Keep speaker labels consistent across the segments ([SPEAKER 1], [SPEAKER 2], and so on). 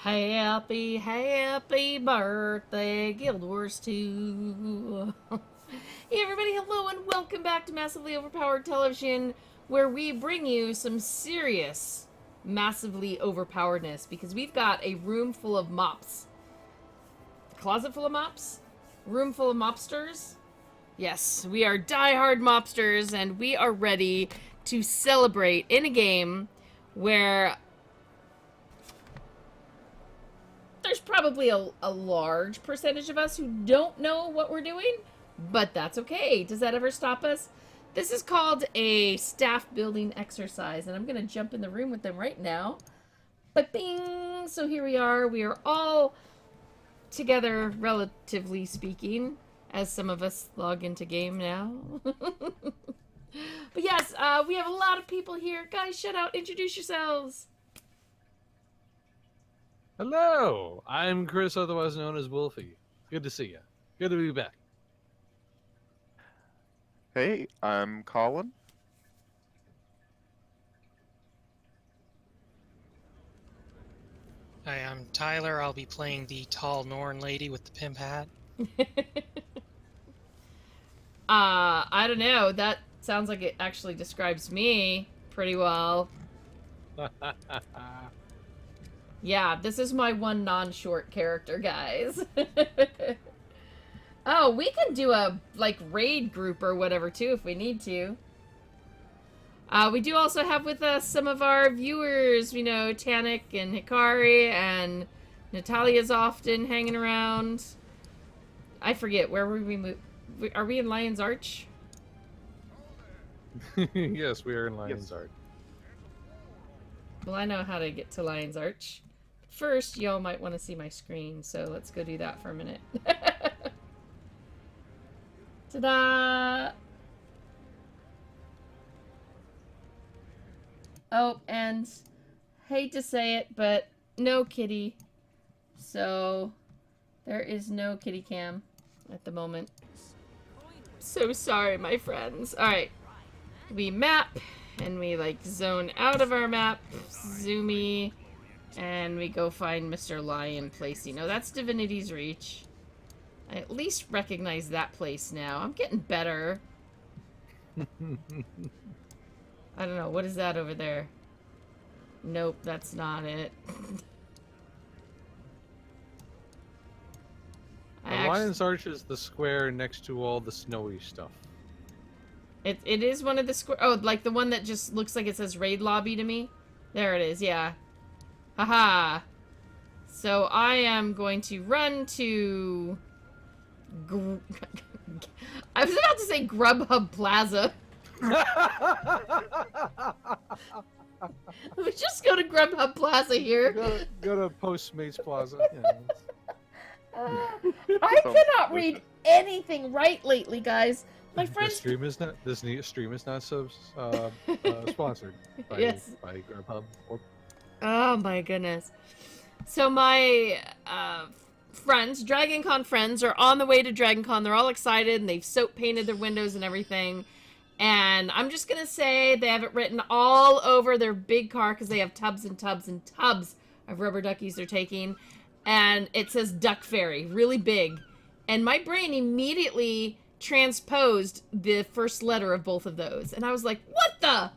[SPEAKER 1] Happy, happy birthday, Guild Wars 2. Hey everybody, hello and welcome back to Massively Overpowered Television, where we bring you some serious, massively overpoweredness, because we've got a room full of mops. Closet full of mops? Room full of mobsters? Yes, we are die-hard mobsters, and we are ready to celebrate in a game where there's probably a large percentage of us who don't know what we're doing, but that's okay. Does that ever stop us? This is called a staff building exercise, and I'm going to jump in the room with them right now. But bing! So here we are. We are all together, relatively speaking, as some of us log into game now. But yes, we have a lot of people here. Guys, shut out. Introduce yourselves.
[SPEAKER 2] Hello, I'm Chris, otherwise known as Wolfie. Good to see you. Good to be back.
[SPEAKER 3] Hey, I'm Colin.
[SPEAKER 4] Hi, I'm Tyler. I'll be playing the tall Norn lady with the pimp hat.
[SPEAKER 1] I don't know. That sounds like it actually describes me pretty well. Yeah, this is my one non-short character, guys. Oh, we can do a, like, raid group or whatever, too, if we need to. We do also have with us some of our viewers, you know, Tanik and Hikari, and Natalia's often hanging around. I forget, where were we? Are we in Lion's Arch?
[SPEAKER 2] Yes, we are in Lion's Arch.
[SPEAKER 1] Well, I know how to get to Lion's Arch. First, y'all might want to see my screen, so let's go do that for a minute. Ta-da! Oh, and hate to say it, but no kitty. So there is no kitty cam at the moment. So sorry, my friends. Alright. We map, and we, like, zone out of our map, zoomy, and we go find Mr. Lion Placey. No, that's Divinity's Reach. I at least recognize that place now. I'm getting better. I don't know. What is that over there? Nope, that's not it.
[SPEAKER 2] Lion's Arch is the square next to all the snowy stuff.
[SPEAKER 1] It is one of the square. Oh, like the one that just looks like it says raid lobby to me? There it is, yeah. Haha. So I am going to run to... I was about to say Grubhub Plaza. Let's just go to Grubhub Plaza here.
[SPEAKER 2] Go to Postmates Plaza.
[SPEAKER 1] I cannot read anything right lately, guys. My friends.
[SPEAKER 2] This stream is not sponsored by,
[SPEAKER 1] yes.
[SPEAKER 2] by Grubhub.
[SPEAKER 1] Oh my goodness. So my friends, DragonCon friends, are on the way to DragonCon. They're all excited and they've soap painted their windows and everything. And I'm just gonna say they have it written all over their big car because they have tubs and tubs and tubs of rubber duckies they're taking. And it says Duck Fairy, really big. And my brain immediately transposed the first letter of both of those. And I was like, what the?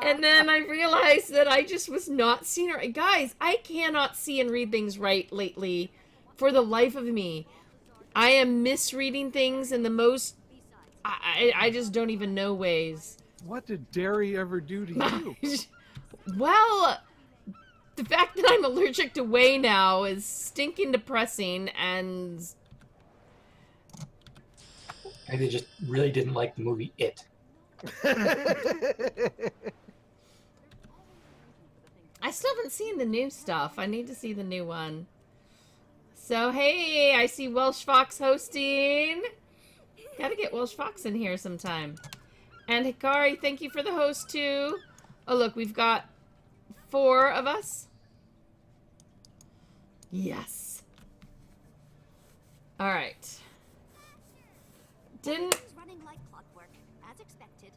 [SPEAKER 1] And then I realized that I just was not seeing it right. Guys, I cannot see and read things right lately for the life of me. I am misreading things in the most... I just don't even know ways.
[SPEAKER 2] What did Derry ever do to you?
[SPEAKER 1] Well, the fact that I'm allergic to whey now is stinking depressing, and...
[SPEAKER 5] And they just really didn't like the movie It.
[SPEAKER 1] I still haven't seen the new stuff. I need to see the new one. So, hey, I see Welsh Fox hosting. Gotta get Welsh Fox in here sometime. And Hikari, thank you for the host, too. Oh, look, we've got 4 of us. Yes. All right. Didn't...
[SPEAKER 6] Running like clockwork, as expected.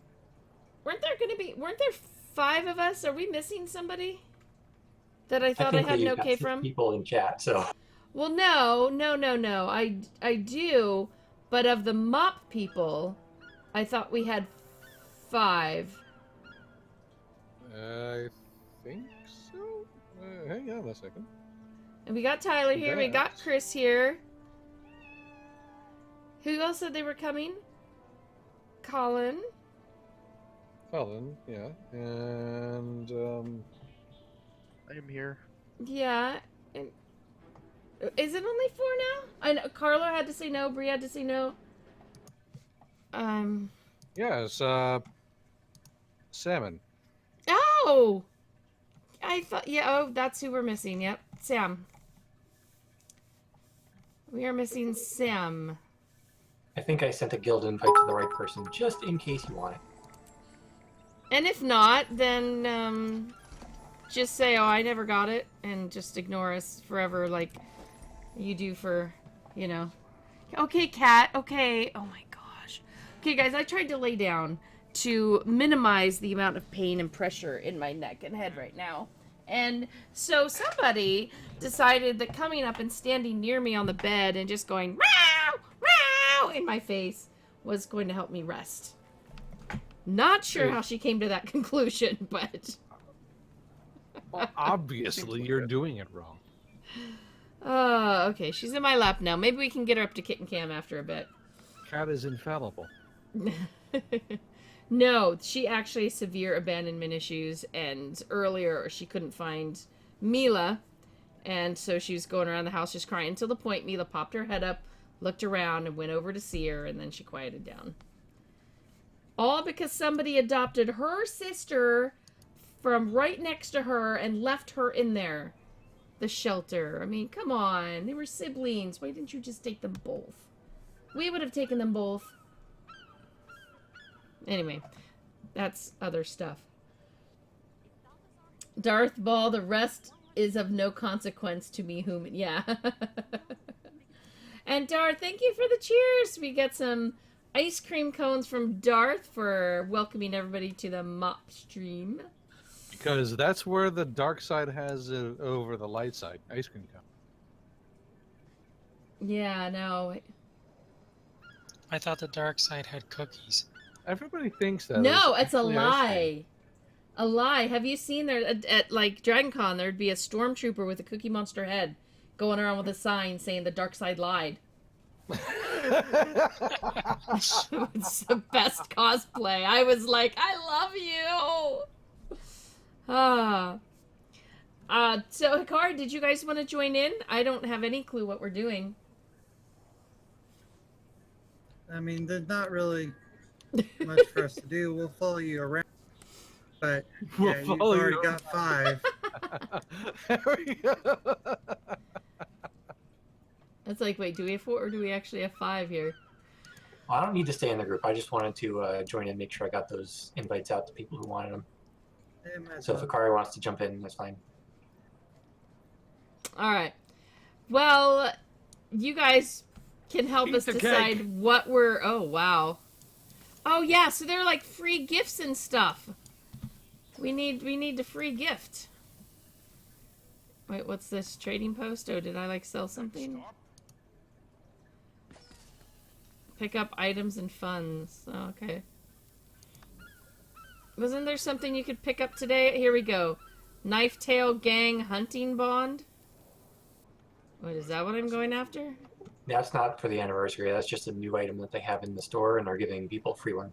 [SPEAKER 1] Weren't there 5 of us? Are we missing somebody? That I thought I
[SPEAKER 5] think
[SPEAKER 1] had
[SPEAKER 5] that
[SPEAKER 1] an
[SPEAKER 5] you've got
[SPEAKER 1] okay
[SPEAKER 5] 6
[SPEAKER 1] from?
[SPEAKER 5] people in chat, so
[SPEAKER 1] Well, no. I do, but of the MOP people, I thought we had 5.
[SPEAKER 2] I think so. Hang on a second.
[SPEAKER 1] And we got Tyler here, we got
[SPEAKER 2] That's-
[SPEAKER 1] Chris here. Who else said they were coming? Colin.
[SPEAKER 2] Colin, yeah, and
[SPEAKER 3] I am here.
[SPEAKER 1] Yeah. And is it only 4 now? I know Carlo had to say no, Bree had to say no.
[SPEAKER 2] yes, Salmon.
[SPEAKER 1] Oh! I thought, yeah, oh, that's who we're missing. Yep, Sam. We are missing Sam.
[SPEAKER 5] I think I sent a guild invite to the right person, just in case you want it.
[SPEAKER 1] And if not, then, just say, oh, I never got it, and just ignore us forever like you do for, you know. Okay, Kat, okay. Oh my gosh. Okay, guys, I tried to lay down to minimize the amount of pain and pressure in my neck and head right now. And so somebody decided that coming up and standing near me on the bed and just going, meow, meow, in my face was going to help me rest. Not sure how she came to that conclusion, but...
[SPEAKER 2] Well, obviously,
[SPEAKER 3] Seems
[SPEAKER 2] you're
[SPEAKER 3] legit.
[SPEAKER 2] doing it wrong.
[SPEAKER 1] Okay, she's in my lap now. Maybe we can get her up to kitten cam after a bit.
[SPEAKER 2] Cat is infallible.
[SPEAKER 1] No, she actually has severe abandonment issues, and earlier she couldn't find Mila, and so she was going around the house just crying until the point Mila popped her head up, looked around, and went over to see her, and then she quieted down. All because somebody adopted her sister from right next to her and left her in there. The shelter. I mean, come on. They were siblings. Why didn't you just take them both? We would have taken them both. Anyway, that's other stuff. Darth Ball, the rest is of no consequence to me, human. Yeah. And Darth, thank you for the cheers. We get some ice cream cones from Darth for welcoming everybody to the MOP stream.
[SPEAKER 2] Because that's where the dark side has it over the light side. Ice cream cone.
[SPEAKER 1] Yeah, no.
[SPEAKER 4] I thought the dark side had cookies.
[SPEAKER 2] Everybody thinks that.
[SPEAKER 1] No, it's a
[SPEAKER 2] actually ice cream.
[SPEAKER 1] lie. A lie. Have you seen there at like Dragon Con, there'd be a stormtrooper with a Cookie Monster head going around with a sign saying the dark side lied. It's the best cosplay. I was like, I love you. So Hikari, did you guys want to join in? I don't have any clue what we're doing.
[SPEAKER 6] I mean, there's not really much for us to do. We'll follow you around. But
[SPEAKER 2] We'll
[SPEAKER 6] yeah, you've
[SPEAKER 2] follow you
[SPEAKER 6] already got 5.
[SPEAKER 2] There we go.
[SPEAKER 1] It's like, wait, do we have 4 or do we actually have 5 here?
[SPEAKER 5] I don't need to stay in the group. I just wanted to join in, make sure I got those invites out to people who wanted them.
[SPEAKER 6] Yeah, might as
[SPEAKER 5] So if
[SPEAKER 6] well.
[SPEAKER 5] Akari wants to jump in, that's fine.
[SPEAKER 1] All right. Well, you guys can help
[SPEAKER 2] Eat
[SPEAKER 1] us
[SPEAKER 2] the
[SPEAKER 1] decide
[SPEAKER 2] cake.
[SPEAKER 1] what we're... Oh, wow. Oh, yeah, so they're like free gifts and stuff. We need the free gift. Wait, what's this? Trading post? Oh, did I like sell something? Pick up items and funds. Oh, okay. Wasn't there something you could pick up today? Here we go. Knife Tail Gang Hunting Bond. Wait, is that what I'm going after?
[SPEAKER 5] That's not for the anniversary. That's just a new item that they have in the store and are giving people a free one.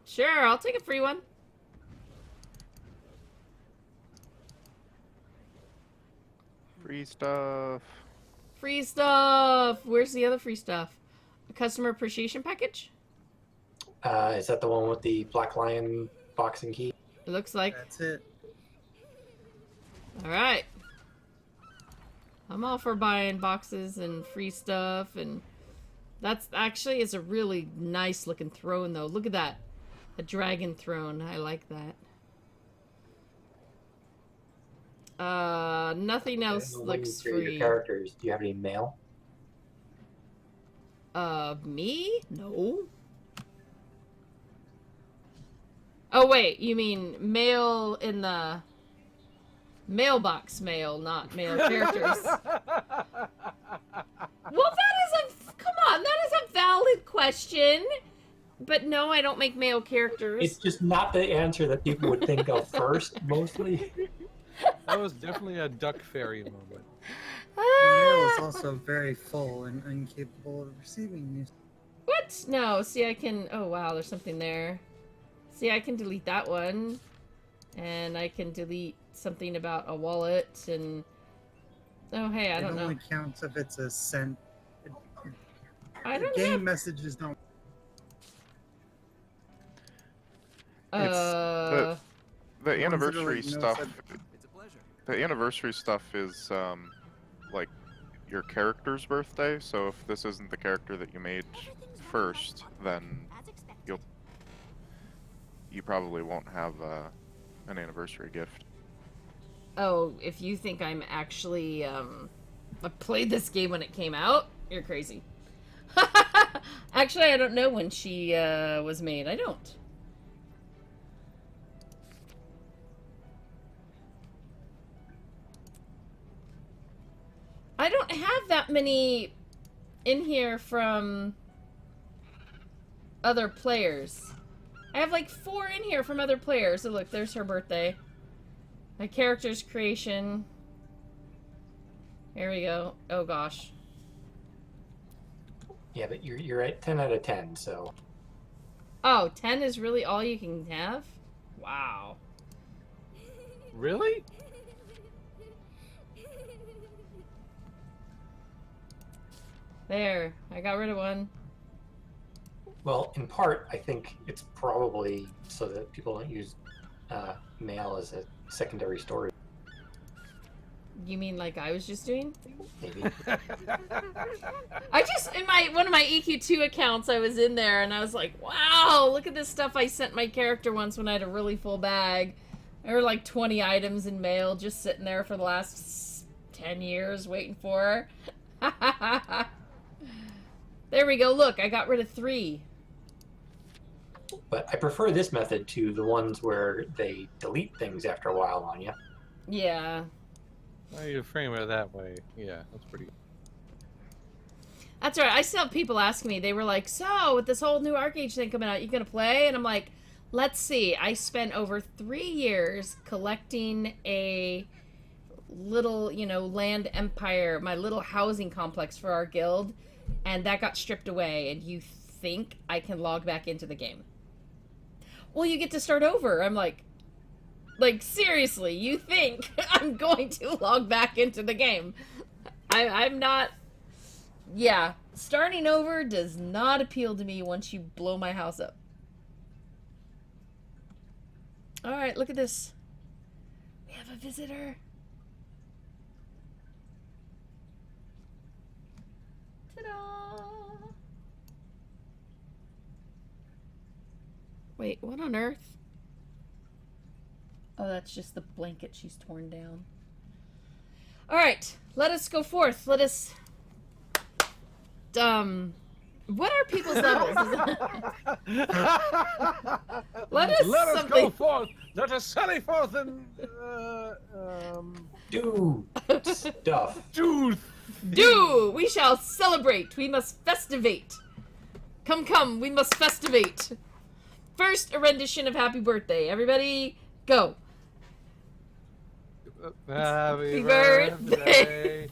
[SPEAKER 1] Sure, I'll take a free one.
[SPEAKER 3] Free stuff.
[SPEAKER 1] Free stuff! Where's the other free stuff? A customer appreciation package?
[SPEAKER 5] Is that the one with the Black Lion box and key?
[SPEAKER 1] It looks like.
[SPEAKER 6] That's it.
[SPEAKER 1] Alright. I'm all for buying boxes and free stuff, and that's actually is a really nice looking throne though. Look at that. A dragon throne. I like that. Nothing else
[SPEAKER 5] And when you
[SPEAKER 1] looks
[SPEAKER 5] create
[SPEAKER 1] free.
[SPEAKER 5] your characters, do you have any mail?
[SPEAKER 1] Me? No. Oh wait, you mean mail in the mailbox mail, not mail characters. Well, come on, that is a valid question. But no, I don't make male characters.
[SPEAKER 5] It's just not the answer that people would think of first, mostly.
[SPEAKER 2] That was definitely a duck fairy moment.
[SPEAKER 6] The mail is also very full and incapable of receiving news.
[SPEAKER 1] What? No, see, I can... Oh, wow, there's something there. See, I can delete that one. And I can delete something about a wallet and... Oh, hey, I don't
[SPEAKER 6] It
[SPEAKER 1] know.
[SPEAKER 6] only counts if it's a sent.
[SPEAKER 1] I don't
[SPEAKER 6] Game
[SPEAKER 1] know.
[SPEAKER 6] messages don't.
[SPEAKER 3] The
[SPEAKER 6] The ones that are,
[SPEAKER 3] anniversary
[SPEAKER 6] like, no
[SPEAKER 3] stuff.
[SPEAKER 6] such-
[SPEAKER 3] The anniversary stuff is like your character's birthday. So if this isn't the character that you made first, then you probably won't have an anniversary gift.
[SPEAKER 1] Oh, if you think I'm actually, I played this game when it came out, you're crazy. Actually, I don't know when she, was made. I don't. I don't have that many in here from other players. I have like 4 in here from other players. Oh, look, there's her birthday. My character's creation. Here we go. Oh, gosh.
[SPEAKER 5] Yeah, but you're at 10 out of 10, so...
[SPEAKER 1] Oh, 10 is really all you can have? Wow.
[SPEAKER 2] Really?
[SPEAKER 1] There. I got rid of one.
[SPEAKER 5] Well, in part, I think it's probably so that people don't use mail as a secondary storage,
[SPEAKER 1] You mean like I was just doing?
[SPEAKER 5] maybe.
[SPEAKER 1] I just, in one of my EQ2 accounts, I was in there and I was like, wow, look at this stuff I sent my character once when I had a really full bag. There were like 20 items in mail just sitting there for the last 10 years waiting for her. There we go. Look, I got rid of 3.
[SPEAKER 5] But I prefer this method to the ones where they delete things after a while on you.
[SPEAKER 1] Yeah.
[SPEAKER 2] Well, you frame it that way. Yeah, that's pretty.
[SPEAKER 1] That's right. I still have people asking me. They were like, so, with this whole new Arcade thing coming out, you gonna play? And I'm like, let's see. I spent over 3 years collecting a little, land empire, my little housing complex for our guild, and that got stripped away, and you think I can log back into the game? Well, you get to start over. I'm like, seriously, you think I'm going to log back into the game? I'm not... Yeah, starting over does not appeal to me once you blow my house up. Alright, look at this. We have a visitor. Ta-da! Wait, what on earth? Oh, that's just the blanket she's torn down. Alright, let us go forth. Let us... What are people's levels? Let us
[SPEAKER 2] go forth. Let us sally forth and
[SPEAKER 5] Do stuff.
[SPEAKER 1] Do! We shall celebrate. We must festivate. Come, we must festivate. First, a rendition of Happy Birthday. Everybody, go.
[SPEAKER 2] Happy
[SPEAKER 1] birthday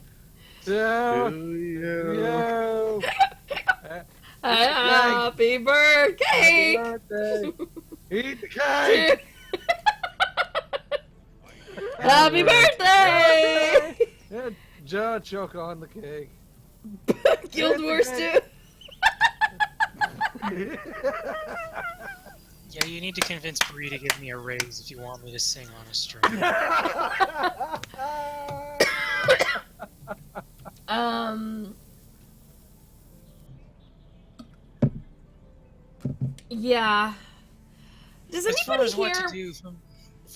[SPEAKER 2] to you.
[SPEAKER 1] Happy birthday.
[SPEAKER 2] Happy birthday. Eat the cake.
[SPEAKER 1] Happy birthday.
[SPEAKER 2] Yeah, choke on the cake.
[SPEAKER 1] Guild Wars 2.
[SPEAKER 4] Yeah, you need to convince Bree to give me a raise if you want me to sing on a stream.
[SPEAKER 1] Yeah. Does
[SPEAKER 4] As far
[SPEAKER 1] anybody
[SPEAKER 4] as what to
[SPEAKER 1] here...
[SPEAKER 4] do, from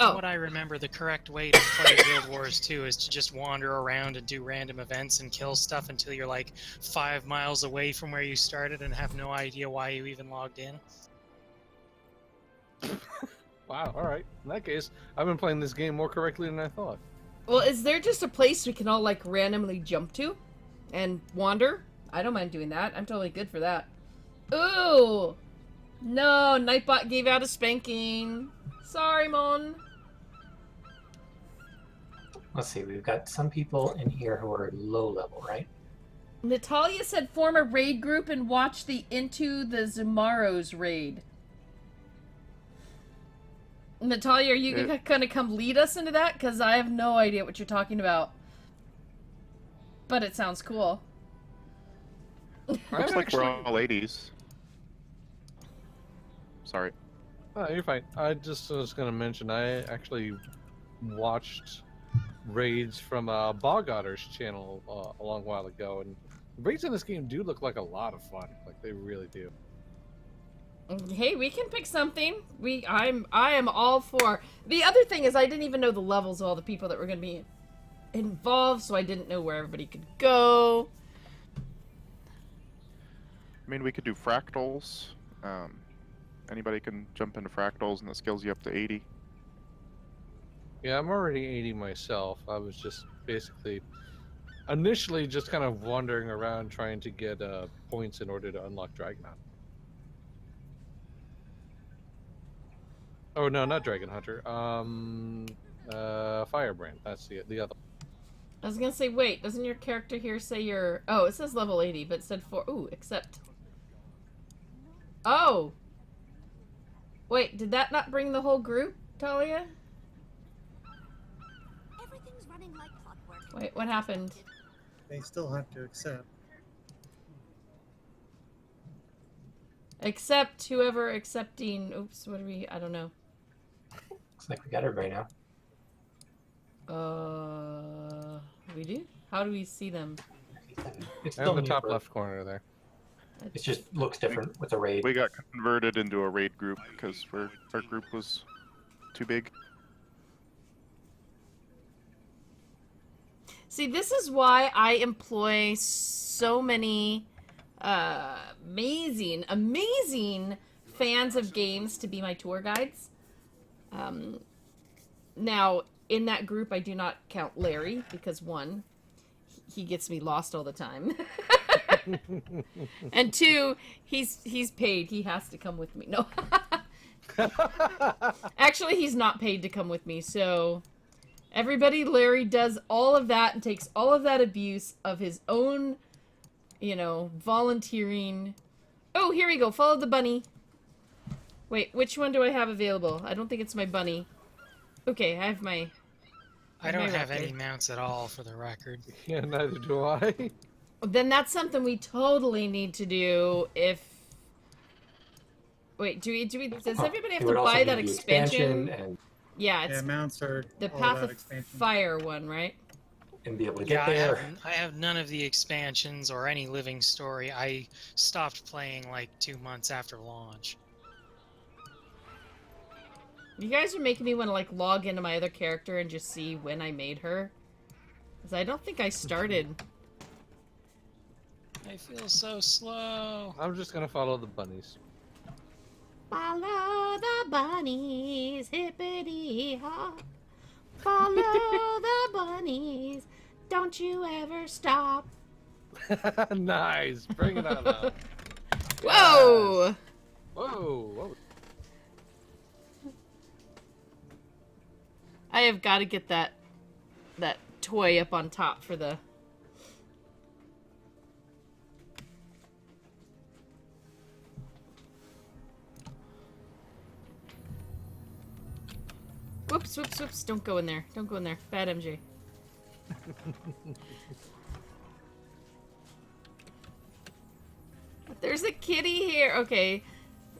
[SPEAKER 1] Oh.
[SPEAKER 4] what I remember, the correct way to play Guild Wars 2 is to just wander around and do random events and kill stuff until you're like 5 miles away from where you started and have no idea why you even logged in.
[SPEAKER 2] Wow. All right. In that case, I've been playing this game more correctly than I thought.
[SPEAKER 1] Well, is there just a place we can all, like, randomly jump to and wander? I don't mind doing that. I'm totally good for that. Ooh! No, Nightbot gave out a spanking. Sorry, Mon.
[SPEAKER 5] Let's see, we've got some people in here who are low level, right?
[SPEAKER 1] Natalia said form a raid group and watch the Into the Zumaros raid. Natalia, are you gonna come lead us into that? Because I have no idea what you're talking about. But it sounds cool.
[SPEAKER 3] Looks like we're all ladies. Sorry.
[SPEAKER 2] Oh, you're fine. I just was going to mention I actually watched raids from Bog Otter's channel a long while ago, and raids in this game do look like a lot of fun. Like they really do.
[SPEAKER 1] Hey, we can pick something. I am all for. The other thing is I didn't even know the levels of all the people that were going to be involved, so I didn't know where everybody could go.
[SPEAKER 3] I mean, we could do fractals. Anybody can jump into fractals, and that scales you up to 80.
[SPEAKER 2] Yeah, I'm already 80 myself. I was just basically initially just kind of wandering around trying to get points in order to unlock Dragonhunt. Oh no, not Dragon Hunter. Firebrand. That's the other.
[SPEAKER 1] I was gonna say, wait, doesn't your character here say you're... Oh, it says level 80, but it said 4... Ooh, except... Oh! Wait, did that not bring the whole group, Talia?
[SPEAKER 7] Everything's running like clockwork.
[SPEAKER 1] Wait, what happened?
[SPEAKER 6] They still have to accept.
[SPEAKER 1] Except whoever accepting... Oops, what are we... I don't know.
[SPEAKER 5] Looks like we got everybody now.
[SPEAKER 1] We do? How do we see them?
[SPEAKER 5] It's
[SPEAKER 2] In
[SPEAKER 5] still
[SPEAKER 2] the
[SPEAKER 5] new
[SPEAKER 2] top
[SPEAKER 5] for-
[SPEAKER 2] left corner there.
[SPEAKER 5] It just looks different with the raid.
[SPEAKER 3] We got converted into a raid group because our group was too big.
[SPEAKER 1] See, this is why I employ so many amazing fans of games to be my tour guides. Now, in that group, I do not count Larry because one, he gets me lost all the time. And two, he's paid. He has to come with me. No. Actually, he's not paid to come with me, so everybody, Larry does all of that and takes all of that abuse of his own, volunteering. Oh, here we go. Follow the bunny. Wait, which one do I have available? I don't think it's my bunny. Okay, I have my...
[SPEAKER 4] I don't have
[SPEAKER 1] raptor.
[SPEAKER 4] any mounts at all, for the record.
[SPEAKER 2] Yeah, neither do I.
[SPEAKER 1] Then that's something we totally need to do if... Wait, do we does everybody have
[SPEAKER 5] It
[SPEAKER 1] to
[SPEAKER 5] would also
[SPEAKER 1] buy
[SPEAKER 5] need
[SPEAKER 1] that
[SPEAKER 5] the
[SPEAKER 1] expansion?
[SPEAKER 5] and
[SPEAKER 1] Yeah, it's
[SPEAKER 6] Yeah, mounts are
[SPEAKER 1] the
[SPEAKER 6] all
[SPEAKER 1] Path
[SPEAKER 6] about
[SPEAKER 1] of
[SPEAKER 6] expansion.
[SPEAKER 1] Fire one, right?
[SPEAKER 5] be able to
[SPEAKER 4] Yeah,
[SPEAKER 5] get there.
[SPEAKER 4] I have none of the expansions or any living story. I stopped playing like 2 months after launch.
[SPEAKER 1] You guys are making me want to, like, log into my other character and just see when I made her. Because I don't think I started.
[SPEAKER 4] I feel so slow.
[SPEAKER 2] I'm just gonna follow the bunnies.
[SPEAKER 1] Follow the bunnies, hippity hop. Follow the bunnies, don't you ever stop.
[SPEAKER 2] Nice. Bring it on up.
[SPEAKER 1] Whoa!
[SPEAKER 2] Whoa. Whoa.
[SPEAKER 1] I have got to get that toy up on top for the... Whoops, whoops, whoops. Don't go in there. Don't go in there. Bad MJ. There's a kitty here. Okay.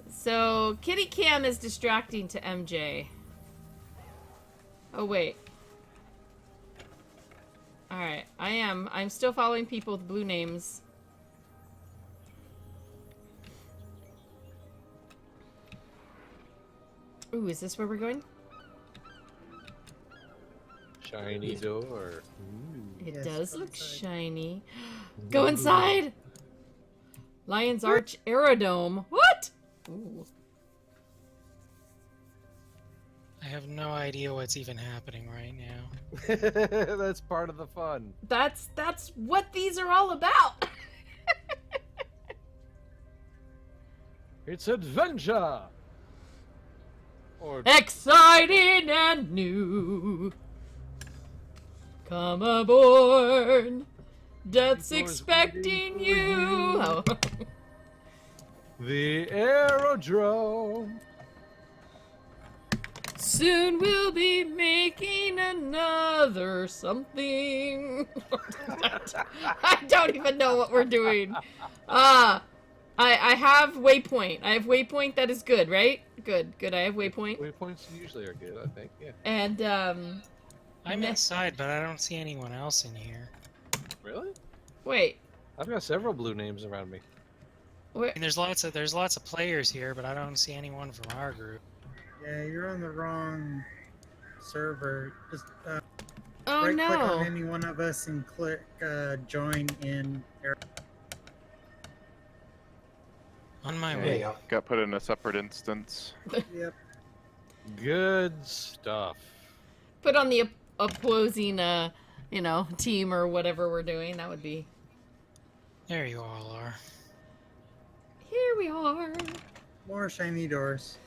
[SPEAKER 1] So, kitty cam is distracting to MJ. Oh, wait. Alright. I'm still following people with blue names. Ooh, is this where we're going?
[SPEAKER 2] Shiny door. Ooh.
[SPEAKER 1] It
[SPEAKER 6] Yes,
[SPEAKER 1] does
[SPEAKER 6] go
[SPEAKER 1] look
[SPEAKER 6] inside.
[SPEAKER 1] shiny. Go inside! Lion's Arch Aerodome. What? Ooh.
[SPEAKER 4] have no idea what's even happening right now.
[SPEAKER 2] That's part of the fun.
[SPEAKER 1] That's what these are all about.
[SPEAKER 2] It's adventure. Or
[SPEAKER 1] Exciting and new. Come aboard. Death's
[SPEAKER 2] People's
[SPEAKER 1] expecting
[SPEAKER 2] waiting for
[SPEAKER 1] you.
[SPEAKER 2] you.
[SPEAKER 1] Oh.
[SPEAKER 2] the aerodrome.
[SPEAKER 1] Soon we'll be making another something. I don't even know what we're doing. I have waypoint. I have waypoint. That is good, right? Good. I have waypoint.
[SPEAKER 2] Waypoints usually are good, I think. Yeah.
[SPEAKER 1] And
[SPEAKER 4] I'm
[SPEAKER 1] Meh.
[SPEAKER 4] inside, but I don't see anyone else in here.
[SPEAKER 2] Really?
[SPEAKER 1] wait.
[SPEAKER 2] I've got several blue names around me.
[SPEAKER 1] Where?
[SPEAKER 4] I mean, there's lots of players here, but I don't see anyone from our group.
[SPEAKER 6] Yeah, you're on the wrong server. Just
[SPEAKER 1] Oh
[SPEAKER 6] right click on
[SPEAKER 1] no.
[SPEAKER 6] any one of us and click join in.
[SPEAKER 4] On my
[SPEAKER 3] Yeah,
[SPEAKER 5] There you
[SPEAKER 4] way.
[SPEAKER 5] go.
[SPEAKER 3] Got put in a separate instance.
[SPEAKER 6] Yep.
[SPEAKER 2] Good stuff.
[SPEAKER 1] Put on the opposing team or whatever we're doing. That would be.
[SPEAKER 4] There you all are.
[SPEAKER 1] Here we are.
[SPEAKER 6] More shiny doors.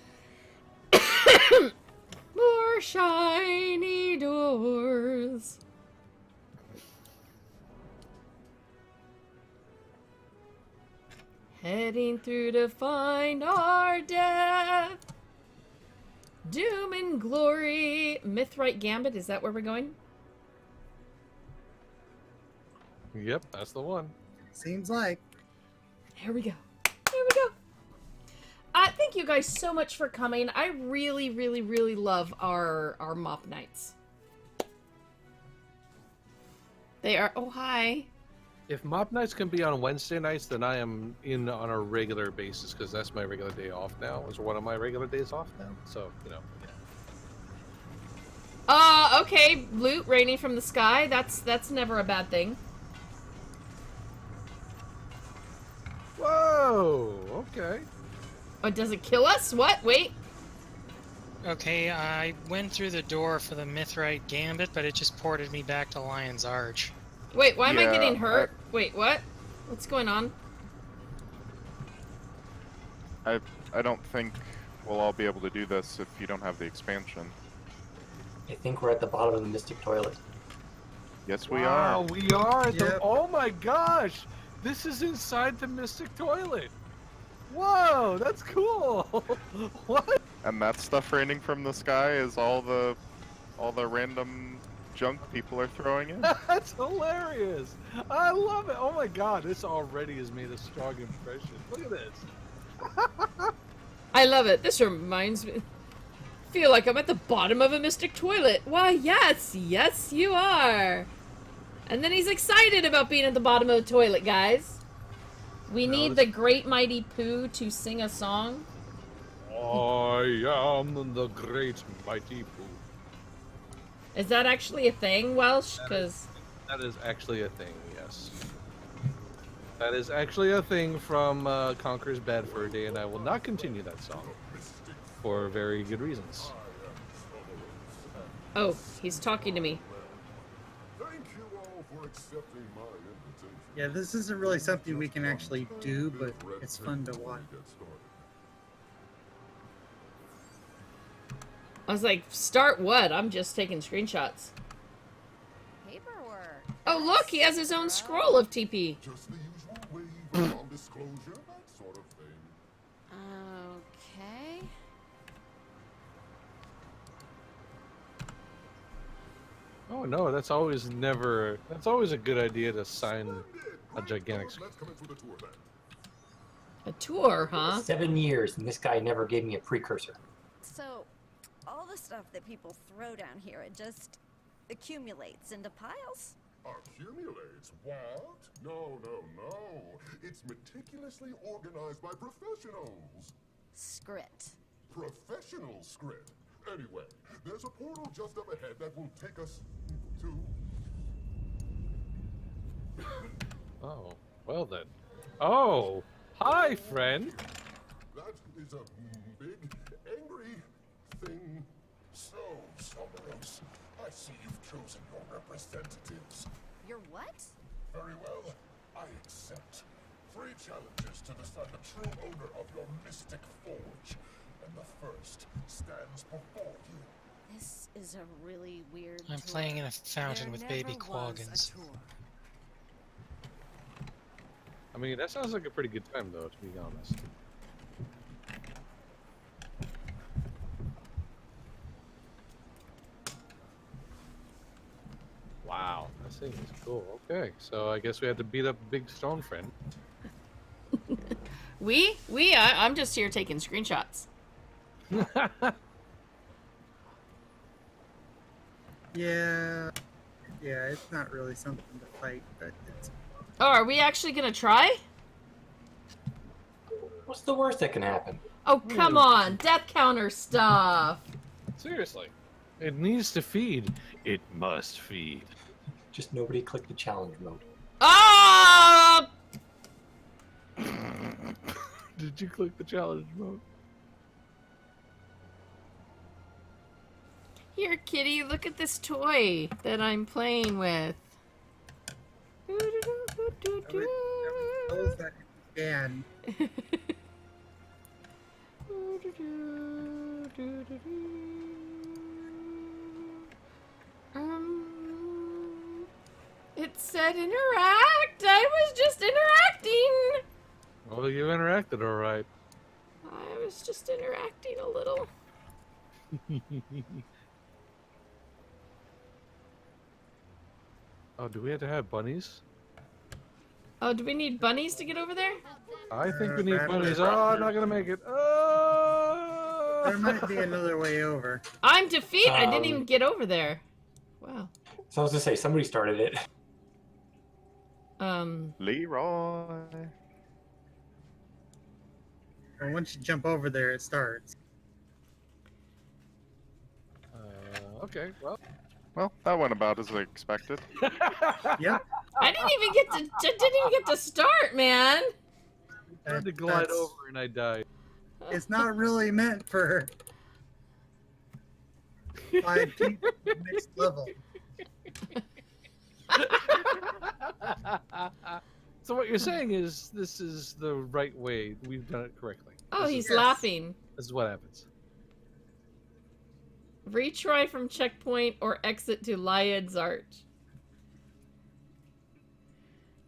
[SPEAKER 1] More shiny doors. Heading through to find our death. Doom and glory. Mythrite Gambit, is that where we're going?
[SPEAKER 2] Yep, that's the one.
[SPEAKER 6] Seems like.
[SPEAKER 1] Here we go. Here we go. Thank you guys so much for coming. I really, really, really love our MOP nights. They are. Oh, hi.
[SPEAKER 2] If MOP nights can be on Wednesday nights, then I am in on a regular basis because that's my regular day off now. Is one of my regular days off now. So,
[SPEAKER 1] Okay. Loot raining from the sky. That's never a bad thing.
[SPEAKER 2] Whoa! Okay.
[SPEAKER 1] Oh, does it kill us? What? Wait.
[SPEAKER 4] Okay, I went through the door for the Mythrite Gambit, but it just ported me back to Lion's Arch.
[SPEAKER 1] Wait, why am I
[SPEAKER 3] Yeah,
[SPEAKER 1] getting hurt? Wait, what? What's going on?
[SPEAKER 3] I don't think we'll all be able to do this if you don't have the expansion.
[SPEAKER 5] I think we're at the bottom of the Mystic Toilet.
[SPEAKER 3] Yes, we
[SPEAKER 2] Wow,
[SPEAKER 3] are.
[SPEAKER 2] we are at the.
[SPEAKER 6] Yep.
[SPEAKER 2] Oh my gosh! This is inside the Mystic Toilet. Whoa, that's cool. What?
[SPEAKER 3] And that stuff raining from the sky is all the random junk people are throwing in.
[SPEAKER 2] That's hilarious. I love it. Oh my god, this already has made a strong impression. Look at this.
[SPEAKER 1] I love it. This reminds me. Feel like I'm at the bottom of a mystic toilet. Why, yes, you are. And then he's excited about being at the bottom of the toilet, guys. We
[SPEAKER 2] No,
[SPEAKER 1] need
[SPEAKER 2] this-
[SPEAKER 1] the great mighty Pooh to sing a song.
[SPEAKER 2] I am the great mighty Pooh.
[SPEAKER 1] Is that actually a thing, Welsh? Because
[SPEAKER 2] That is actually a thing, yes. That is actually a thing from Conker's Bad for a Day, and I will not continue that song. For very good reasons.
[SPEAKER 1] oh, he's talking to me.
[SPEAKER 8] Thank you all for accepting my invitation.
[SPEAKER 6] Yeah, this isn't really something we can actually do, but it's fun to watch.
[SPEAKER 8] Get started.
[SPEAKER 1] I was like, start what? I'm just taking screenshots.
[SPEAKER 7] Paperwork.
[SPEAKER 1] Oh, look, he has his own scroll of TP.
[SPEAKER 8] Just the usual way for non-disclosure, that sort of thing.
[SPEAKER 7] Okay.
[SPEAKER 2] Oh no, that's always a good idea to sign a
[SPEAKER 8] Splendid.
[SPEAKER 2] gigantic
[SPEAKER 8] Right, let's commence with the tour then.
[SPEAKER 1] A tour, huh?
[SPEAKER 5] 7 years, and this guy never gave me a precursor.
[SPEAKER 7] So, all the stuff that people throw down here, it just accumulates into piles?
[SPEAKER 8] Accumulates? What? No. It's meticulously organized by professionals.
[SPEAKER 7] Scrit.
[SPEAKER 8] Professional script. Anyway, there's a portal just up ahead that will take us to...
[SPEAKER 2] Oh, well then. Oh, hi, friend.
[SPEAKER 8] That is a big, angry thing. So, Summerose, I see you've chosen your representatives.
[SPEAKER 7] Your what?
[SPEAKER 8] Very well, I accept. 3 challenges to decide the true owner of your mystic forge, and the first stands before you.
[SPEAKER 7] This is a really weird
[SPEAKER 4] I'm
[SPEAKER 7] tour.
[SPEAKER 4] playing in a fountain
[SPEAKER 9] There
[SPEAKER 4] with
[SPEAKER 9] never
[SPEAKER 4] baby
[SPEAKER 9] was
[SPEAKER 4] quaggins.
[SPEAKER 9] a tour.
[SPEAKER 2] I mean, that sounds like a pretty good time, though, to be honest. Wow, that thing is cool. Okay, so I guess we had to beat up Big Stone Friend.
[SPEAKER 1] I'm just here taking screenshots.
[SPEAKER 6] Yeah, it's not really something to fight, but it's
[SPEAKER 1] Oh, are we actually gonna try?
[SPEAKER 5] What's the worst that can happen?
[SPEAKER 1] Oh, come on, death counter stuff.
[SPEAKER 2] Seriously. It needs to feed. It must feed.
[SPEAKER 5] Just nobody click the challenge mode.
[SPEAKER 1] Ah!
[SPEAKER 2] Did you click the challenge mode?
[SPEAKER 1] Here, kitty, look at this toy that I'm playing with.
[SPEAKER 6] those that can.
[SPEAKER 1] It said interact. I was just interacting.
[SPEAKER 2] Well, you interacted all right.
[SPEAKER 1] I was just interacting a little.
[SPEAKER 2] Oh, do we have to have bunnies?
[SPEAKER 1] Oh, do we need bunnies to get over there?
[SPEAKER 2] I think we need
[SPEAKER 6] That
[SPEAKER 2] bunnies.
[SPEAKER 6] is-
[SPEAKER 2] Oh, I'm not gonna make it. Oh!
[SPEAKER 6] There might be another way over.
[SPEAKER 1] I'm defeated. I didn't
[SPEAKER 5] Um,
[SPEAKER 1] even get over there. Wow.
[SPEAKER 5] So I was gonna say somebody started it.
[SPEAKER 3] Leroy.
[SPEAKER 6] And once you jump over there, it starts.
[SPEAKER 2] Okay, well.
[SPEAKER 3] Well, that went about as I expected.
[SPEAKER 6] Yep.
[SPEAKER 1] I didn't even get to start, man.
[SPEAKER 2] I tried to glide
[SPEAKER 6] That's-
[SPEAKER 2] over and I died.
[SPEAKER 6] It's not really meant for 5 people next level.
[SPEAKER 2] So what you're saying is this is the right way. We've done it correctly.
[SPEAKER 1] Oh,
[SPEAKER 2] This
[SPEAKER 1] he's
[SPEAKER 2] is,
[SPEAKER 6] Yes.
[SPEAKER 1] laughing.
[SPEAKER 2] This is what happens.
[SPEAKER 1] Retry from checkpoint or exit to Lyad's Arch.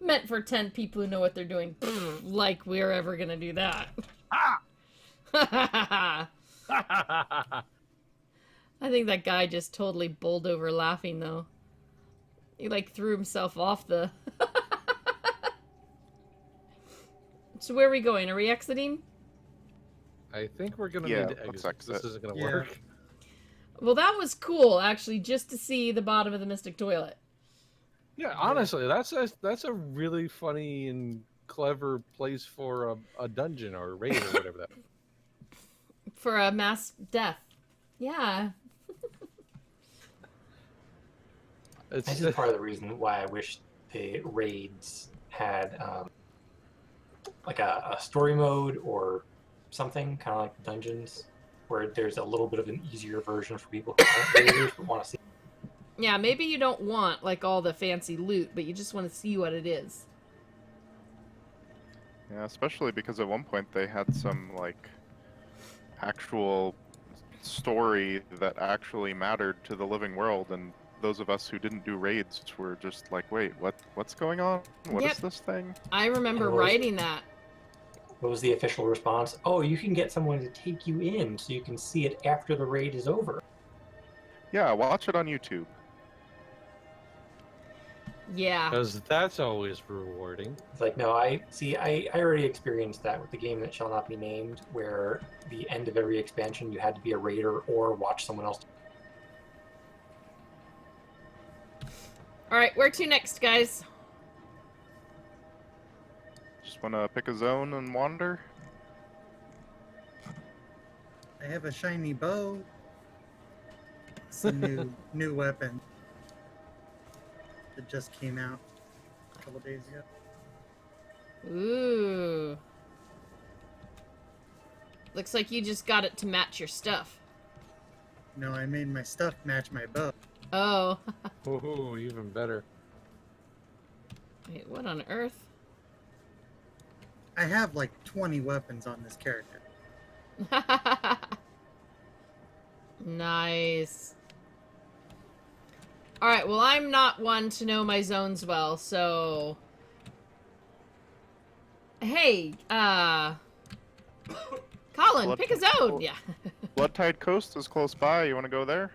[SPEAKER 1] Meant for 10 people who know what they're doing. Like we're ever gonna do that. I think that guy just totally bowled over laughing, though. He, like, threw himself off the... So where are we going? Are we exiting?
[SPEAKER 2] I think we're gonna
[SPEAKER 3] Yeah,
[SPEAKER 2] need to
[SPEAKER 3] let's
[SPEAKER 2] exit. 'Cause This
[SPEAKER 3] exit.
[SPEAKER 2] isn't gonna
[SPEAKER 6] Yeah.
[SPEAKER 2] work.
[SPEAKER 1] Well, that was cool, actually, just to see the bottom of the Mystic Toilet.
[SPEAKER 2] Yeah, honestly, that's a really funny and clever place for a dungeon or a raid or whatever that.
[SPEAKER 1] For a mass death. Yeah.
[SPEAKER 5] This
[SPEAKER 2] It's
[SPEAKER 5] is part of the reason why I wish the raids had like a story mode or something, kind of like dungeons, where there's a little bit of an easier version for people who aren't raiders but want to see.
[SPEAKER 1] Yeah, maybe you don't want, like, all the fancy loot, but you just want to see what it is.
[SPEAKER 3] Yeah, especially because at one point they had some like actual story that actually mattered to the living world, and those of us who didn't do raids were just like, wait, what's going on? What is
[SPEAKER 1] Yep.
[SPEAKER 3] this thing?
[SPEAKER 1] I remember
[SPEAKER 5] And
[SPEAKER 1] writing that.
[SPEAKER 5] What was the official response? Oh, you can get someone to take you in so you can see it after the raid is over.
[SPEAKER 3] Yeah, watch it on YouTube.
[SPEAKER 1] Yeah.
[SPEAKER 2] Because that's always rewarding.
[SPEAKER 5] It's like, no, I already experienced that with the game that shall not be named, where the end of every expansion you had to be a raider or watch someone else.
[SPEAKER 1] Alright, where to next, guys?
[SPEAKER 3] Just wanna pick a zone and wander.
[SPEAKER 6] I have a shiny bow. It's a new weapon that just came out a couple days ago.
[SPEAKER 1] Ooh. Looks like you just got it to match your stuff.
[SPEAKER 6] No, I made my stuff match my bow.
[SPEAKER 1] Oh.
[SPEAKER 2] Ooh, even better.
[SPEAKER 1] Wait, what on earth?
[SPEAKER 6] I have like 20 weapons on this character.
[SPEAKER 1] Nice. Alright, well, I'm not one to know my zones well, so... Hey, Colin,
[SPEAKER 3] Blood-
[SPEAKER 1] pick a zone! Yeah.
[SPEAKER 3] Bloodtide Coast is close by. You want to go there?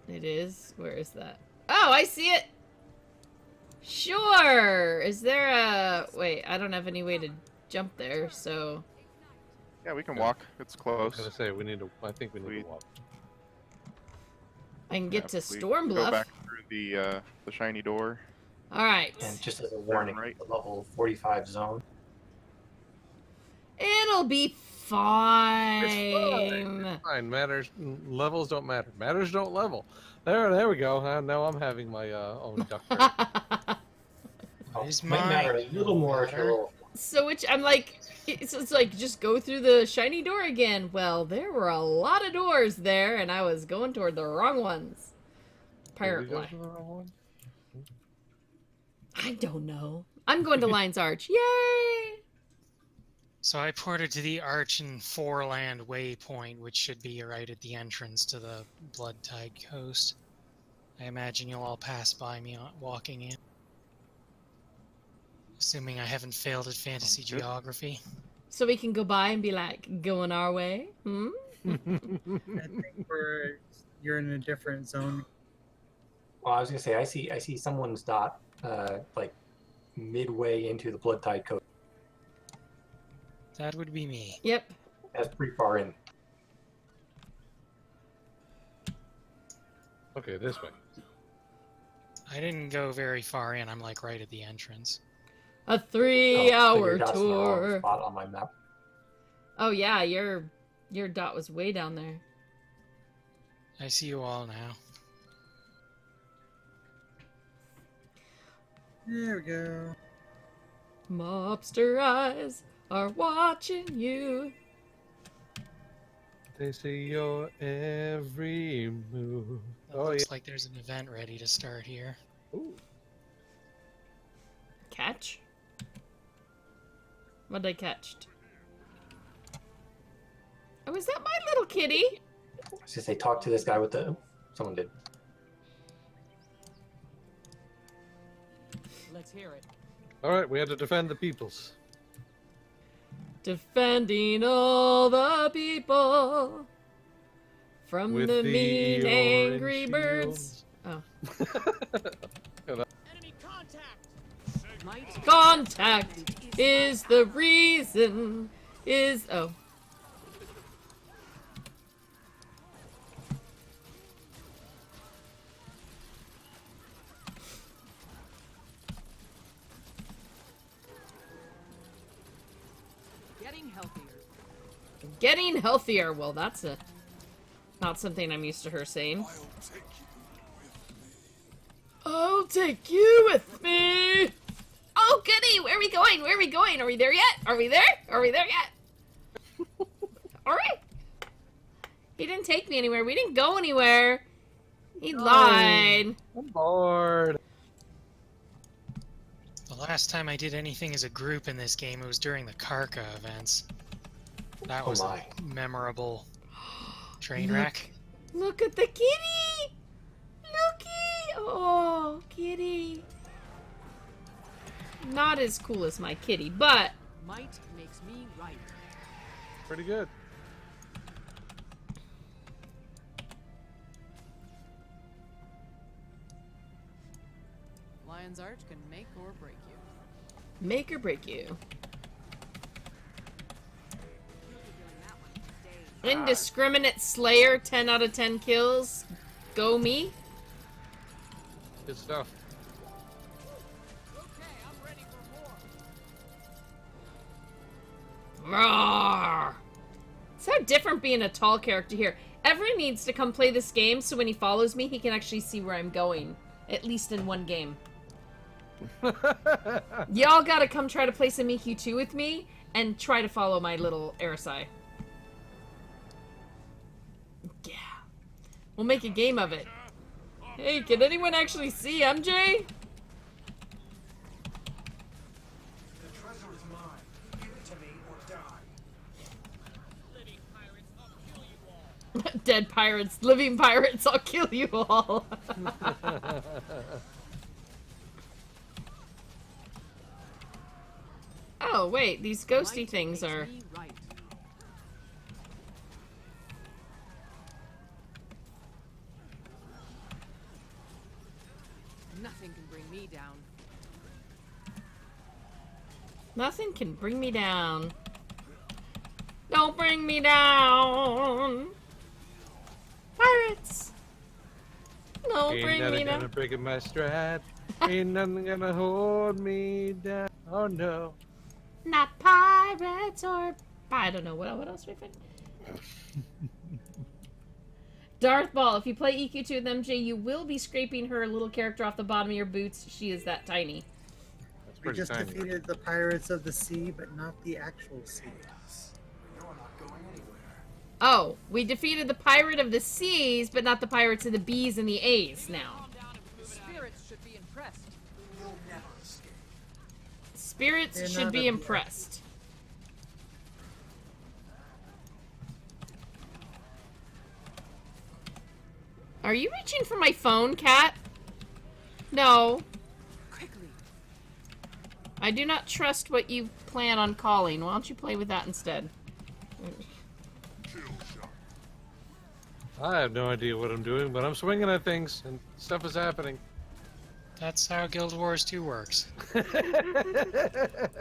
[SPEAKER 1] It is? Where is that? Oh, I see it! Sure! Is there a... Wait, I don't have any way to jump there, so...
[SPEAKER 3] Yeah, we can
[SPEAKER 2] Yeah.
[SPEAKER 3] walk. It's
[SPEAKER 2] I was
[SPEAKER 3] close.
[SPEAKER 2] gonna say we need to. I think we need
[SPEAKER 3] We-
[SPEAKER 2] to walk.
[SPEAKER 1] I can get to
[SPEAKER 3] Yeah, we
[SPEAKER 1] Stormbluff.
[SPEAKER 3] Go back through the shiny door.
[SPEAKER 1] Alright.
[SPEAKER 5] And just as a warning,
[SPEAKER 3] right.
[SPEAKER 5] the level 45 zone.
[SPEAKER 1] It'll be fine.
[SPEAKER 2] Fine, matters. Levels don't matter. Matters don't level. There we go. Now I'm having my own duck.
[SPEAKER 4] Is
[SPEAKER 5] Might matter a
[SPEAKER 4] mine
[SPEAKER 5] little more if you're
[SPEAKER 4] matter?
[SPEAKER 5] level.
[SPEAKER 1] So which I'm like, it's like just go through the shiny door again. Well, there were a lot of doors there, and I was going toward the wrong ones.
[SPEAKER 2] Did we go
[SPEAKER 1] Apparently,
[SPEAKER 2] to the wrong one?
[SPEAKER 1] I don't know. I'm going to Lion's Arch. Yay!
[SPEAKER 4] So I ported to the Arch and Foreland Waypoint, which should be right at the entrance to the Bloodtide Coast. I imagine you'll all pass by me walking in. Assuming I haven't failed at fantasy geography.
[SPEAKER 1] So we can go by and be like, going our way. Hmm.
[SPEAKER 6] I think you're in a different zone.
[SPEAKER 5] Well, I was gonna say I see someone's dot like midway into the Bloodtide Coast.
[SPEAKER 4] That would be me.
[SPEAKER 1] Yep.
[SPEAKER 5] That's pretty far in.
[SPEAKER 2] Okay, this way.
[SPEAKER 4] I didn't go very far in. I'm like right at the entrance.
[SPEAKER 1] A
[SPEAKER 5] Oh, so your
[SPEAKER 1] 3-hour
[SPEAKER 5] dot's in the wrong
[SPEAKER 1] tour.
[SPEAKER 5] spot on my map.
[SPEAKER 1] Oh yeah, your dot was way down there.
[SPEAKER 4] I see you all now.
[SPEAKER 6] There we go.
[SPEAKER 1] Mobster eyes are watching you.
[SPEAKER 2] They see your every move.
[SPEAKER 4] It
[SPEAKER 2] Oh yeah.
[SPEAKER 4] looks like there's an event ready to start here.
[SPEAKER 2] Ooh.
[SPEAKER 1] Catch? What'd I catch? Oh, is that my little kitty?
[SPEAKER 5] I was gonna say talk to this guy with the. Someone did.
[SPEAKER 9] Let's hear it.
[SPEAKER 2] All right, we had to defend the peoples.
[SPEAKER 1] Defending all the people from
[SPEAKER 2] With
[SPEAKER 1] the
[SPEAKER 2] the
[SPEAKER 1] mean
[SPEAKER 2] orange
[SPEAKER 1] angry birds. Oh.
[SPEAKER 9] Enemy contact! Might
[SPEAKER 1] Contact is the reason. Oh.
[SPEAKER 9] getting healthier.
[SPEAKER 1] Getting healthier. Well, that's not something I'm used to her saying. I'll take you with me. Oh, goody! Where are we going? Where are we going? Are we there yet? Are we there? Are we there yet? All right. He didn't take me anywhere. We didn't go anywhere. He lied.
[SPEAKER 2] I'm bored.
[SPEAKER 4] The last time I did anything as a group in this game, it was during the Karka events. That
[SPEAKER 5] Oh
[SPEAKER 4] was
[SPEAKER 5] my.
[SPEAKER 4] a memorable train
[SPEAKER 1] Look.
[SPEAKER 4] wreck.
[SPEAKER 1] Look at the kitty. Looky. Oh, kitty. Not as cool as my kitty, but
[SPEAKER 9] Might makes me right.
[SPEAKER 2] Pretty good.
[SPEAKER 9] Lion's Arch can make or break you.
[SPEAKER 1] make or break you.
[SPEAKER 7] You'll be doing that one for days.
[SPEAKER 1] Indiscriminate Slayer, 10 out of 10 kills. Go me.
[SPEAKER 2] Good stuff.
[SPEAKER 9] Okay, I'm ready for more.
[SPEAKER 1] Roar. So different being a tall character here. Everyone needs to come play this game so when he follows me, he can actually see where I'm going. At least in one game. Y'all gotta come try to play some EQ2 with me and try to follow my little Erisai. We'll make a game of it. Hey, can anyone actually see MJ?
[SPEAKER 10] The treasure is mine. Give it to me or die.
[SPEAKER 1] Dead pirates, living pirates, I'll kill you all. Oh, wait, these ghosty
[SPEAKER 9] Might
[SPEAKER 1] things
[SPEAKER 9] makes
[SPEAKER 1] are...
[SPEAKER 9] me right. Nothing can bring me down.
[SPEAKER 1] Nothing can bring me down. Don't bring me down. Pirates. Don't
[SPEAKER 2] Ain't
[SPEAKER 1] bring me
[SPEAKER 2] nothing
[SPEAKER 1] down.
[SPEAKER 2] gonna break my stride. Ain't nothing gonna hold me down. Oh no.
[SPEAKER 1] Not pirates or... I don't know. What else we find? Darth Ball. If you play EQ2 with MJ, you will be scraping her little character off the bottom of your boots. She is that tiny.
[SPEAKER 2] That's
[SPEAKER 6] We
[SPEAKER 2] pretty
[SPEAKER 6] just
[SPEAKER 2] tiny.
[SPEAKER 6] defeated the pirates of the sea, but not the actual sea.
[SPEAKER 10] You're not going anywhere.
[SPEAKER 1] Oh, we defeated the pirate of the seas, but not the pirates of the B's and the A's now.
[SPEAKER 9] Spirits should be impressed.
[SPEAKER 10] You'll never escape.
[SPEAKER 1] Spirits
[SPEAKER 6] They're
[SPEAKER 1] should
[SPEAKER 6] not
[SPEAKER 1] be
[SPEAKER 6] of the
[SPEAKER 1] impressed. Are you reaching for my phone, Cat? No.
[SPEAKER 9] Quickly.
[SPEAKER 1] I do not trust what you plan on calling. Why don't you play with that instead?
[SPEAKER 8] Kill shot.
[SPEAKER 2] I have no idea what I'm doing, but I'm swinging at things and stuff is happening.
[SPEAKER 4] That's how Guild Wars 2 works.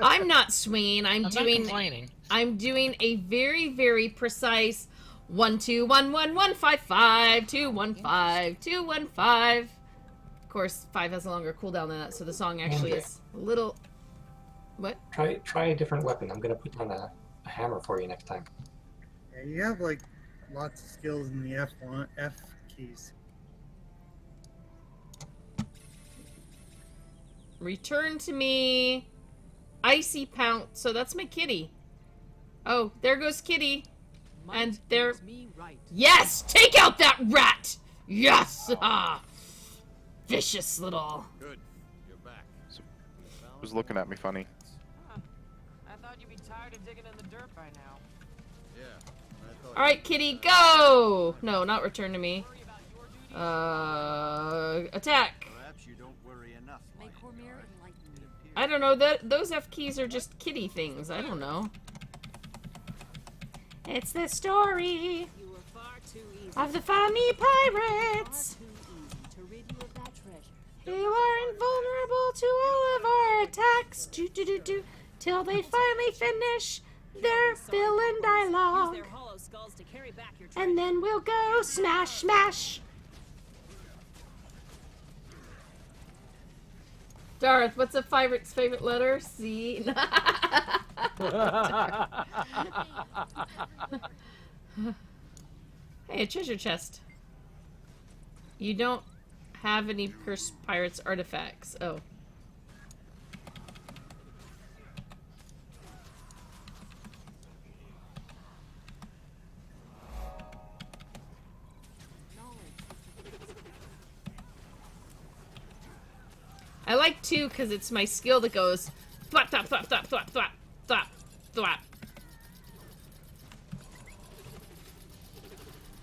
[SPEAKER 1] I'm not swinging.
[SPEAKER 4] I'm not complaining.
[SPEAKER 1] I'm doing a very, very precise 1-2-1-1-1-5-5-2-1-5-2-1-5. Of course, 5 has a longer cooldown than that, so the song actually
[SPEAKER 5] Okay.
[SPEAKER 1] is a little... What?
[SPEAKER 5] Try a different weapon. I'm gonna put down a hammer for you next time.
[SPEAKER 6] Yeah, you have like lots of skills in the F keys.
[SPEAKER 1] Return to me. Icy Pounce. So that's my kitty. Oh, there goes kitty.
[SPEAKER 9] Might
[SPEAKER 1] And there-
[SPEAKER 9] makes me right.
[SPEAKER 1] Yes! Take out that rat! Yes! Ah! Vicious little...
[SPEAKER 11] Good. You're back.
[SPEAKER 3] Who's looking at me funny?
[SPEAKER 9] Huh. I thought you'd be tired of digging in the dirt by now.
[SPEAKER 11] Yeah. I thought
[SPEAKER 1] Alright, kitty, go! No, not return to me.
[SPEAKER 9] Worry about your duties.
[SPEAKER 1] Attack.
[SPEAKER 11] perhaps you don't worry enough.
[SPEAKER 7] May
[SPEAKER 11] Lion,
[SPEAKER 7] Cormier
[SPEAKER 11] alright?
[SPEAKER 7] enlighten me.
[SPEAKER 1] I don't know, those F keys are just kitty things. I don't know. It's the story
[SPEAKER 9] You were far too easy.
[SPEAKER 1] of the funny pirates.
[SPEAKER 7] Too easy to rid you of that treasure.
[SPEAKER 1] You are invulnerable to all of our attacks. Do, till they finally finish their villain
[SPEAKER 9] Use
[SPEAKER 1] dialogue.
[SPEAKER 9] their hollow skulls to carry back your
[SPEAKER 1] And then we'll go smash, smash. Darth, what's a pirate's favorite letter? C. Hey, a treasure chest. You don't have any cursed pirates artifacts. Oh. I like 2 because it's my skill that goes thwap, thwap, thwap, thwap, thwap, thwap, thwap, thwap.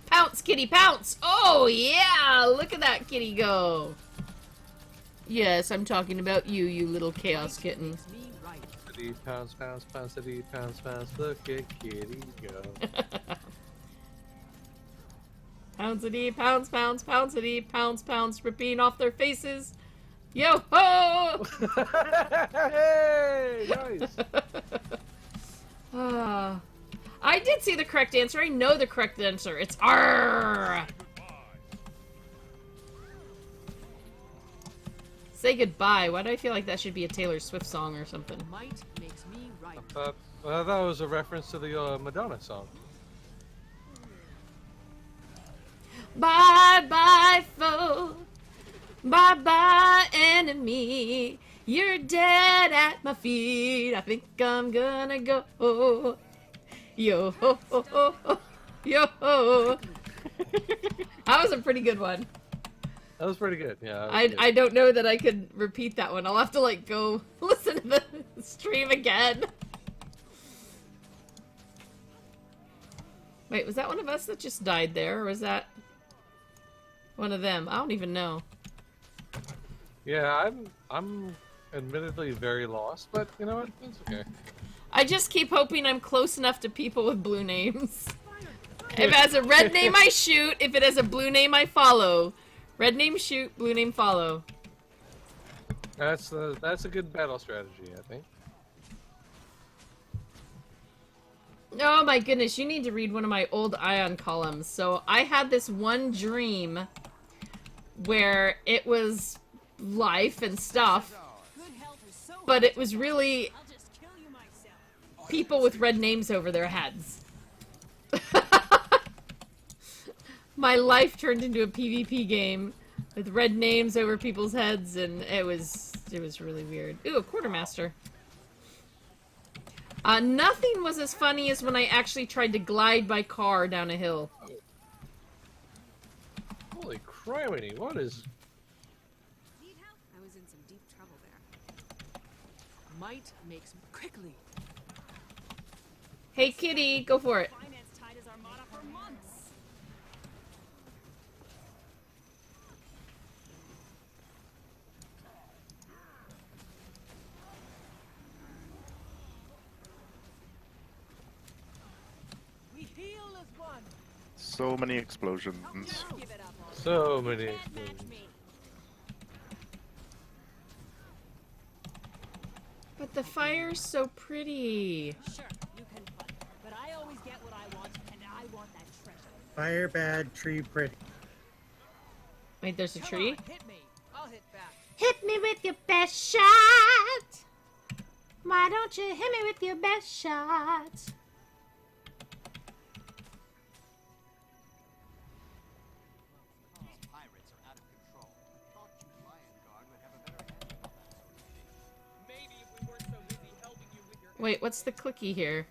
[SPEAKER 1] Pounce, kitty, pounce! Oh, yeah! Look at that kitty go! Yes, I'm talking about you, you little chaos kitten.
[SPEAKER 9] makes me right.
[SPEAKER 2] City, pounce, pounce, pounce, city, pounce, pounce. Look at kitty go.
[SPEAKER 1] Pouncity, pounce, pounce, pouncity, pounce, pounce, ripping off their faces. Yo ho!
[SPEAKER 2] Hey, nice.
[SPEAKER 1] Ah. I did see the correct answer. I know the correct answer. It's R. Say goodbye. Why do I feel like that should be a Taylor Swift song or something?
[SPEAKER 9] Might makes me right.
[SPEAKER 2] That was a reference to the Madonna song.
[SPEAKER 1] Bye bye, foe. Bye bye, enemy. You're dead at my feet. I think I'm gonna go. Yo ho ho ho ho. Yo ho. That was a pretty good one.
[SPEAKER 2] That was pretty good. Yeah.
[SPEAKER 1] I don't know that I could repeat that one. I'll have to like go listen to the stream again. Wait, was that one of us that just died there, or was that one of them? I don't even know.
[SPEAKER 2] Yeah, I'm admittedly very lost, but you know what? It's okay.
[SPEAKER 1] I just keep hoping I'm close enough to people with blue names. If it has a red name, I shoot. If it has a blue name, I follow. Red name, shoot. Blue name, follow.
[SPEAKER 2] That's a good battle strategy, I think.
[SPEAKER 1] Oh my goodness, you need to read one of my old Ion columns. So I had this one dream where it was life and stuff, but it was really people with red names over their heads. My life turned into a PvP game with red names over people's heads, and it was really weird. Ooh, a quartermaster. Nothing was as funny as when I actually tried to glide by car down a hill.
[SPEAKER 2] Holy criminy, what is...
[SPEAKER 12] I was in some deep trouble there. Might makes quickly.
[SPEAKER 1] Hey kitty, go for it.
[SPEAKER 12] Finance tied his armada for months. We heal as one.
[SPEAKER 3] So many explosions.
[SPEAKER 2] So many explosions.
[SPEAKER 1] But the fire's so pretty.
[SPEAKER 12] Sure, you can fight, but I always get what I want, and I want that treasure.
[SPEAKER 6] Fire bad, tree pretty.
[SPEAKER 1] Wait, there's a tree?
[SPEAKER 12] On, hit me. I'll hit back.
[SPEAKER 1] Hit me with your best shot. Why don't you hit me with your best shot?
[SPEAKER 11] These pirates are out of control. I thought you Lion Guard would have a better handle on that sort of thing.
[SPEAKER 9] Maybe if we weren't so busy helping you with your...
[SPEAKER 1] Wait, what's the clicky here?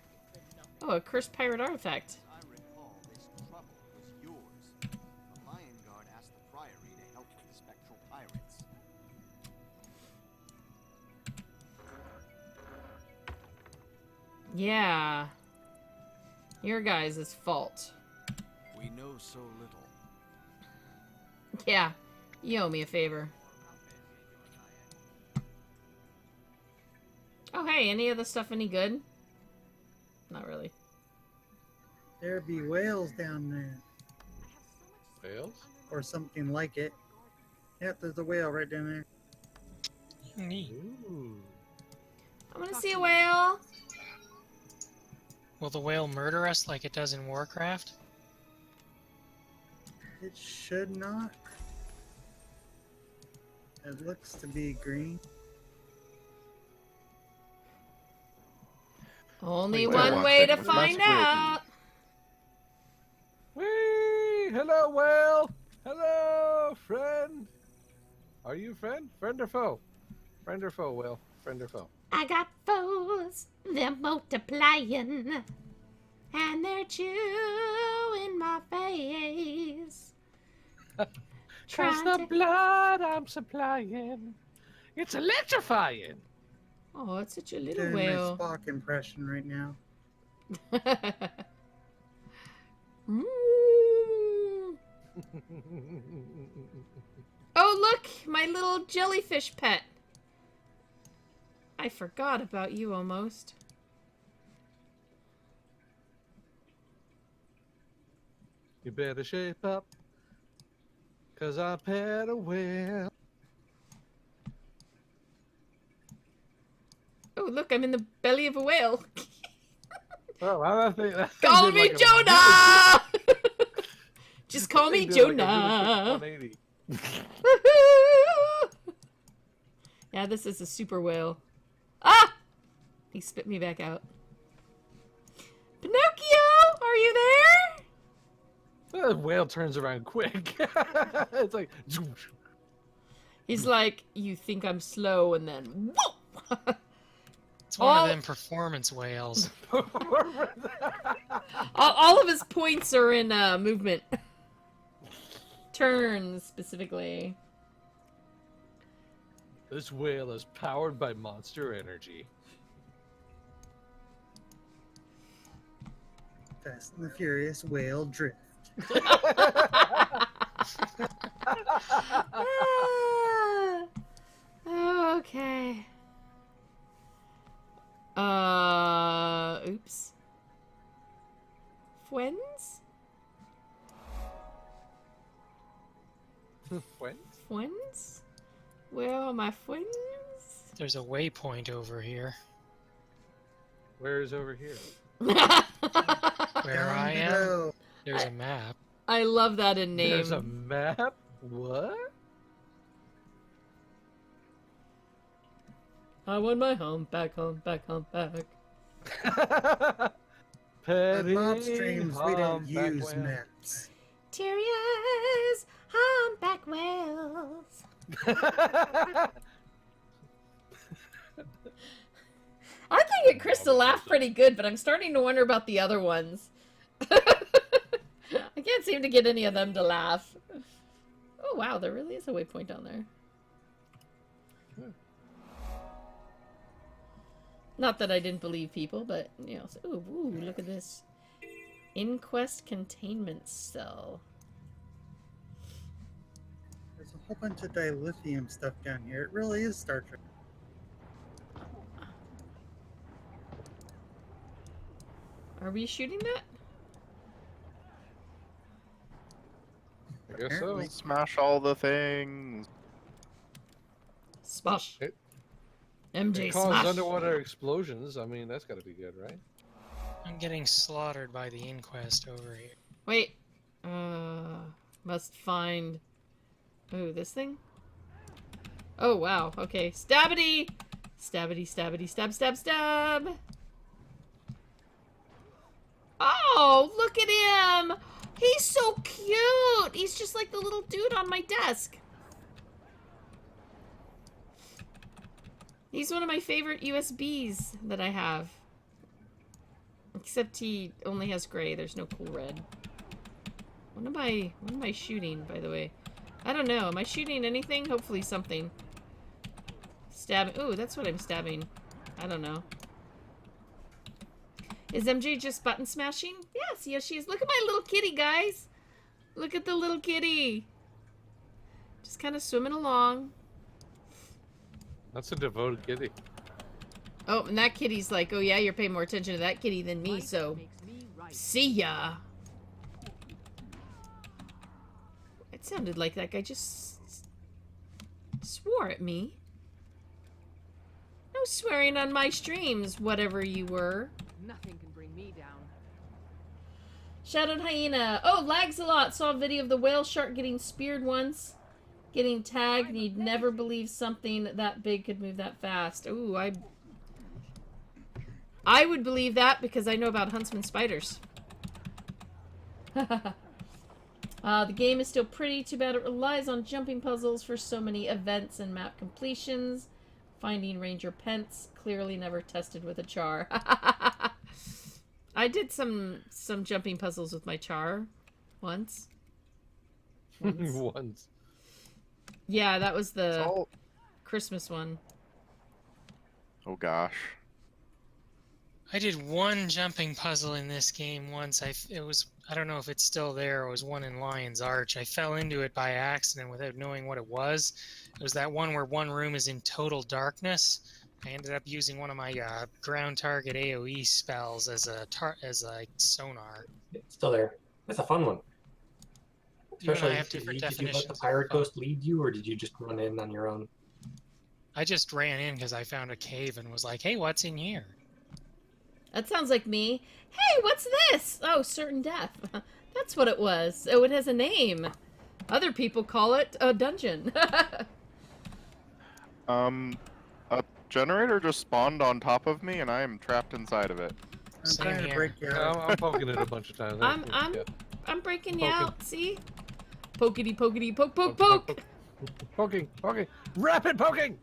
[SPEAKER 1] Oh, a cursed pirate artifact.
[SPEAKER 11] I recall this trouble was yours. The Lion Guard asked the Priory to help with the spectral pirates.
[SPEAKER 1] Yeah. Your guys' fault.
[SPEAKER 11] We know so little.
[SPEAKER 1] Yeah. You owe me a favor. Oh, hey, any of the stuff any good? Not really.
[SPEAKER 6] There be whales down there.
[SPEAKER 2] Whales?
[SPEAKER 6] Or something like it. Yep, there's a whale right down there.
[SPEAKER 4] Neat.
[SPEAKER 2] Ooh.
[SPEAKER 1] I want to see a whale.
[SPEAKER 4] Will the whale murder us like it does in Warcraft?
[SPEAKER 6] It should not. It looks to be green.
[SPEAKER 1] Only
[SPEAKER 3] Wait,
[SPEAKER 1] one
[SPEAKER 3] watch
[SPEAKER 1] way
[SPEAKER 3] it.
[SPEAKER 1] to
[SPEAKER 3] It's
[SPEAKER 1] find
[SPEAKER 3] not
[SPEAKER 1] out.
[SPEAKER 2] Whee! Hello, whale! Hello, friend! Are you friend? Friend or foe? Friend or foe, whale? Friend or foe?
[SPEAKER 1] I got foes, they're multiplying, and they're chewing my face.
[SPEAKER 2] Cause the blood I'm supplying, it's electrifying!
[SPEAKER 1] Oh, it's such a little
[SPEAKER 6] Doing
[SPEAKER 1] whale.
[SPEAKER 6] my Spock impression right now.
[SPEAKER 1] Mm. Oh, look! My little jellyfish pet. I forgot about you almost.
[SPEAKER 2] You better shape up, cause I pet a whale.
[SPEAKER 1] Oh, look, I'm in the belly of a whale.
[SPEAKER 2] Oh, I think that
[SPEAKER 1] Call
[SPEAKER 2] did
[SPEAKER 1] me
[SPEAKER 2] like a
[SPEAKER 1] Jonah! Just call me
[SPEAKER 2] really- they did like a
[SPEAKER 1] Jonah.
[SPEAKER 2] really quick 180.
[SPEAKER 1] Yeah, this is a super whale. Ah! He spit me back out. Pinocchio, are you there?
[SPEAKER 2] The whale turns around quick. It's like,
[SPEAKER 1] He's like, you think I'm slow, and then whoa!
[SPEAKER 4] It's one
[SPEAKER 1] All-
[SPEAKER 4] of them performance whales.
[SPEAKER 1] all of his points are in movement. turns specifically.
[SPEAKER 2] This whale is powered by Monster Energy.
[SPEAKER 6] Fast and the Furious whale drift.
[SPEAKER 1] Okay. Oops. Fuens? Fuens? Where are my fuens?
[SPEAKER 4] There's a waypoint over here.
[SPEAKER 2] Where is over here?
[SPEAKER 4] Where
[SPEAKER 6] Down
[SPEAKER 4] I am,
[SPEAKER 6] below.
[SPEAKER 4] there's a map.
[SPEAKER 1] I love that in name.
[SPEAKER 2] There's a map? What?
[SPEAKER 1] I want my home, back home, back home, back.
[SPEAKER 6] On mob streams, we don't use maps.
[SPEAKER 1] Terriers, humpback whales. I can get Chris to laugh pretty good, but I'm starting to wonder about the other ones. I can't seem to get any of them to laugh. Oh wow, there really is a waypoint down there. Not that I didn't believe people, but, you know, so, ooh, look at this. Inquest containment cell.
[SPEAKER 6] There's a whole bunch of dilithium stuff down here. It really is Star Trek.
[SPEAKER 1] Are we shooting that?
[SPEAKER 2] I guess so.
[SPEAKER 3] Smash all the things.
[SPEAKER 1] Smash.
[SPEAKER 2] It
[SPEAKER 1] MJ
[SPEAKER 2] caused
[SPEAKER 1] smash.
[SPEAKER 2] underwater explosions. I mean, that's got to be good, right?
[SPEAKER 4] I'm getting slaughtered by the inquest over here.
[SPEAKER 1] Wait. Must find... Ooh, this thing? Oh, wow. Okay. Stabbity! Stabbity, stabbity, stab, stab, stab! Oh, look at him! He's so cute! He's just like the little dude on my desk. He's one of my favorite USBs that I have. Except he only has gray. There's no cool red. What am I shooting, by the way? I don't know. Am I shooting anything? Hopefully something. Stabbing. Ooh, that's what I'm stabbing. I don't know. Is MJ just button smashing? Yes, yes she is. Look at my little kitty, guys. Look at the little kitty. Just kind of swimming along.
[SPEAKER 2] That's a devoted kitty.
[SPEAKER 1] Oh, and that kitty's like, oh yeah, you're paying more attention to that kitty than me, so see ya. It sounded like that guy just swore at me. No swearing on my streams, whatever you were.
[SPEAKER 12] Nothing can bring me down.
[SPEAKER 1] Shadowed Hyena. Oh, lags a lot. Saw a video of the whale shark getting speared once. Getting tagged, and you'd never believe something that big could move that fast. Ooh, I would believe that because I know about huntsman spiders. The game is still pretty. Too bad it relies on jumping puzzles for so many events and map completions. Finding Ranger Pence, clearly never tested with a char. I did some jumping puzzles with my char once.
[SPEAKER 2] Once.
[SPEAKER 1] Yeah, that was the Christmas one.
[SPEAKER 3] Oh gosh.
[SPEAKER 4] I did one jumping puzzle in this game once. I don't know if it's still there. It was one in Lion's Arch. I fell into it by accident without knowing what it was. It was that one where one room is in total darkness. I ended up using one of my ground target AoE spells as a sonar.
[SPEAKER 5] It's still there. It's a fun one. Especially,
[SPEAKER 4] I have different
[SPEAKER 5] did you let
[SPEAKER 4] definitions.
[SPEAKER 5] the pirate ghost lead you, or did you just run in on your own?
[SPEAKER 4] I just ran in because I found a cave and was like, hey, what's in here?
[SPEAKER 1] That sounds like me. Hey, what's this? Oh, certain death. That's what it was. Oh, it has a name. Other people call it a dungeon.
[SPEAKER 3] A generator just spawned on top of me, and I am trapped inside of it.
[SPEAKER 6] I'm
[SPEAKER 4] Same
[SPEAKER 6] trying to
[SPEAKER 4] here.
[SPEAKER 6] break you out.
[SPEAKER 2] I'm poking it a bunch of times.
[SPEAKER 1] I'm breaking you
[SPEAKER 2] Poking.
[SPEAKER 1] out. See? Pokety pokety poke poke poke.
[SPEAKER 2] Poking. Rapid poking!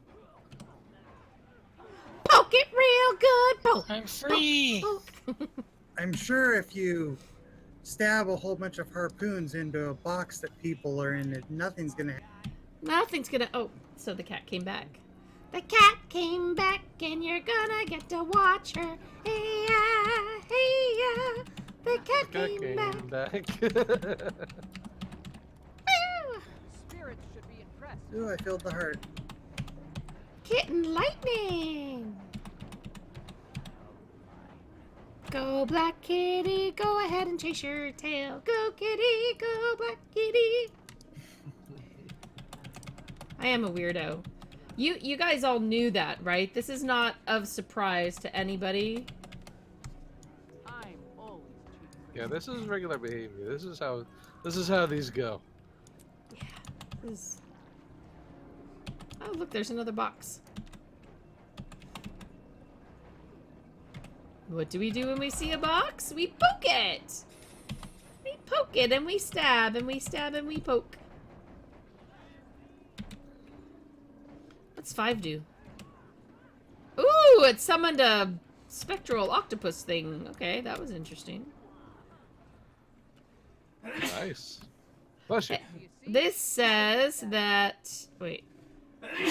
[SPEAKER 1] Poke it real good. Poke.
[SPEAKER 4] I'm free!
[SPEAKER 1] Poke, poke.
[SPEAKER 6] I'm sure if you stab a whole bunch of harpoons into a box that people are in, nothing's gonna happen.
[SPEAKER 1] Nothing's gonna. Oh, so the cat came back. The cat came back, and you're gonna get to watch her. Hey ya, hey ya. The cat came back. Woo!
[SPEAKER 9] Spirits should be impressed.
[SPEAKER 6] Ooh, I filled the heart.
[SPEAKER 1] Kitten lightning. Go black kitty, go ahead and chase your tail. Go kitty, go black kitty. I am a weirdo. You guys all knew that, right? This is not of surprise to anybody.
[SPEAKER 9] I'm always
[SPEAKER 2] Yeah, this is regular behavior. This is how these go.
[SPEAKER 1] Yeah. This... Oh, look, there's another box. What do we do when we see a box? We poke it! We poke it and we stab and we stab and we poke. What's 5 do? Ooh, it summoned a spectral octopus thing. Okay, that was interesting.
[SPEAKER 2] Nice. Bless you.
[SPEAKER 1] This says that... Wait.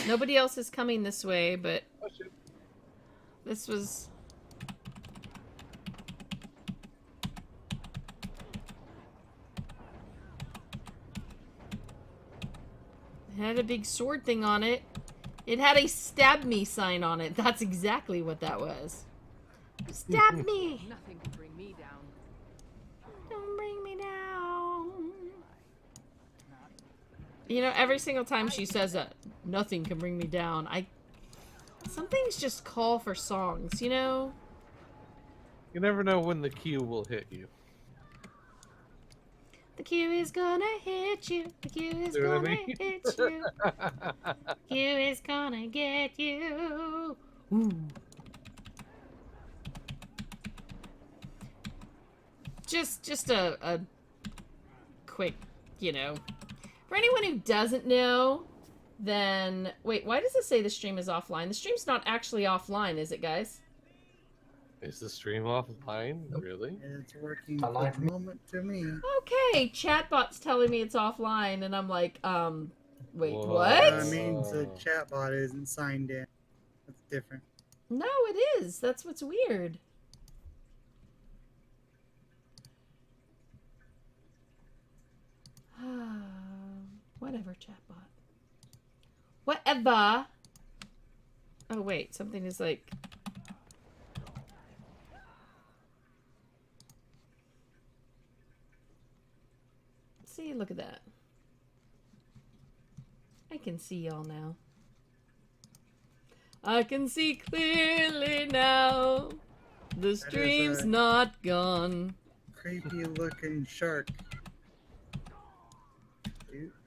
[SPEAKER 1] Nobody else is coming this way, but...
[SPEAKER 2] Bless you.
[SPEAKER 1] This was... It had a big sword thing on it. It had a stab me sign on it. That's exactly what that was. Stab me!
[SPEAKER 9] Nothing can bring me down.
[SPEAKER 1] Don't bring me down. You know, every single time she says that, nothing can bring me down, some things just call for songs, you know?
[SPEAKER 2] You never know when the cue will hit you.
[SPEAKER 1] The cue is gonna hit you. The cue is
[SPEAKER 2] See what I
[SPEAKER 1] gonna
[SPEAKER 2] mean?
[SPEAKER 1] hit you. The cue is gonna get you. Ooh. Just a quick, you know. For anyone who doesn't know, then... Wait, why does it say the stream is offline? The stream's not actually offline, is it, guys?
[SPEAKER 2] Is the stream offline? Really?
[SPEAKER 6] It's working for the moment to me.
[SPEAKER 1] Okay, chatbot's telling me it's offline, and I'm like, wait,
[SPEAKER 2] Whoa.
[SPEAKER 1] what?
[SPEAKER 6] That means the chatbot isn't signed in. That's different.
[SPEAKER 1] No, it is. That's what's weird. Whatever, chatbot. Whatever. Oh, wait. Something is like... See, look at that. I can see y'all now. I can see clearly now. The stream's not gone.
[SPEAKER 6] Creepy looking shark.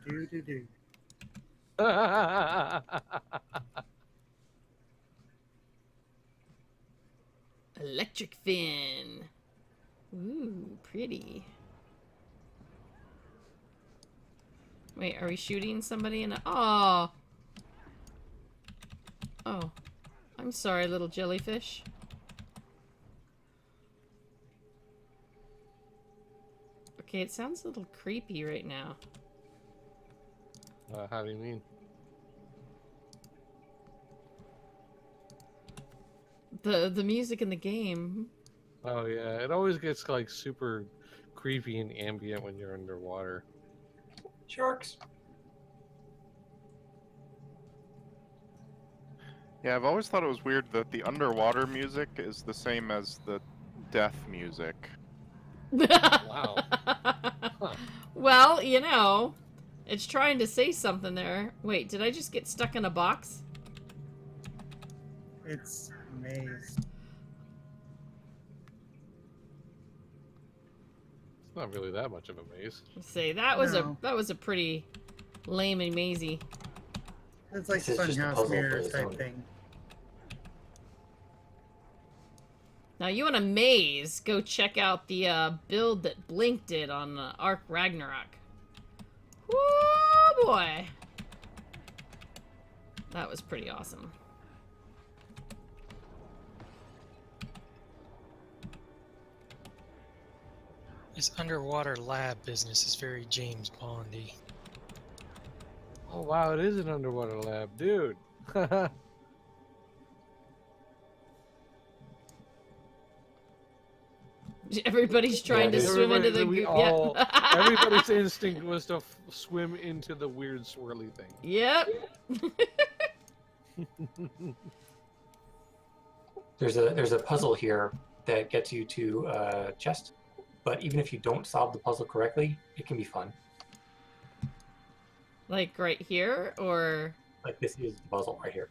[SPEAKER 6] Do.
[SPEAKER 1] Electric fin. Ooh, pretty. Wait, are we shooting somebody in a... Oh! Oh. I'm sorry, little jellyfish. Okay, it sounds a little creepy right now.
[SPEAKER 2] How do you mean?
[SPEAKER 1] The music in the game.
[SPEAKER 2] Oh yeah, it always gets like super creepy and ambient when you're underwater.
[SPEAKER 5] Sharks.
[SPEAKER 3] Yeah, I've always thought it was weird that the underwater music is the same as the death music.
[SPEAKER 2] Wow. Huh.
[SPEAKER 1] Well, you know, it's trying to say something there. Wait, did I just get stuck in a box?
[SPEAKER 6] It's a maze.
[SPEAKER 2] It's not really that much of a maze.
[SPEAKER 1] Say that was
[SPEAKER 6] No.
[SPEAKER 1] that was a pretty lame and mazy.
[SPEAKER 6] It's like
[SPEAKER 5] This is just a
[SPEAKER 6] funhouse
[SPEAKER 5] puzzle for
[SPEAKER 6] mirrors
[SPEAKER 5] its
[SPEAKER 6] type
[SPEAKER 5] own.
[SPEAKER 6] thing.
[SPEAKER 1] Now you want a maze? Go check out the build that Blink did on Ark Ragnarok. Woo boy, that was pretty awesome.
[SPEAKER 4] This underwater lab business is very James Bondy.
[SPEAKER 2] Oh wow, it is an underwater lab, dude.
[SPEAKER 1] Everybody's trying to swim into the
[SPEAKER 2] we
[SPEAKER 1] goop.
[SPEAKER 2] all,
[SPEAKER 1] Yep.
[SPEAKER 2] everybody's instinct was to swim into the weird swirly thing.
[SPEAKER 1] Yep.
[SPEAKER 5] There's a puzzle here that gets you to a chest, but even if you don't solve the puzzle correctly, it can be fun.
[SPEAKER 1] Like right here, or
[SPEAKER 5] Like this is the puzzle right here.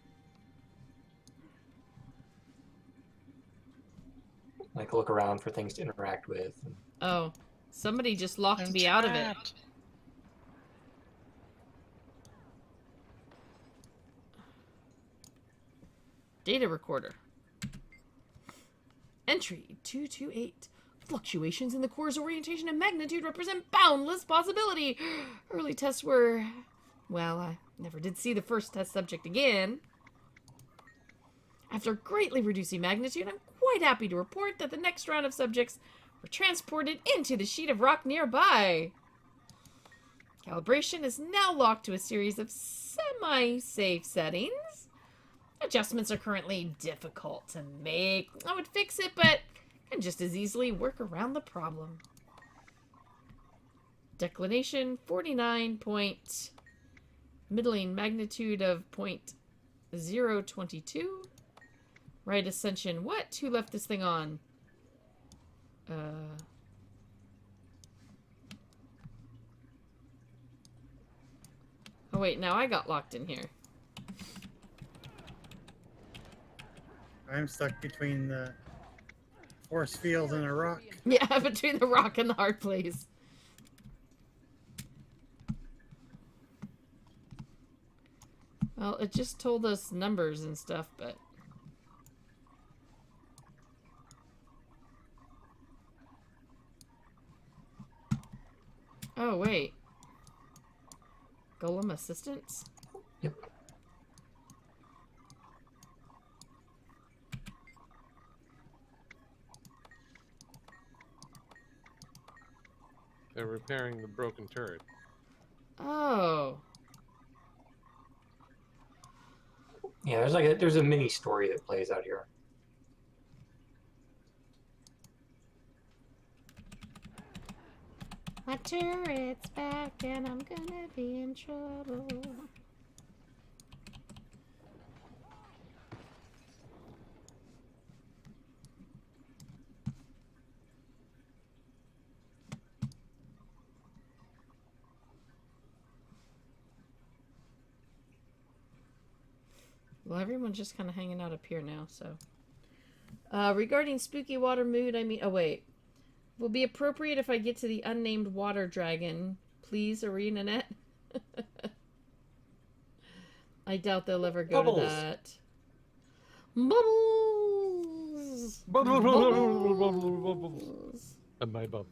[SPEAKER 5] Like look around for things to interact with.
[SPEAKER 1] oh, somebody just locked
[SPEAKER 4] I'm
[SPEAKER 1] me out of it.
[SPEAKER 4] trapped.
[SPEAKER 1] Data recorder. Entry 228. Fluctuations in the core's orientation and magnitude represent boundless possibility. Early tests were... Well, I never did see the first test subject again. After greatly reducing magnitude, I'm quite happy to report that the next round of subjects were transported into the sheet of rock nearby. Calibration is now locked to a series of semi-safe settings. Adjustments are currently difficult to make. I would fix it, but can just as easily work around the problem. Declination 49 point. Middling magnitude of 0.022. Right ascension. What? Who left this thing on? Oh wait, now I got locked in here.
[SPEAKER 6] I'm stuck between the force field and a rock.
[SPEAKER 1] Yeah, between the rock and the hard place. Well, it just told us numbers and stuff, but... Oh, wait. Golem assistance?
[SPEAKER 5] Yep.
[SPEAKER 2] They're repairing the broken turret.
[SPEAKER 1] Oh.
[SPEAKER 5] Yeah, there's a mini story that plays out here.
[SPEAKER 1] My turret's back and I'm gonna be in trouble. Well, everyone's just kind of hanging out up here now, so. Regarding spooky water mood, I mean... Oh, wait. Will be appropriate if I get to the unnamed water dragon. Please, ArenaNet. I doubt they'll ever go
[SPEAKER 5] Bubbles.
[SPEAKER 1] to that. Bubbles! Bubbles!
[SPEAKER 2] And my bub.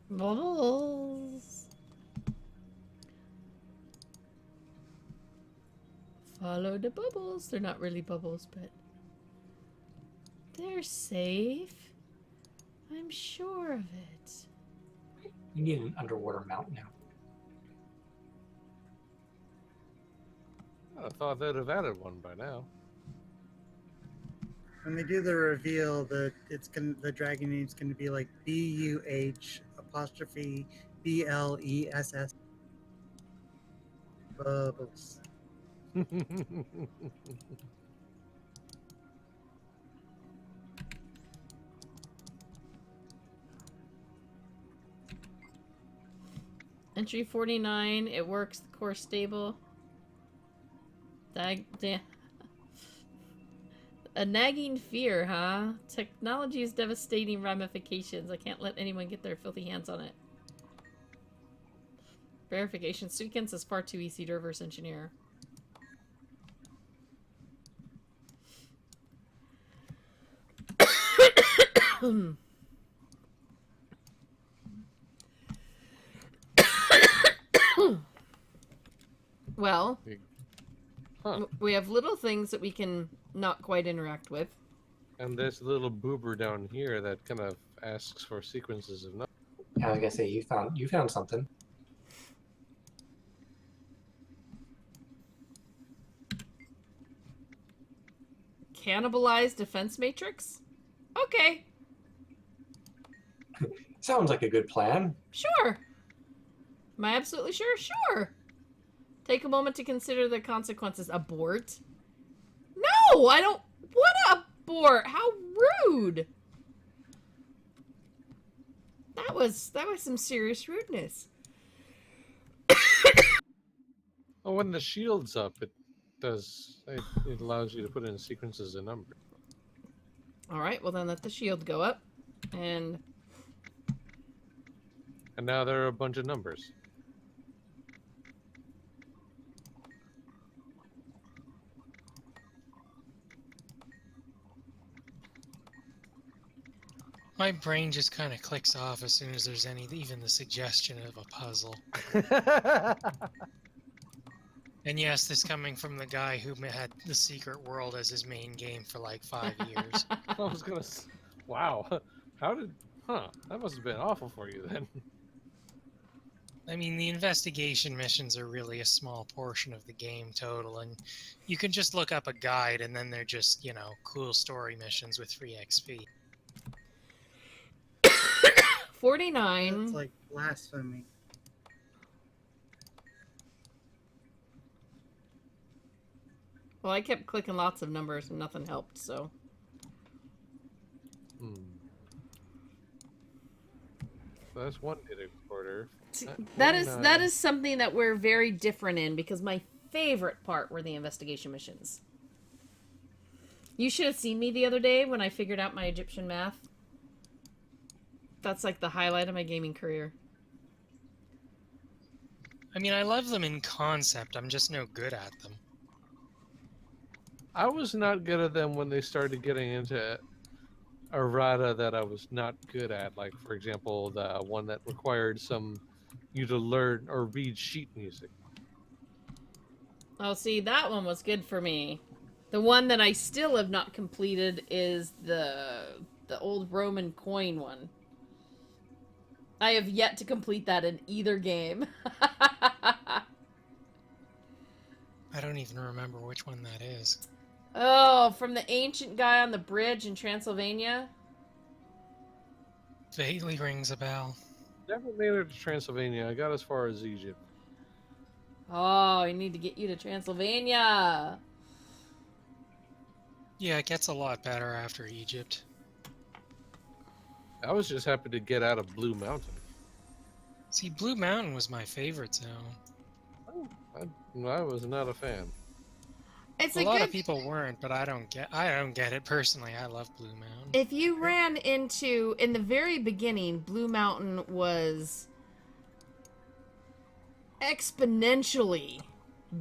[SPEAKER 1] Bubbles! Follow the bubbles. They're not really bubbles, but... They're safe. I'm sure of it.
[SPEAKER 5] You need an underwater mount now.
[SPEAKER 2] I thought they'd have added one by now.
[SPEAKER 6] When they do the reveal, the dragon name's gonna be like BUH_BLESS. Bubbles.
[SPEAKER 1] Entry 49, it works, the core stable. A nagging fear, huh? Technology's devastating ramifications. I can't let anyone get their filthy hands on it. Verification. Sequence is far too easy to reverse engineer. Well, we have little things that we can not quite interact with.
[SPEAKER 2] And this little boober down here that kind of asks for sequences of numbers.
[SPEAKER 5] Yeah, I was gonna say you found something.
[SPEAKER 1] Cannibalized defense matrix? Okay,
[SPEAKER 5] Sounds like a good plan.
[SPEAKER 1] sure. Am I absolutely sure? Sure. Take a moment to consider the consequences. Abort? No, I don't want to abort. How rude. That was some serious rudeness.
[SPEAKER 2] Oh, when the shield's up, it allows you to put in sequences of numbers.
[SPEAKER 1] All right, well then let the shield go up, and
[SPEAKER 2] now there are a bunch of numbers.
[SPEAKER 4] My brain just kind of clicks off as soon as there's even the suggestion of a puzzle. And yes, this coming from the guy who had the Secret World as his main game for like 5 years.
[SPEAKER 2] I was gonna. Wow, that must have been awful for you then.
[SPEAKER 4] I mean, the investigation missions are really a small portion of the game total, and you can just look up a guide, and then they're just, cool story missions with free XP.
[SPEAKER 1] 49.
[SPEAKER 6] It's like blasphemy.
[SPEAKER 1] Well, I kept clicking lots of numbers and nothing helped, so.
[SPEAKER 2] That's one hidden quarter.
[SPEAKER 1] That is something that we're very different in, because my favorite part were the investigation missions. You should have seen me the other day when I figured out my Egyptian math. That's like the highlight of my gaming career.
[SPEAKER 4] I mean, I love them in concept, I'm just no good at them.
[SPEAKER 2] I was not good at them when they started getting into errata that I was not good at. Like, for example, the one that required you to learn or read sheet music.
[SPEAKER 1] Oh, see, that one was good for me. The one that I still have not completed is the old Roman coin one. I have yet to complete that in either game.
[SPEAKER 4] I don't even remember which one that is.
[SPEAKER 1] Oh, from the ancient guy on the bridge in Transylvania?
[SPEAKER 4] Vaguely rings a bell.
[SPEAKER 2] Never made it to Transylvania. I got as far as Egypt.
[SPEAKER 1] Oh, I need to get you to Transylvania.
[SPEAKER 4] Yeah, it gets a lot better after Egypt.
[SPEAKER 2] I was just happy to get out of Blue Mountain.
[SPEAKER 4] See, Blue Mountain was my favorite zone.
[SPEAKER 2] I was not a fan.
[SPEAKER 1] It's
[SPEAKER 4] a lot of people weren't, but I don't get it personally. I love Blue Mountain.
[SPEAKER 1] If you ran in the very beginning, Blue Mountain was exponentially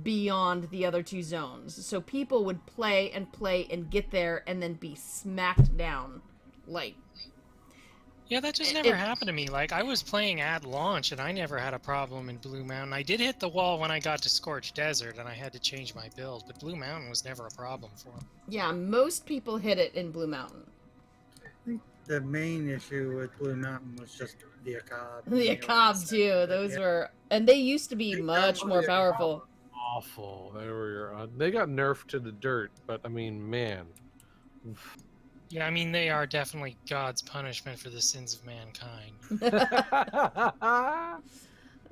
[SPEAKER 1] beyond the other two zones. So people would play and get there and then be smacked down. Like,
[SPEAKER 4] yeah, that just never happened to me. Like, I was playing at launch and I never had a problem in Blue Mountain. I did hit the wall when I got to Scorched Desert and I had to change my build, but Blue Mountain was never a problem for me.
[SPEAKER 1] Yeah, most people hit it in Blue Mountain.
[SPEAKER 6] I think the main issue with Blue Mountain was just the Akab.
[SPEAKER 1] The Akab, too. Those were... And they used to be much more powerful.
[SPEAKER 2] Awful. They got nerfed to the dirt, but, I mean, man.
[SPEAKER 4] Yeah, I mean, they are definitely God's punishment for the sins of mankind.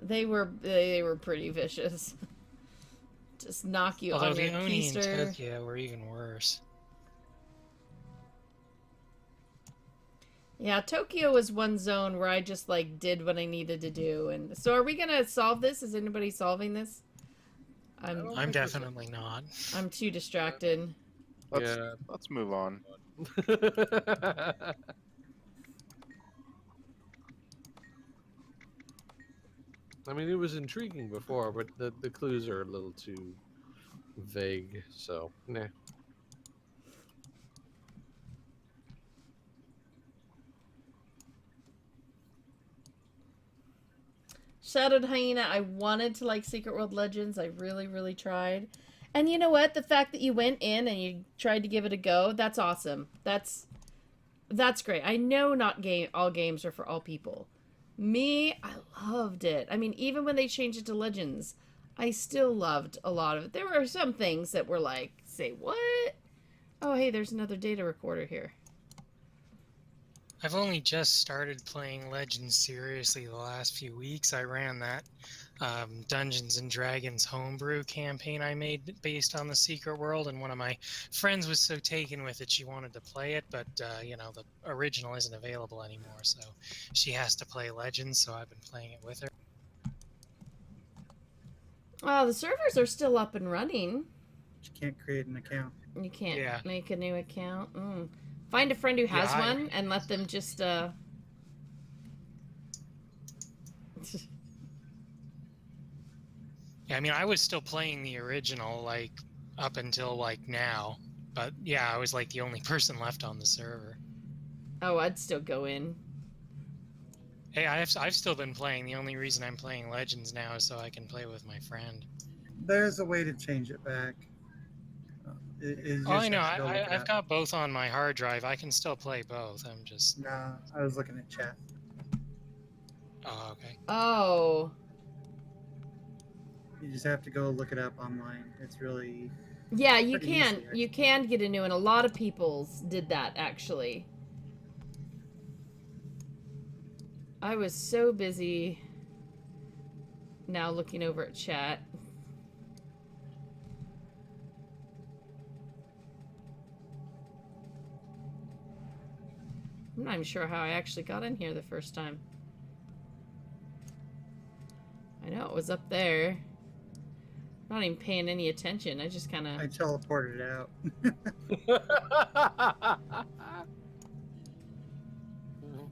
[SPEAKER 1] They were pretty vicious. Just knock you
[SPEAKER 4] Although
[SPEAKER 1] on your
[SPEAKER 4] the Oni in
[SPEAKER 1] keister.
[SPEAKER 4] Tokyo were even worse.
[SPEAKER 1] Yeah, Tokyo was one zone where I just, like, did what I needed to do. And so are we gonna solve this? Is anybody solving this?
[SPEAKER 4] I'm definitely not.
[SPEAKER 1] I'm too distracted.
[SPEAKER 3] Let's move on.
[SPEAKER 2] I mean, it was intriguing before, but the clues are a little too vague, so, nah.
[SPEAKER 1] Shadowed Hyena, I wanted to like Secret World Legends. I really, really tried. And you know what? The fact that you went in and you tried to give it a go, that's awesome. That's great. I know not all games are for all people. Me, I loved it. I mean, even when they changed it to Legends, I still loved a lot of it. There were some things that were like, say what? Oh, hey, there's another data recorder here.
[SPEAKER 4] I've only just started playing Legends seriously the last few weeks. I ran that Dungeons and Dragons homebrew campaign I made based on the Secret World, and one of my friends was so taken with it she wanted to play it, but you know, the original isn't available anymore, so she has to play Legends, so I've been playing it with her.
[SPEAKER 1] Oh, the servers are still up and running.
[SPEAKER 6] You can't create an account.
[SPEAKER 1] You can't
[SPEAKER 4] Yeah.
[SPEAKER 1] make a new account. Find a friend who has
[SPEAKER 4] Yeah,
[SPEAKER 1] one and let them just
[SPEAKER 4] Yeah, I mean, I was still playing the original, like, up until, like, now. But, yeah, I was, like, the only person left on the server.
[SPEAKER 1] Oh, I'd still go in.
[SPEAKER 4] Hey, I've still been playing. The only reason I'm playing Legends now is so I can play with my friend.
[SPEAKER 6] There's a way to change it back. You
[SPEAKER 4] Oh, I
[SPEAKER 6] just
[SPEAKER 4] know.
[SPEAKER 6] have to go look it
[SPEAKER 4] I've
[SPEAKER 6] up.
[SPEAKER 4] got both on my hard drive. I can still play both. I'm just...
[SPEAKER 6] No, I was looking at chat.
[SPEAKER 4] Oh, okay.
[SPEAKER 1] Oh.
[SPEAKER 6] You just have to go look it up online. It's really
[SPEAKER 1] Yeah, you
[SPEAKER 6] pretty
[SPEAKER 1] can.
[SPEAKER 6] easy, actually.
[SPEAKER 1] You can get a new one. A lot of people's did that, actually. I was so busy now looking over at chat. I'm not even sure how I actually got in here the first time. I know it was up there. Not even paying any attention. I just kind
[SPEAKER 6] I
[SPEAKER 1] of...
[SPEAKER 6] teleported out.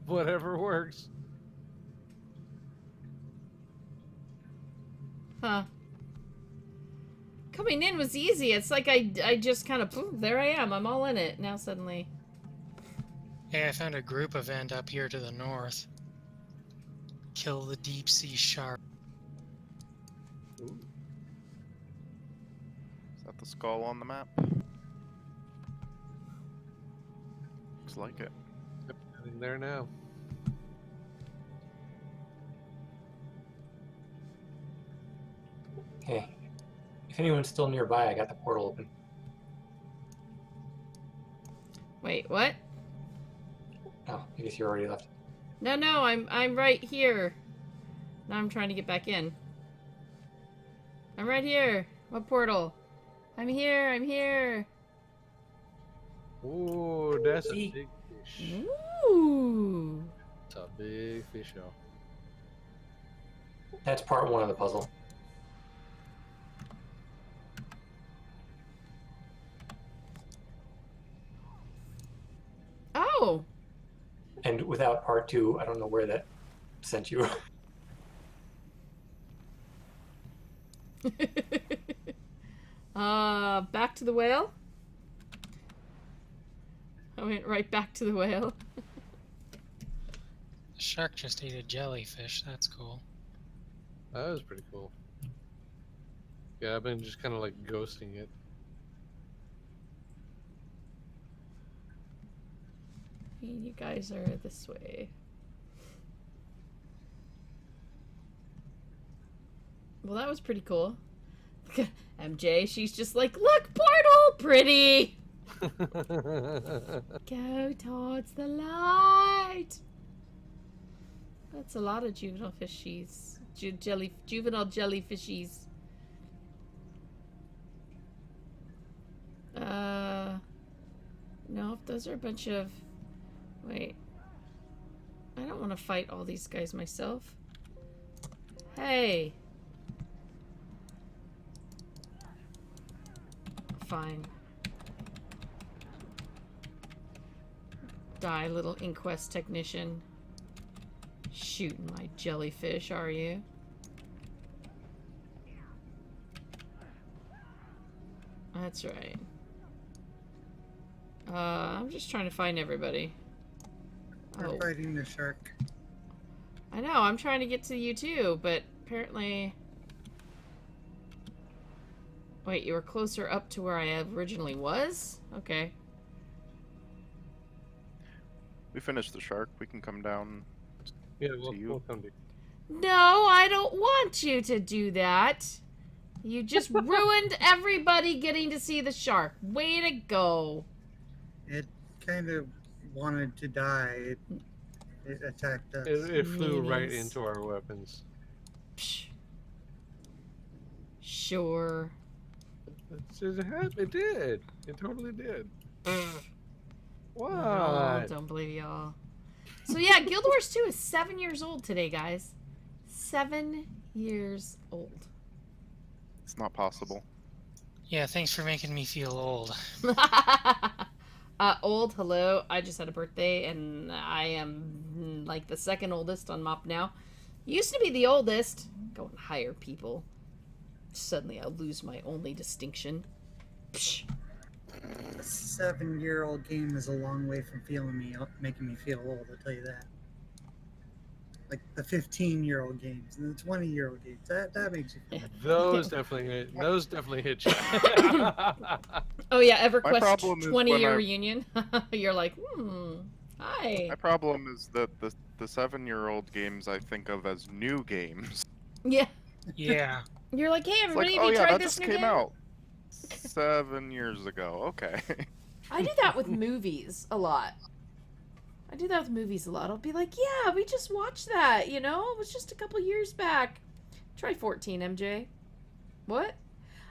[SPEAKER 2] Whatever works.
[SPEAKER 1] Huh. Coming in was easy. It's like I just kind of... There I am. I'm all in it. Now suddenly...
[SPEAKER 4] Hey, I found a group event up here to the north. Kill the deep sea shark.
[SPEAKER 2] Ooh.
[SPEAKER 3] Is that the skull on the map? Looks like it.
[SPEAKER 2] Yep, getting there now.
[SPEAKER 5] Okay. If anyone's still nearby, I got the portal open.
[SPEAKER 1] Wait, what?
[SPEAKER 5] Oh, I guess you already left.
[SPEAKER 1] No, no, I'm right here. Now I'm trying to get back in. I'm right here. What portal? I'm here. I'm here.
[SPEAKER 2] Ooh, that's a big fish.
[SPEAKER 1] Ooh.
[SPEAKER 2] It's a big fish, y'all.
[SPEAKER 5] That's part one of the puzzle.
[SPEAKER 1] Oh.
[SPEAKER 5] And without part two, I don't know where that sent you.
[SPEAKER 1] Back to the whale. I went right back to the whale.
[SPEAKER 4] The shark just ate a jellyfish. That's cool.
[SPEAKER 2] That was pretty cool. Yeah, I've been just kind of like ghosting it.
[SPEAKER 1] You guys are this way. Well, that was pretty cool. MJ, she's just like, look, portal, pretty. Go towards the light. That's a lot of juvenile fishies. Juvenile jellyfishies. No, those are a bunch of... Wait. I don't want to fight all these guys myself. Hey. Fine. Die, little inquest technician. Shooting my jellyfish, are you? That's right. I'm just trying to find everybody.
[SPEAKER 6] We're fighting the shark.
[SPEAKER 1] I know, I'm trying to get to you too, but apparently... Wait, you were closer up to where I originally was? Okay.
[SPEAKER 3] We finished the shark. We can come down.
[SPEAKER 2] Yeah,
[SPEAKER 3] you.
[SPEAKER 2] we'll come to.
[SPEAKER 1] No, I don't want you to do that. You just ruined everybody getting to see the shark. Way to go.
[SPEAKER 6] It kind of wanted to die. It attacked us.
[SPEAKER 2] It flew right
[SPEAKER 1] Meanies.
[SPEAKER 2] into our weapons.
[SPEAKER 1] Psh. Sure.
[SPEAKER 2] It did. It totally did. What?
[SPEAKER 1] No, don't believe y'all. So yeah, Guild Wars 2 is 7 years old today, guys. 7 years old.
[SPEAKER 3] It's not possible.
[SPEAKER 4] Yeah, thanks for making me feel old.
[SPEAKER 1] Old, hello. I just had a birthday, and I am like the second oldest on MOP now. Used to be the oldest. Go and hire people. Suddenly I'll lose my only distinction. Psh.
[SPEAKER 6] A 7-year-old game is a long way from making me feel old, I'll tell you that. Like the 15-year-old games and the 20-year-old games. That makes you feel
[SPEAKER 2] Those definitely hit you.
[SPEAKER 1] Oh yeah,
[SPEAKER 3] My
[SPEAKER 1] EverQuest
[SPEAKER 3] problem is
[SPEAKER 1] 20-year
[SPEAKER 3] when
[SPEAKER 1] reunion. You're like, hi.
[SPEAKER 3] My problem is that the 7-year-old games I think of as new games.
[SPEAKER 1] Yeah.
[SPEAKER 4] Yeah.
[SPEAKER 1] You're like, hey
[SPEAKER 3] It's like,
[SPEAKER 1] everybody,
[SPEAKER 3] oh
[SPEAKER 1] have you
[SPEAKER 3] yeah,
[SPEAKER 1] tried
[SPEAKER 3] that
[SPEAKER 1] this
[SPEAKER 3] just
[SPEAKER 1] new
[SPEAKER 3] came
[SPEAKER 1] game?
[SPEAKER 3] out 7 years ago. Okay.
[SPEAKER 1] I do that with movies a lot. I'll be like, yeah, we just watched that, you know? It was just a couple years back. Try 14, MJ. What?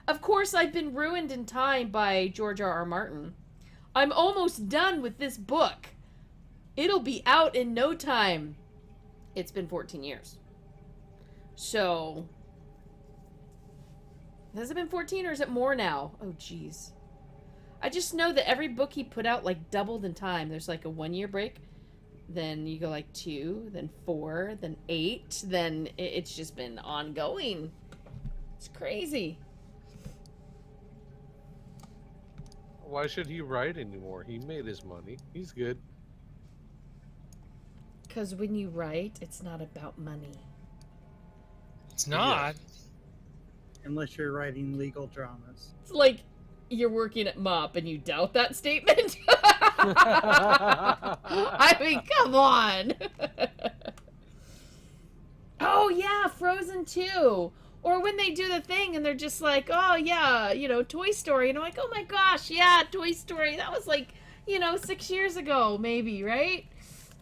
[SPEAKER 1] Of course, I've been ruined in time by George R.R. Martin. I'm almost done with this book. It'll be out in no time. It's been 14 years. So, has it been 14 or is it more now? Oh, jeez. I just know that every book he put out, like, doubled in time. There's, like, a 1-year break. Then you go, like, 2, then 4, then 8. Then it's just been ongoing. It's crazy.
[SPEAKER 2] Why should he write anymore? He made his money. He's good.
[SPEAKER 1] Because when you write, it's not about money.
[SPEAKER 4] It's not.
[SPEAKER 6] unless you're writing legal dramas.
[SPEAKER 1] It's like you're working at MOP and you doubt that statement. I mean, come on. Oh, yeah, Frozen 2. Or when they do the thing and they're just like, oh, yeah, you know, Toy Story. And I'm like, oh my gosh, yeah, Toy Story. That was like, 6 years ago, maybe, right?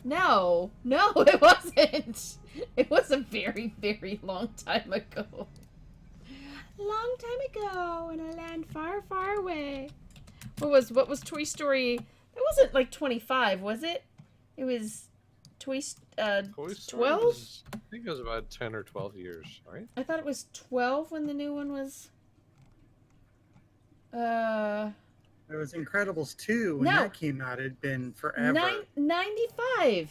[SPEAKER 1] No, it wasn't. It was a very, very long time ago. Long time ago in a land far, far away. What was Toy Story? It wasn't like 25, was it? It was Toy Story 12?
[SPEAKER 2] I think it was about 10 or 12 years, right?
[SPEAKER 1] I thought it was 12 when the new one was.
[SPEAKER 6] There was Incredibles 2 when that came out. It'd been forever.
[SPEAKER 1] 95.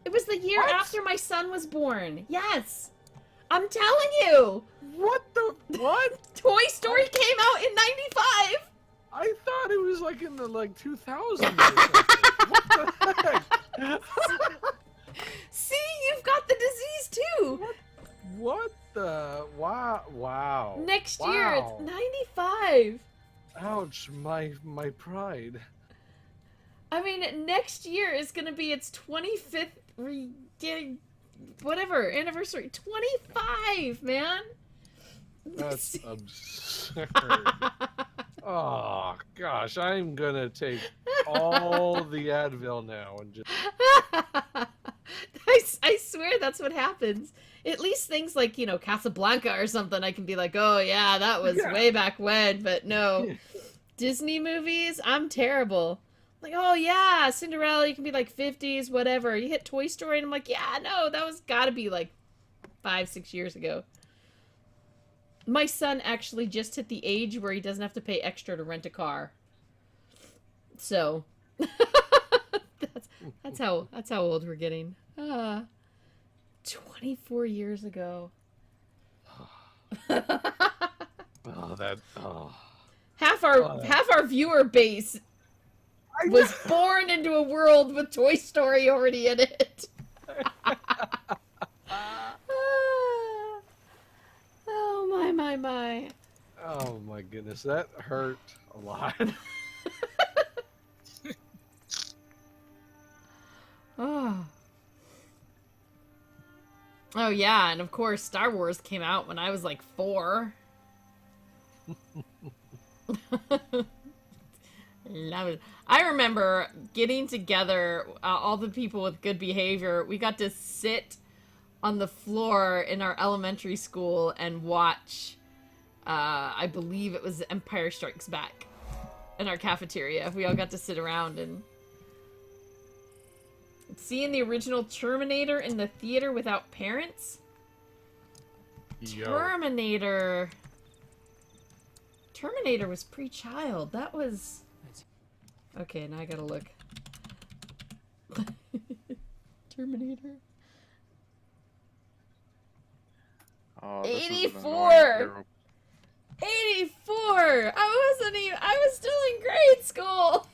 [SPEAKER 1] It was the year after my son was born. Yes. I'm telling you.
[SPEAKER 2] What?
[SPEAKER 1] Toy Story came out in 95.
[SPEAKER 2] I thought it was like in the 2000s or something. What the heck?
[SPEAKER 1] See, you've got the disease too.
[SPEAKER 2] What the? Wow.
[SPEAKER 1] Next year, it's 95.
[SPEAKER 2] Ouch, my pride.
[SPEAKER 1] I mean, next year is going to be its 25th anniversary. 25, man.
[SPEAKER 2] That's absurd. Oh gosh, I'm gonna take all the Advil now and just.
[SPEAKER 1] I swear that's what happens. At least things like, Casablanca or something, I can be like, oh yeah, that was way back when, but no. Disney movies, I'm terrible. Like, oh yeah, Cinderella, you can be like 50s, whatever. You hit Toy Story and I'm like, yeah, no, that was gotta be like 5-6 years ago. My son actually just hit the age where he doesn't have to pay extra to rent a car. So that's how old we're getting. 24 years ago. Half our viewer base was born into a world with Toy Story already in it. Oh my.
[SPEAKER 2] Oh my goodness, that hurt a lot.
[SPEAKER 1] yeah, and of course Star Wars came out when I was like 4. Love it. I remember getting together all the people with good behavior. We got to sit on the floor in our elementary school and watch, I believe it was Empire Strikes Back in our cafeteria. We all got to sit around and seeing the original Terminator in the theater without parents.
[SPEAKER 2] Yo.
[SPEAKER 1] Terminator was pre-child. That was... Okay, now I gotta look. Terminator.
[SPEAKER 3] Oh, this is an
[SPEAKER 1] 84!
[SPEAKER 3] annoying arrow.
[SPEAKER 1] 84! I was still in grade school!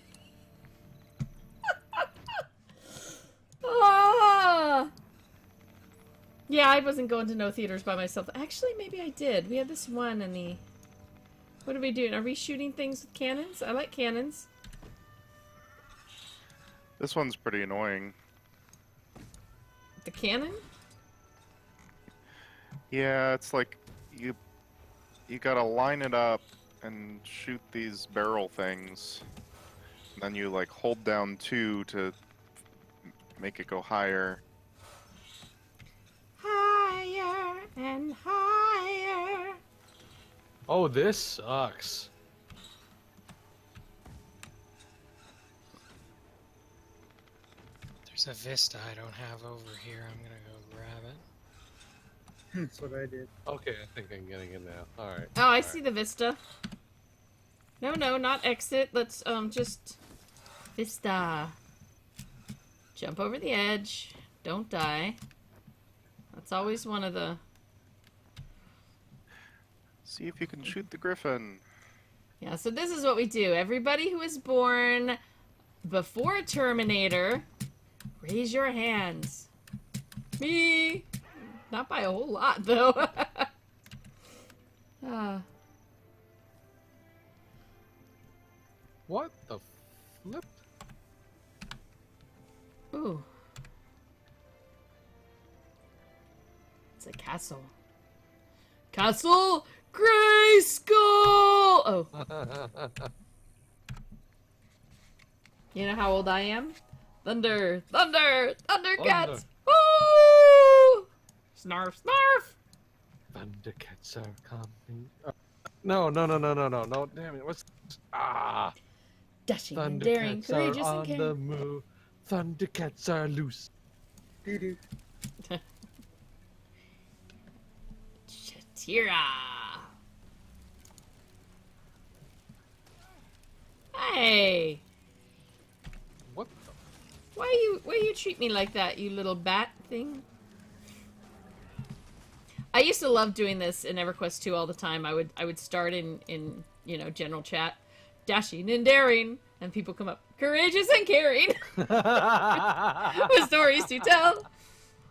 [SPEAKER 1] Ah! Yeah, I wasn't going to no theaters by myself. Actually, maybe I did. We had this one in the... What are we doing? Are we shooting things with cannons? I like cannons.
[SPEAKER 3] This one's pretty annoying.
[SPEAKER 1] The cannon?
[SPEAKER 3] Yeah, it's like you gotta line it up and shoot these barrel things. And then you like hold down 2 to make it go higher.
[SPEAKER 1] Higher and higher.
[SPEAKER 2] Oh, this sucks.
[SPEAKER 4] There's a Vista I don't have over here. I'm gonna go grab it.
[SPEAKER 6] That's what I did.
[SPEAKER 2] Okay, I think I'm getting it now. Alright.
[SPEAKER 1] Oh, I see the Vista. No, not exit. Let's, just... Vista. Jump over the edge. Don't die. That's always one of the...
[SPEAKER 3] See if you can shoot the griffin.
[SPEAKER 1] Yeah, so this is what we do. Everybody who was born before Terminator, raise your hands. Me! Not by a whole lot, though.
[SPEAKER 2] What the flip?
[SPEAKER 1] Ooh. It's a castle. Castle Grayskull! Oh. You know how old I am? Thunder! Thundercats! Woo! Snarf!
[SPEAKER 2] Thundercats are coming. No, damn it. What's... Ah!
[SPEAKER 1] Dashing and daring,
[SPEAKER 2] Thundercats
[SPEAKER 1] courageous
[SPEAKER 2] are
[SPEAKER 1] and
[SPEAKER 2] on
[SPEAKER 1] caring.
[SPEAKER 2] the move. Thundercats are loose.
[SPEAKER 6] Doo-doo.
[SPEAKER 1] Shatira! Hey!
[SPEAKER 2] What the...
[SPEAKER 1] Why you treat me like that, you little bat thing? I used to love doing this in EverQuest 2 all the time. I would start in you know, general chat, dashing and daring, and people come up, courageous and caring, with stories to tell.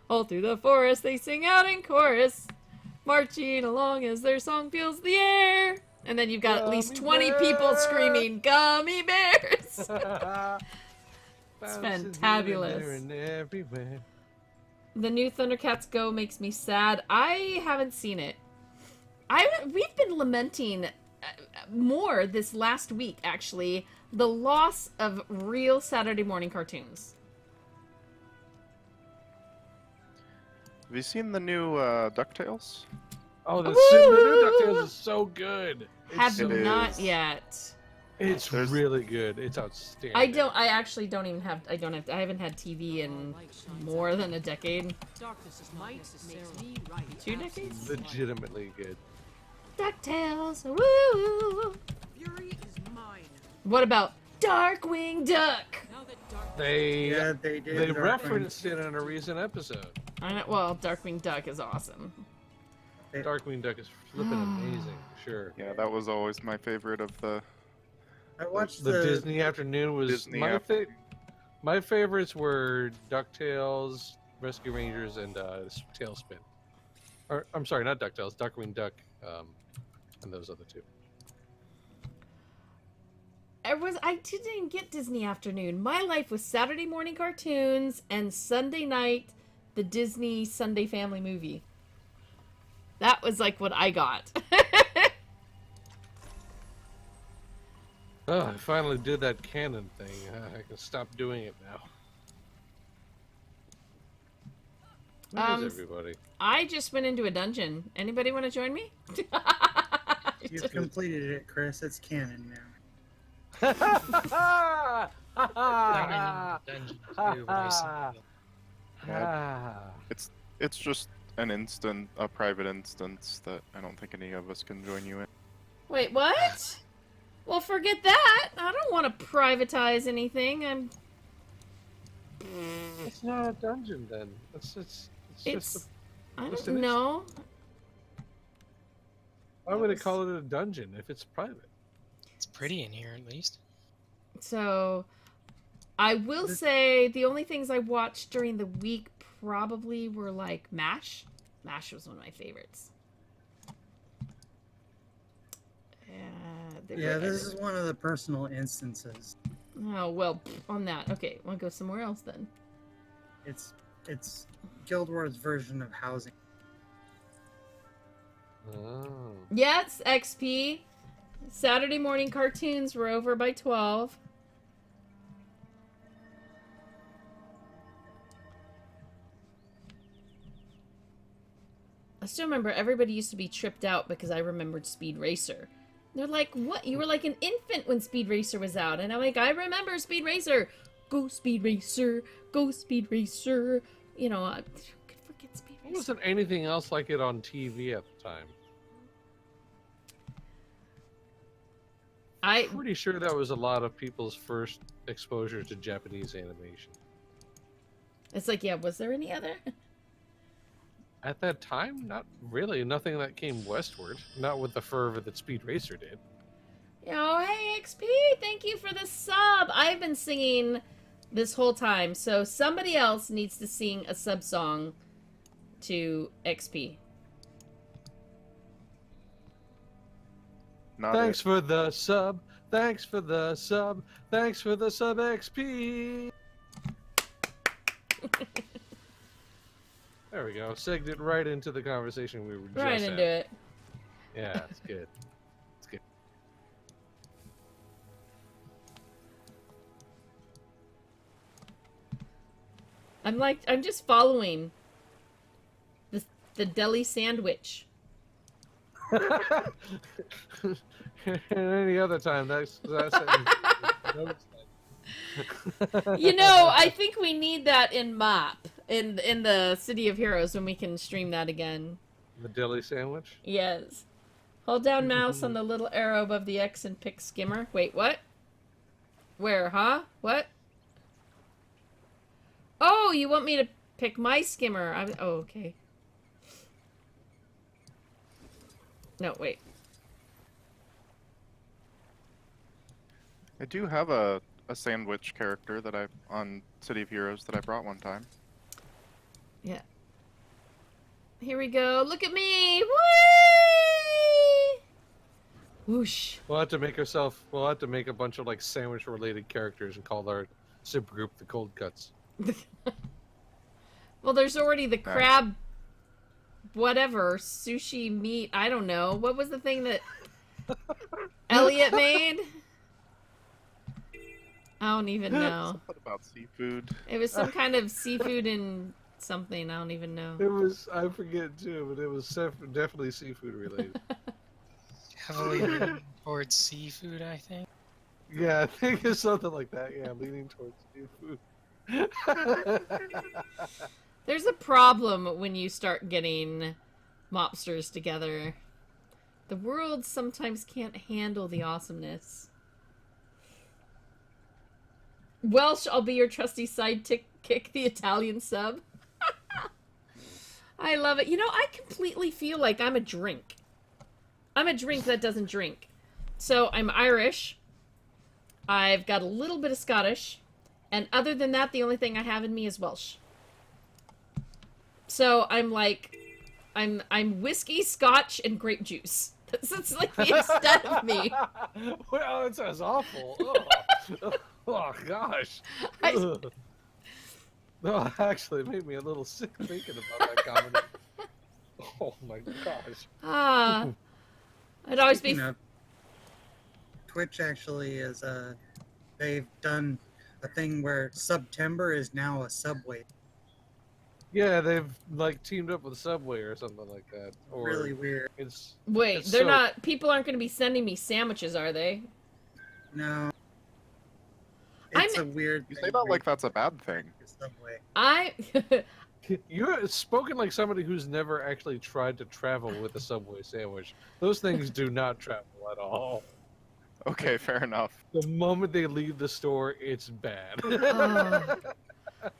[SPEAKER 1] All through the forest they sing out in chorus, marching along as their song fills the air. And then you've got at least 20 people screaming, gummy bears! It's fantabulous. The new Thundercats Go makes me sad. I haven't seen it. We've been lamenting more this last week, actually, the loss of real Saturday morning cartoons.
[SPEAKER 3] Have you seen the new DuckTales?
[SPEAKER 2] Oh, the new DuckTales is so good.
[SPEAKER 1] Have not yet.
[SPEAKER 2] It's really good. It's outstanding.
[SPEAKER 1] I actually don't even have, I haven't had TV in more than a decade. 2 decades?
[SPEAKER 2] Legitimately good.
[SPEAKER 1] DuckTales, woo!
[SPEAKER 12] Fury is mine.
[SPEAKER 1] What about Darkwing Duck?
[SPEAKER 2] They
[SPEAKER 6] did.
[SPEAKER 2] They referenced it in a recent episode.
[SPEAKER 1] Well, Darkwing Duck is awesome.
[SPEAKER 2] Darkwing Duck is flipping amazing, sure.
[SPEAKER 3] Yeah, that was always my favorite of the...
[SPEAKER 6] I watched
[SPEAKER 2] the Disney Afternoon was
[SPEAKER 3] Disney
[SPEAKER 2] my favorites were DuckTales, Rescue Rangers, and Tailspin. Or I'm sorry, not DuckTales, Darkwing Duck, and those other 2.
[SPEAKER 1] I didn't get Disney Afternoon. My life was Saturday morning cartoons and Sunday night the Disney Sunday Family movie. That was like what I got.
[SPEAKER 2] Oh, I finally did that canon thing. I can stop doing it now. Where is everybody?
[SPEAKER 1] I just went into a dungeon. Anybody want to join me?
[SPEAKER 6] You've completed it, Chris. It's canon now.
[SPEAKER 4] Dungeon too, but I saw it.
[SPEAKER 3] It's just a private instance that I don't think any of us can join you in.
[SPEAKER 1] Wait, what? Well, forget that. I don't want to privatize anything.
[SPEAKER 2] It's not a dungeon then. It's just
[SPEAKER 1] I don't know.
[SPEAKER 2] Why would they call it a dungeon if it's private?
[SPEAKER 4] It's pretty in here, at least.
[SPEAKER 1] So, I will say the only things I watched during the week probably were like MASH. MASH was one of my favorites.
[SPEAKER 6] Yeah, this is one of the personal instances.
[SPEAKER 1] Oh, well, on that. Okay, want to go somewhere else then?
[SPEAKER 6] It's Guild Wars' version of housing.
[SPEAKER 2] Oh.
[SPEAKER 1] Yes, XP. Saturday morning cartoons were over by 12. I still remember everybody used to be tripped out because I remembered Speed Racer. They're like, what? You were like an infant when Speed Racer was out. And I'm like, I remember Speed Racer. Go Speed Racer. Go Speed Racer. You know, I could forget Speed Racer.
[SPEAKER 2] There wasn't anything else like it on TV at the time. I'm pretty sure that was a lot of people's first exposure to Japanese animation.
[SPEAKER 1] It's like, yeah, was there any other?
[SPEAKER 2] At that time, not really. Nothing that came westward. Not with the fervor that Speed Racer did.
[SPEAKER 1] Oh, hey, XP, thank you for the sub. I've been singing this whole time, so somebody else needs to sing a sub song to XP.
[SPEAKER 2] Thanks for the sub. Thanks for the sub. Thanks for the sub, XP. There we go. Segged it right into the conversation we were just
[SPEAKER 1] Right into it.
[SPEAKER 2] Yeah, it's good. It's good.
[SPEAKER 1] I'm just following the deli sandwich.
[SPEAKER 2] Any other time, that's
[SPEAKER 1] You know, I think we need that in MOP, in the City of Heroes, when we can stream that again.
[SPEAKER 2] The deli sandwich?
[SPEAKER 1] Yes. Hold down mouse on the little arrow above the X and pick skimmer. Wait, what? Where, huh? What? Oh, you want me to pick my skimmer. Oh, okay. No, wait.
[SPEAKER 3] I do have a sandwich character that on City of Heroes that I brought one time.
[SPEAKER 1] Yeah. Here we go. Look at me. Whee! Whoosh.
[SPEAKER 2] We'll have to make a bunch of like sandwich related characters and call our supergroup the Cold Cuts.
[SPEAKER 1] Well, there's already the crab whatever, sushi meat, I don't know. What was the thing that Elliot made? I don't even know.
[SPEAKER 3] Something about seafood.
[SPEAKER 1] It was some kind of seafood and something, I don't even know.
[SPEAKER 2] It was, I forget too, but it was definitely seafood related.
[SPEAKER 4] Heavily leaning towards seafood, I think.
[SPEAKER 2] Yeah, I think it's something like that. Yeah, leaning towards seafood.
[SPEAKER 1] There's a problem when you start getting mobsters together. The world sometimes can't handle the awesomeness. Welsh, I'll be your trusty sidekick, the Italian sub. I love it. You know, I completely feel like I'm a drink. I'm a drink that doesn't drink. So I'm Irish. I've got a little bit of Scottish. And other than that, the only thing I have in me is Welsh. So I'm like, I'm whiskey, scotch, and grape juice. That's like the extent of me.
[SPEAKER 2] Well, it sounds awful. Oh, gosh. No, actually, it made me a little sick thinking about that comment. Oh my gosh.
[SPEAKER 1] Ah, I'd always be.
[SPEAKER 6] Speaking of, Twitch actually is they've done a thing where September is now a Subway.
[SPEAKER 2] Yeah, they've like teamed up with Subway or something like that. Or
[SPEAKER 6] Really weird.
[SPEAKER 1] Wait,
[SPEAKER 2] it's
[SPEAKER 1] they're
[SPEAKER 2] so-
[SPEAKER 1] not. People aren't going to be sending me sandwiches, are they?
[SPEAKER 6] No. It's a weird
[SPEAKER 3] You
[SPEAKER 6] thing
[SPEAKER 3] say that
[SPEAKER 6] where
[SPEAKER 3] like that's a bad thing.
[SPEAKER 6] Subway.
[SPEAKER 1] I.
[SPEAKER 2] You're spoken like somebody who's never actually tried to travel with a Subway sandwich. Those things do not travel at all.
[SPEAKER 3] Okay, fair enough.
[SPEAKER 2] The moment they leave the store, it's bad.
[SPEAKER 1] Oh.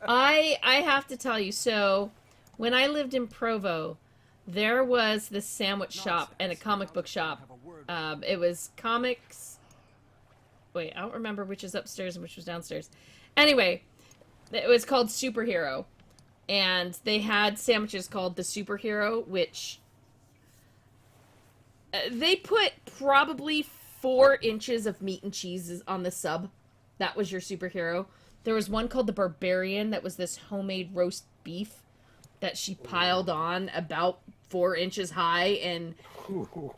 [SPEAKER 1] I have to tell you. So, when I lived in Provo, there was this sandwich shop and a comic book shop. It was comics. Wait, I don't remember which is upstairs and which was downstairs. Anyway, it was called Superhero. And they had sandwiches called the Superhero, which they put probably 4 inches of meat and cheese on the sub. That was your Superhero. There was one called the Barbarian that was this homemade roast beef that she piled on about 4 inches high, and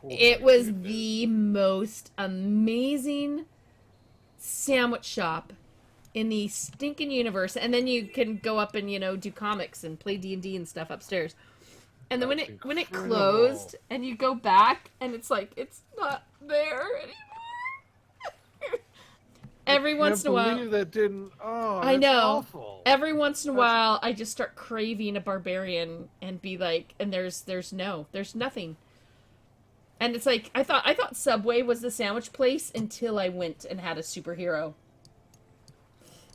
[SPEAKER 1] it was the most amazing sandwich shop in the stinking universe. And then you can go up and, you know, do comics and play D&D and stuff upstairs. And then when it closed and you go back and it's like it's not there anymore. Every once in a while,
[SPEAKER 2] that didn't. Oh,
[SPEAKER 1] I know.
[SPEAKER 2] Awful.
[SPEAKER 1] Every once in a while, I just start craving a Barbarian and be like, and there's nothing. And it's like I thought Subway was the sandwich place until I went and had a Superhero.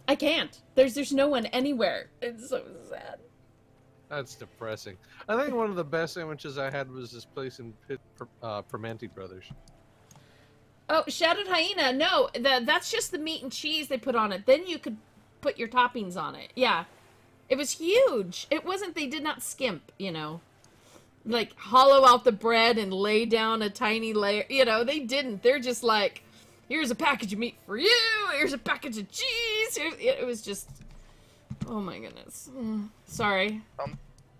[SPEAKER 1] I can't. There's no one anywhere. It's so sad.
[SPEAKER 2] That's depressing. I think one of the best sandwiches I had was this place in Permanente Brothers.
[SPEAKER 1] Oh, Shadowed Hyena. No, that's just the meat and cheese they put on it. Then you could put your toppings on it. Yeah. It was huge. It wasn't, they did not skimp, you know. Like, hollow out the bread and lay down a tiny layer. You know, they didn't. They're just like, here's a package of meat for you. Here's a package of cheese. It was just, oh my goodness. Sorry.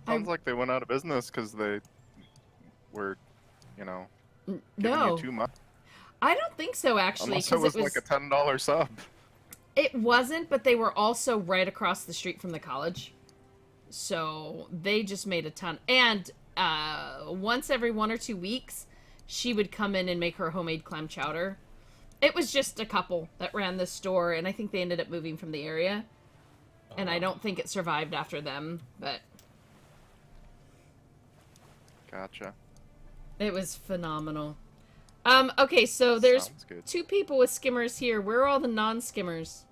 [SPEAKER 3] Sounds like they went out of business because they were, you know, giving
[SPEAKER 1] no.
[SPEAKER 3] you too much.
[SPEAKER 1] I don't think so, actually.
[SPEAKER 3] Unless it was like a $10 sub.
[SPEAKER 1] It wasn't, but they were also right across the street from the college. So they just made a ton. And once every 1 or 2 weeks, she would come in and make her homemade clam chowder. It was just a couple that ran the store, and I think they ended up moving from the area. And I don't think it survived after them, but...
[SPEAKER 3] Gotcha.
[SPEAKER 1] It was phenomenal. Okay, so there's 2 people with skimmers here. Where are all the non-skimmers?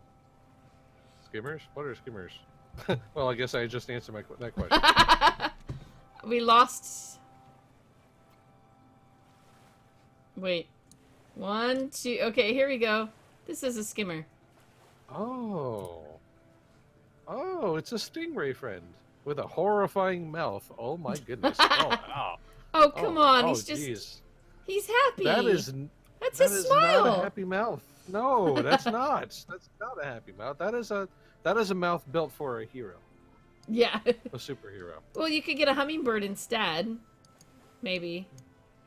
[SPEAKER 2] Skimmers? What are skimmers? Well, I guess I just answered that question.
[SPEAKER 1] We lost... Wait. 1, 2... Okay, here we go. This is a skimmer.
[SPEAKER 2] Oh. Oh, it's a stingray friend with a horrifying mouth. Oh my goodness. Oh, wow.
[SPEAKER 1] Oh, come on. He's just...
[SPEAKER 2] Geez.
[SPEAKER 1] He's happy. That's
[SPEAKER 2] that
[SPEAKER 1] his
[SPEAKER 2] is
[SPEAKER 1] smile.
[SPEAKER 2] not a happy mouth. No, that's not. That's not a happy mouth. That is a mouth built for a hero.
[SPEAKER 1] Yeah.
[SPEAKER 2] A superhero.
[SPEAKER 1] Well, you could get a hummingbird instead. Maybe.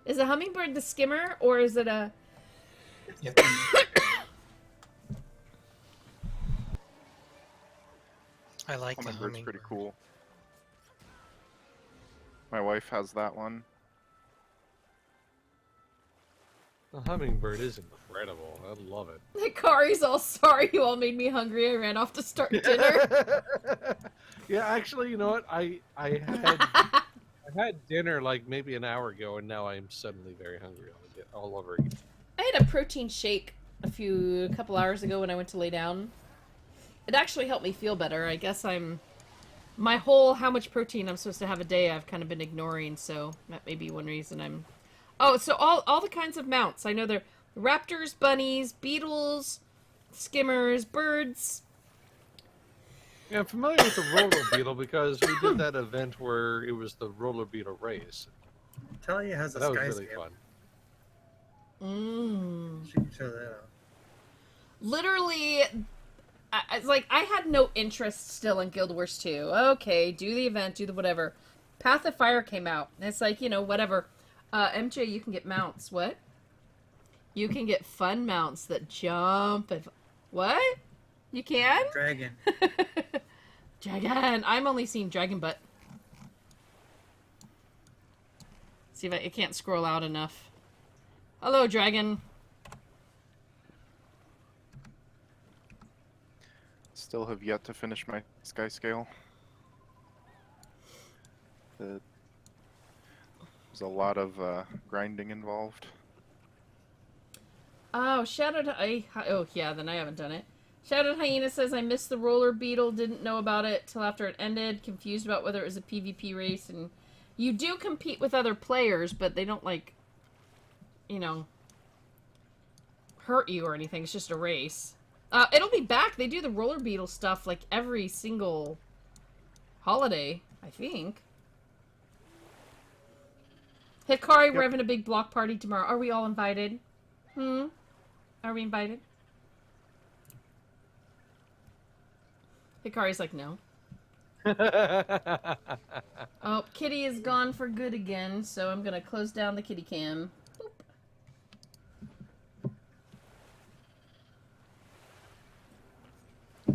[SPEAKER 1] Is a hummingbird the skimmer, or is it a...
[SPEAKER 5] Yep.
[SPEAKER 4] I like the
[SPEAKER 3] Hummingbird's
[SPEAKER 4] hummingbird.
[SPEAKER 3] pretty cool. My wife has that one.
[SPEAKER 2] The hummingbird is incredible. I love it.
[SPEAKER 1] Kari's all sorry. You all made me hungry. I ran off to start dinner.
[SPEAKER 2] Yeah, actually, you know what? I had dinner like maybe an hour ago, and now I am suddenly very hungry all over again.
[SPEAKER 1] I had a protein shake a couple hours ago when I went to lay down. It actually helped me feel better. I guess my whole how much protein I'm supposed to have a day I've kind of been ignoring, so that may be one reason I'm... Oh, so all the kinds of mounts. I know they're raptors, bunnies, beetles, skimmers, birds.
[SPEAKER 2] Yeah, I'm familiar with the roller beetle because we did that event where it was the roller beetle race.
[SPEAKER 6] Talia has a
[SPEAKER 2] That was
[SPEAKER 6] skyscape.
[SPEAKER 2] really fun.
[SPEAKER 6] She can show that out.
[SPEAKER 1] Literally, I had no interest still in Guild Wars 2. Okay, do the event, do the whatever. Path of Fire came out. And it's like, whatever. MJ, you can get mounts. What? You can get fun mounts that jump and... What? You can?
[SPEAKER 6] Dragon.
[SPEAKER 1] Dragon. I'm only seeing dragon butt. See if I can't scroll out enough. Hello, dragon.
[SPEAKER 3] Still have yet to finish my sky scale. There's a lot of grinding involved.
[SPEAKER 1] Oh, oh, yeah, then I haven't done it. Shadowed Hyena says, I missed the roller beetle, didn't know about it till after it ended, confused about whether it was a PvP race, and you do compete with other players, but they don't, like, hurt you or anything. It's just a race. It'll be back. They do the roller beetle stuff, like, every single holiday, I think. Hikari, we're having a big block party tomorrow. Are we all invited? Are we invited? Hikari's like, no. Oh, Kitty is gone for good again, so I'm gonna close down the kitty cam.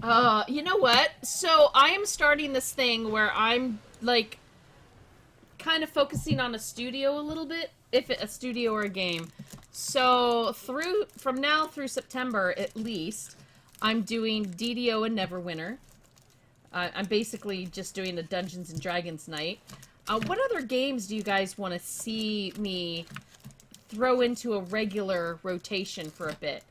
[SPEAKER 1] Boop. You know what? So I am starting this thing where I'm, like, kind of focusing on a studio a little bit, a studio or a game. So from now through September at least, I'm doing DDO and Neverwinter. I'm basically just doing a Dungeons and Dragons night. What other games do you guys want to see me throw into a regular rotation for a bit?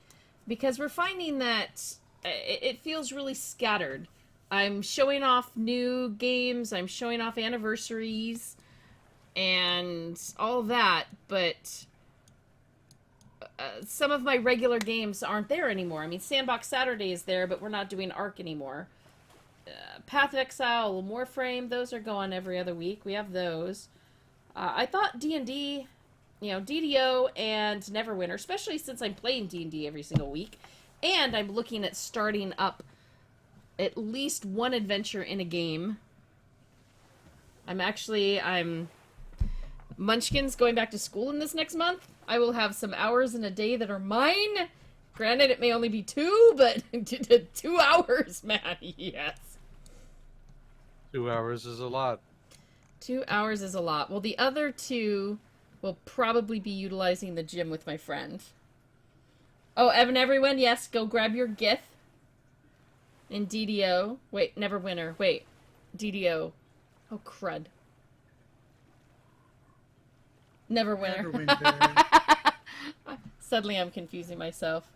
[SPEAKER 1] Because we're finding that it feels really scattered. I'm showing off new games, I'm showing off anniversaries, and all that, but some of my regular games aren't there anymore. I mean, Sandbox Saturday is there, but we're not doing Arc anymore. Path of Exile, Warframe, those are going every other week. We have those. I thought D&D, DDO and Neverwinter, especially since I'm playing D&D every single week, and I'm looking at starting up at least one adventure in a game. I'm Munchkin's going back to school in this next month. I will have some hours in a day that are mine. Granted, it may only be 2, but 2 hours, man. Yes.
[SPEAKER 2] 2 hours is a lot.
[SPEAKER 1] 2 hours is a lot. Well, the other 2 will probably be utilizing the gym with my friend. Oh, Evan, everyone, yes, go grab your GIF in DDO. Wait, Neverwinter. Wait, DDO. Oh, crud. Neverwinter. Suddenly I'm confusing myself.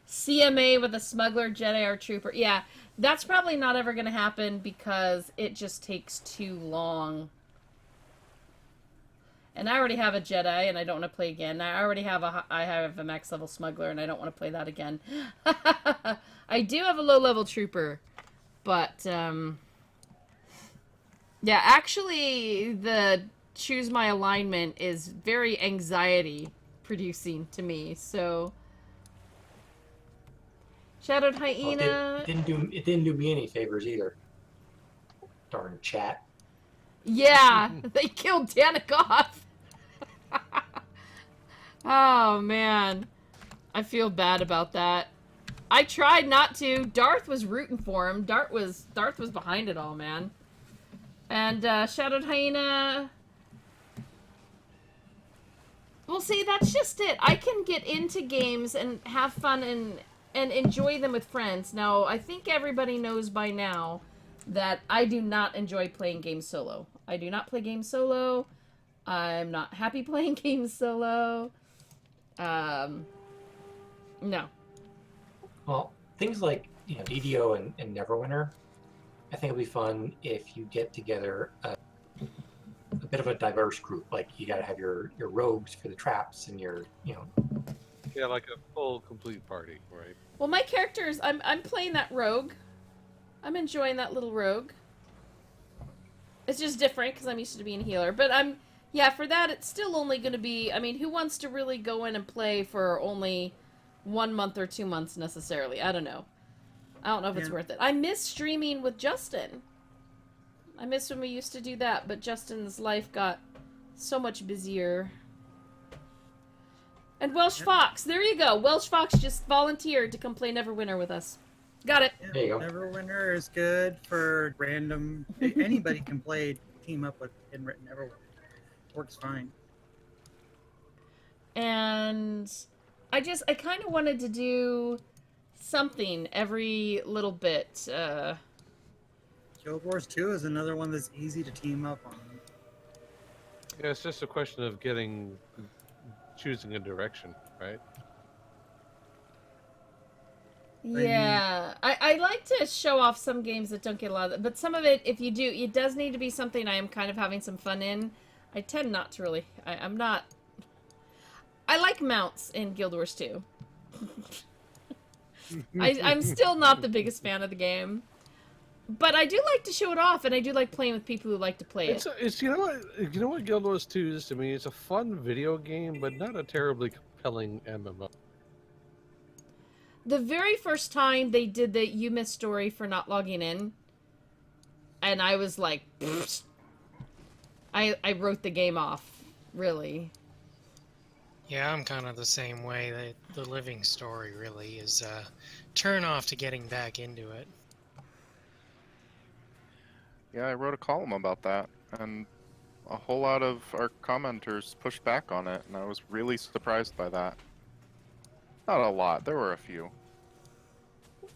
[SPEAKER 1] CMA with a smuggler, Jedi, or trooper. Yeah, that's probably not ever going to happen because it just takes too long. And I already have a Jedi, and I don't want to play again. I have a max level smuggler, and I don't want to play that again. I do have a low level trooper, but yeah, actually, the choose my alignment is very anxiety producing to me. So, Shadowed Hyena.
[SPEAKER 5] Well, it didn't do me any favors either. Darn chat.
[SPEAKER 1] Yeah, they killed Danik off. Oh man, I feel bad about that. I tried not to. Darth was rooting for him. Darth was behind it all, man. And Shadowed Hyena. Well, see, that's just it. I can get into games and have fun and enjoy them with friends. Now, I think everybody knows by now that I do not enjoy playing games solo. I do not play games solo. I'm not happy playing games solo. No.
[SPEAKER 5] Well, things like DDO and Neverwinter, I think it'll be fun if you get together a bit of a diverse group. Like you got to have your rogues for the traps and your
[SPEAKER 2] Yeah, like a full complete party, right?
[SPEAKER 1] Well, my characters, I'm playing that rogue. I'm enjoying that little rogue. It's just different because I'm used to being a healer. But for that, it's still only going to be, I mean, who wants to really go in and play for only 1 month or 2 months necessarily. I don't know. I don't know if it's
[SPEAKER 6] Yeah.
[SPEAKER 1] worth it. I miss streaming with Justin. I miss when we used to do that, but Justin's life got so much busier. And Welsh Fox, there you go. Welsh Fox just volunteered to come play Neverwinter with us. Got it.
[SPEAKER 6] Yeah,
[SPEAKER 5] There you go.
[SPEAKER 6] Neverwinter is good for random. Anybody can play team up with Neverwinter. Works fine.
[SPEAKER 1] And I kind of wanted to do something every little bit.
[SPEAKER 6] Guild Wars 2 is another one that's easy to team up on.
[SPEAKER 2] Yeah, it's just a question of choosing a direction, right?
[SPEAKER 1] Yeah, I like to show off some games that don't get a lot of, but some of it, if you do, it does need to be something I am kind of having some fun in. I tend not to really, I'm not, I like mounts in Guild Wars 2. I'm still not the biggest fan of the game. But I do like to show it off, and I do like playing with people who like to play it.
[SPEAKER 2] It's you know what Guild Wars 2 is to me? It's a fun video game, but not a terribly compelling MMO.
[SPEAKER 1] The very first time they did the "You Missed" story for not logging in, and I was like, pfft. I wrote the game off, really.
[SPEAKER 4] Yeah, I'm kind of the same way. The living story really is a turn off to getting back into it.
[SPEAKER 3] Yeah, I wrote a column about that, and a whole lot of our commenters pushed back on it, and I was really surprised by that. Not a lot, there were a few.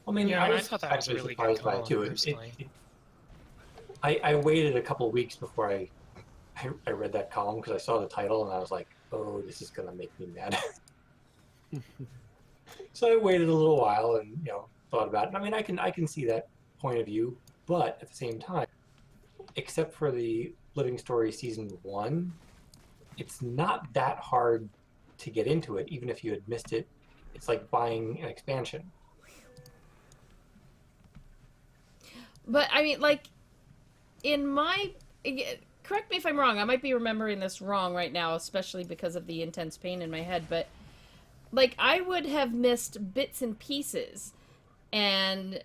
[SPEAKER 5] I mean,
[SPEAKER 4] Yeah,
[SPEAKER 5] I
[SPEAKER 4] I
[SPEAKER 5] was
[SPEAKER 4] thought that was a
[SPEAKER 5] actually
[SPEAKER 4] really good
[SPEAKER 5] surprised by it
[SPEAKER 4] column,
[SPEAKER 5] too.
[SPEAKER 4] personally.
[SPEAKER 5] I waited a couple weeks before I read that column because I saw the title and I was like, oh, this is gonna make me mad. So I waited a little while and thought about it. I mean, I can see that point of view, but at the same time, except for the Living Story Season 1, it's not that hard to get into it, even if you had missed it. It's like buying an expansion.
[SPEAKER 1] But, I mean, like, correct me if I'm wrong, I might be remembering this wrong right now, especially because of the intense pain in my head, but, like, I would have missed bits and pieces, and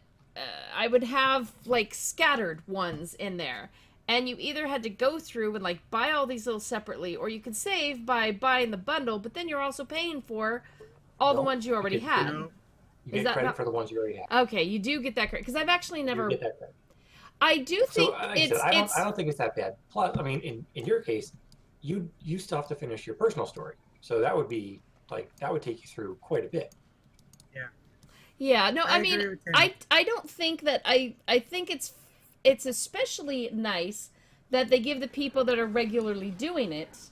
[SPEAKER 1] I would have, like, scattered ones in there. And you either had to go through and, like, buy all these little separately, or you could save by buying the bundle, but then you're also paying for all the ones you already had.
[SPEAKER 5] You get credit for the ones you already have.
[SPEAKER 1] Okay, you do get that credit, because I've actually never...
[SPEAKER 5] You get that credit.
[SPEAKER 1] I do think
[SPEAKER 5] I don't think it's that bad. Plus, I mean, in your case, you still have to finish your personal story, so that would be that would take you through quite a bit.
[SPEAKER 1] Yeah, no, I mean, I don't think that I think it's especially nice that they give the people that are regularly doing it,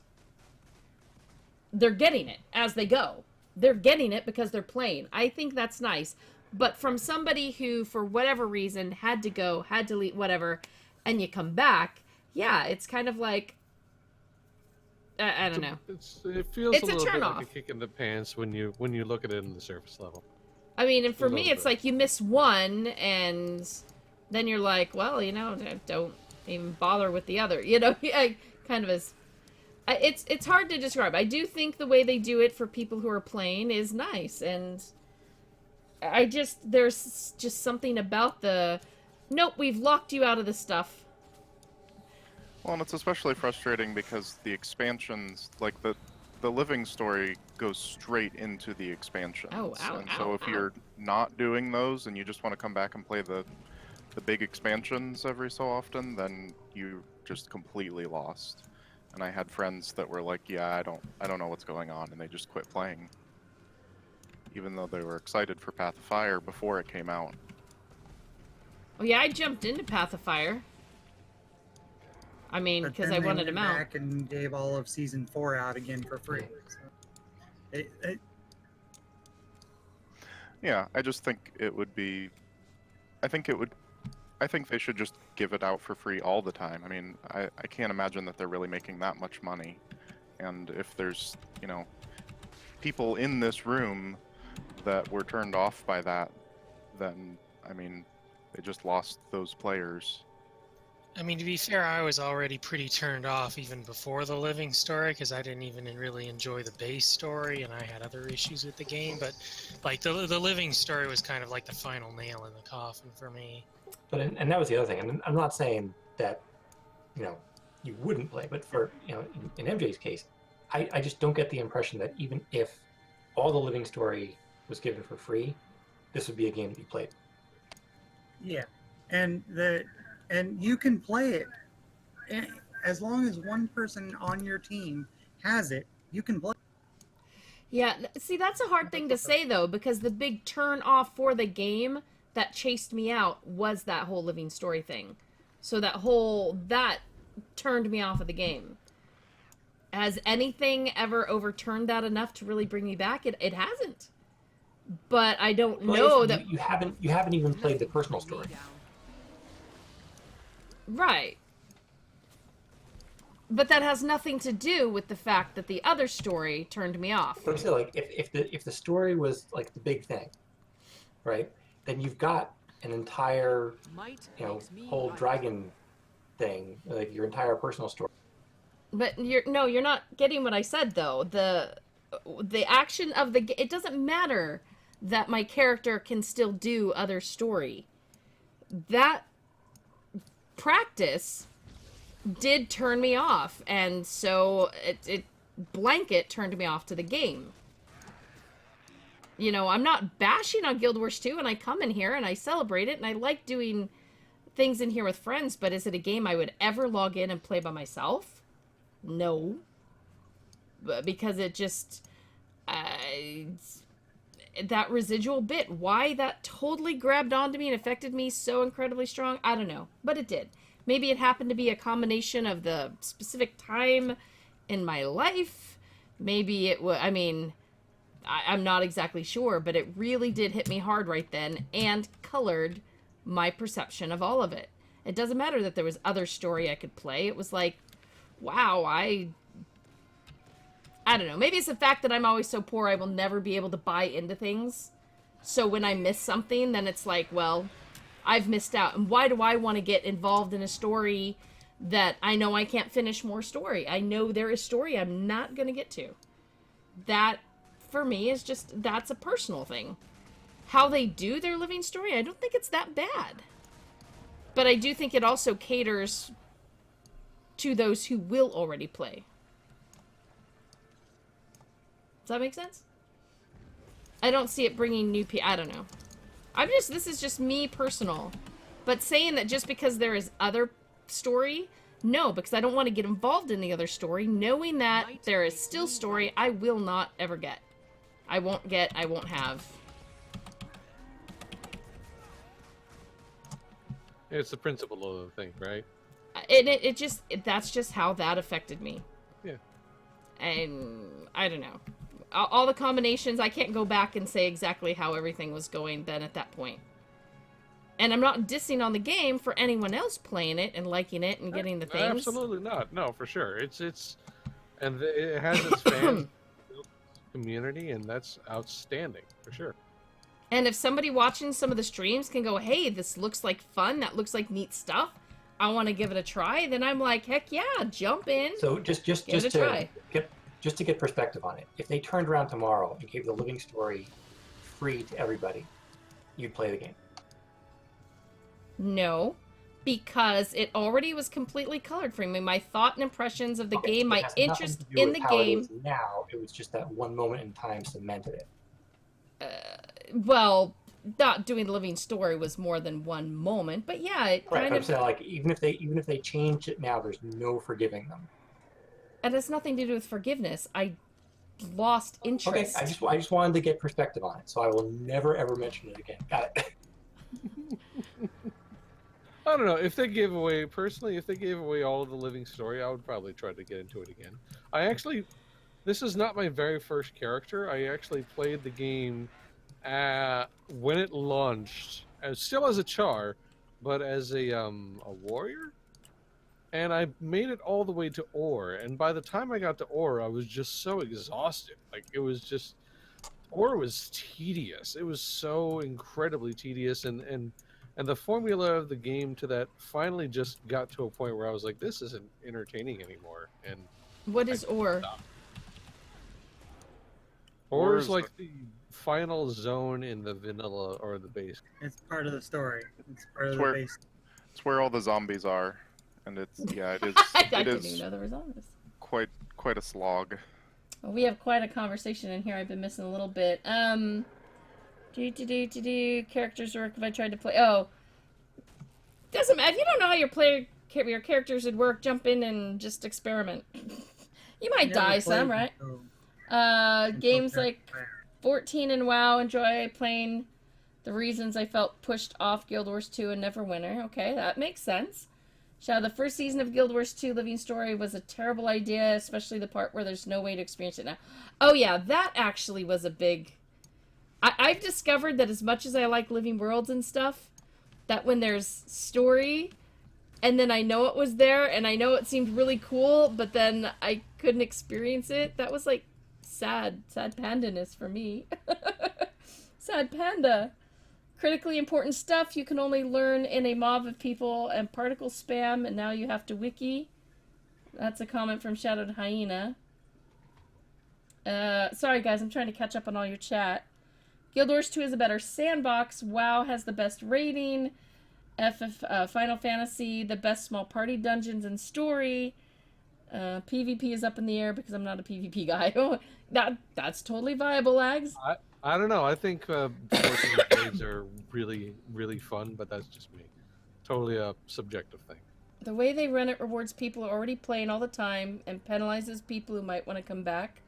[SPEAKER 1] they're getting it as they go. They're getting it because they're playing. I think that's nice. But from somebody who, for whatever reason, had to go, had to leave, whatever, and you come back, yeah, it's kind of like, I don't know.
[SPEAKER 2] It feels
[SPEAKER 1] It's
[SPEAKER 2] a little bit
[SPEAKER 1] turn-off.
[SPEAKER 2] like a kick in the pants when you look at it in the surface level.
[SPEAKER 1] I mean, and for
[SPEAKER 2] A
[SPEAKER 1] me,
[SPEAKER 2] little
[SPEAKER 1] it's
[SPEAKER 2] bit.
[SPEAKER 1] like you miss one, and then you're like, well, don't even bother with the other. Kind of as... It's hard to describe. I do think the way they do it for people who are playing is nice, and there's just something about nope, we've locked you out of this stuff.
[SPEAKER 3] Well, and it's especially frustrating because the expansions, like the living story, goes straight into the expansions.
[SPEAKER 1] Oh, ow,
[SPEAKER 3] and
[SPEAKER 1] ow,
[SPEAKER 3] so if
[SPEAKER 1] ow.
[SPEAKER 3] you're not doing those and you just want to come back and play the big expansions every so often, then you just completely lost. And I had friends that were like, yeah, I don't know what's going on, and they just quit playing. Even though they were excited for Path of Fire before it came out.
[SPEAKER 1] Oh yeah, I jumped into Path of Fire. I mean,
[SPEAKER 6] But
[SPEAKER 1] because
[SPEAKER 6] then
[SPEAKER 1] I
[SPEAKER 6] they
[SPEAKER 1] wanted
[SPEAKER 6] went
[SPEAKER 1] them out.
[SPEAKER 6] back and gave all of Season 4 out again for free. So
[SPEAKER 3] Yeah, I just think it would be... I think they should just give it out for free all the time. I mean, I can't imagine that they're really making that much money. And if there's, people in this room that were turned off by that, then, I mean, they just lost those players.
[SPEAKER 4] I mean, to be fair, I was already pretty turned off even before the living story because I didn't even really enjoy the base story, and I had other issues with the game. But like the living story was kind of like the final nail in the coffin for me.
[SPEAKER 5] But and that was the other thing. And I'm not saying that you wouldn't play, but for in MJ's case, I just don't get the impression that even if all the living story was given for free, this would be a game to be played.
[SPEAKER 6] Yeah, and you can play it as long as one person on your team has it. You can play.
[SPEAKER 1] Yeah, see, that's a hard thing to say, though, because the big turn off for the game that chased me out was that whole living story thing. So that turned me off of the game. Has anything ever overturned that enough to really bring me back? It hasn't. But I don't know that
[SPEAKER 5] you haven't even played the personal story.
[SPEAKER 1] Right. But that has nothing to do with the fact that the other story turned me off.
[SPEAKER 5] But I'm saying, like, if the story was like the big thing, right? Then you've got an entire whole dragon thing, like your entire personal story.
[SPEAKER 1] But you're not getting what I said, though. The action of it doesn't matter that my character can still do other story. That practice did turn me off, and so it blanket turned me off to the game. I'm not bashing on Guild Wars 2, and I come in here and I celebrate it, and I like doing things in here with friends, but is it a game I would ever log in and play by myself? No. Because it just... that residual bit, why that totally grabbed onto me and affected me so incredibly strong, I don't know. But it did. Maybe it happened to be a combination of the specific time in my life. Maybe it was... I mean, I'm not exactly sure, but it really did hit me hard right then and colored my perception of all of it. It doesn't matter that there was other story I could play. It was like, wow, I don't know. Maybe it's the fact that I'm always so poor I will never be able to buy into things. So when I miss something, then it's like, well, I've missed out. And why do I want to get involved in a story that I know I can't finish more story? I know there is story I'm not going to get to. That, for me, is just, that's a personal thing. How they do their living story, I don't think it's that bad. But I do think it also caters to those who will already play. Does that make sense? I don't see it bringing new people. I don't know. This is just me personal. But saying that just because there is other story, no, because I don't want to get involved in the other story, knowing that there is still story I will not ever get. I won't get, I won't have.
[SPEAKER 2] It's the principle of the thing, right?
[SPEAKER 1] That's just how that affected me.
[SPEAKER 2] Yeah.
[SPEAKER 1] And I don't know. All the combinations, I can't go back and say exactly how everything was going then at that point. And I'm not dissing on the game for anyone else playing it and liking it and getting the things.
[SPEAKER 2] Absolutely not. No, for sure. It has its fan community, and that's outstanding, for sure.
[SPEAKER 1] And if somebody watching some of the streams can go, hey, this looks like fun, that looks like neat stuff, I want to give it a try, then I'm like, heck yeah, jump in.
[SPEAKER 5] So just to get perspective on it, if they turned around tomorrow and gave the living story free to everybody, you'd play the game.
[SPEAKER 1] No, because it already was completely colored for me. My thought and impressions of the game, my interest in the game.
[SPEAKER 5] It is now, it was just that one moment in time cemented it.
[SPEAKER 1] Well, not doing the living story was more than one moment, but yeah, it kind of.
[SPEAKER 5] Saying, like, even if they changed it now, there's no forgiving them.
[SPEAKER 1] It has nothing to do with forgiveness. I lost interest.
[SPEAKER 5] Okay, I just wanted to get perspective on it, so I will never ever mention it again. Got it.
[SPEAKER 2] I don't know if they gave away all of the living story, I would probably try to get into it again. This is not my very first character. I actually played the game when it launched, still as a char, but as a warrior. And I made it all the way to Ore, and by the time I got to Ore, I was just so exhausted. Like, it was just... Ore was tedious. It was so incredibly tedious, and And the formula of the game to that finally just got to a point where I was like, this isn't entertaining anymore. And
[SPEAKER 1] What is ore?
[SPEAKER 2] Ore
[SPEAKER 3] Or
[SPEAKER 2] is
[SPEAKER 3] is
[SPEAKER 2] like the final zone in the vanilla or the base.
[SPEAKER 6] It's part of the story. It's part
[SPEAKER 3] It's
[SPEAKER 6] of the
[SPEAKER 3] where-
[SPEAKER 6] base.
[SPEAKER 3] it's where all the zombies are, and it's it is
[SPEAKER 1] I
[SPEAKER 3] it
[SPEAKER 1] didn't even
[SPEAKER 3] is
[SPEAKER 1] know there was on this.
[SPEAKER 3] quite a slog.
[SPEAKER 1] Well, we have quite a conversation in here. I've been missing a little bit. Characters work if I tried to play. Oh, doesn't matter. If you don't know how your characters would work, jump in and just experiment. You might die some, right? Games like 14 and WoW enjoy playing. The reasons I felt pushed off Guild Wars 2 and Neverwinter. Okay, that makes sense. Shadow, the first season of Guild Wars 2 Living Story was a terrible idea, especially the part where there's no way to experience it now. Oh yeah, that actually was a big... I've discovered that as much as I like Living Worlds and stuff, that when there's story, and then I know it was there, and I know it seemed really cool, but then I couldn't experience it, that was like sad pandaness for me. Sad panda. Critically important stuff you can only learn in a mob of people and particle spam, and now you have to wiki. That's a comment from Shadowed Hyena. Sorry guys, I'm trying to catch up on all your chat. Guild Wars 2 is a better sandbox. WoW has the best rating. Final Fantasy, the best small party dungeons and story. PvP is up in the air because I'm not a PvP guy. That's totally viable, Lags.
[SPEAKER 2] I don't know. I think 14 raids are really, really fun, but that's just me. Totally a subjective thing.
[SPEAKER 1] The way they run it rewards people who are already playing all the time and penalizes people who might want to come back.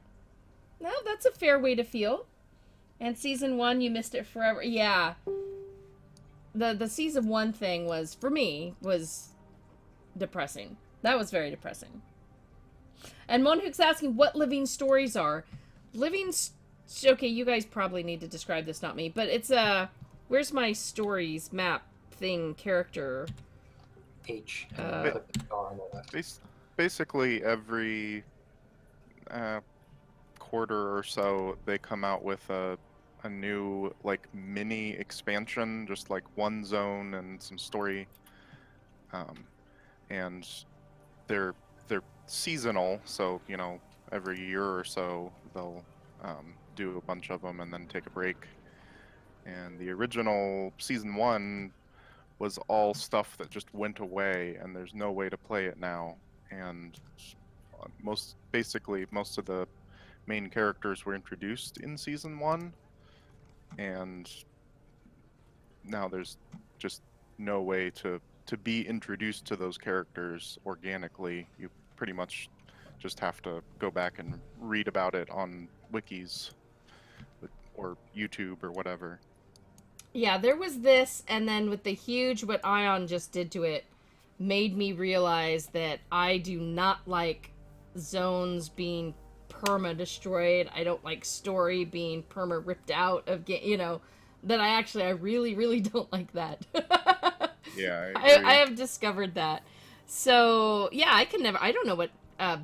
[SPEAKER 1] No, that's a fair way to feel. And season 1, you missed it forever. Yeah. The season 1 thing was, for me, was depressing. That was very depressing. And Monhook's asking what living stories are. Okay, you guys probably need to describe this, not me. But it's where's my stories map thing character?
[SPEAKER 5] H.
[SPEAKER 3] Basically, every quarter or so, they come out with a new like mini expansion, just like one zone and some story, and they're seasonal. So every year or so they'll do a bunch of them and then take a break. And the original season 1 was all stuff that just went away, and there's no way to play it now. And most of the main characters were introduced in season 1, and now there's just no way to be introduced to those characters organically. You pretty much just have to go back and read about it on wikis or YouTube or whatever.
[SPEAKER 1] Yeah, there was this, and then with the huge, what Ion just did to it, made me realize that I do not like zones being perma-destroyed. I don't like story being perma-ripped out of, that I really, really don't like that.
[SPEAKER 3] Yeah,
[SPEAKER 1] I have discovered that. So, yeah, I don't know what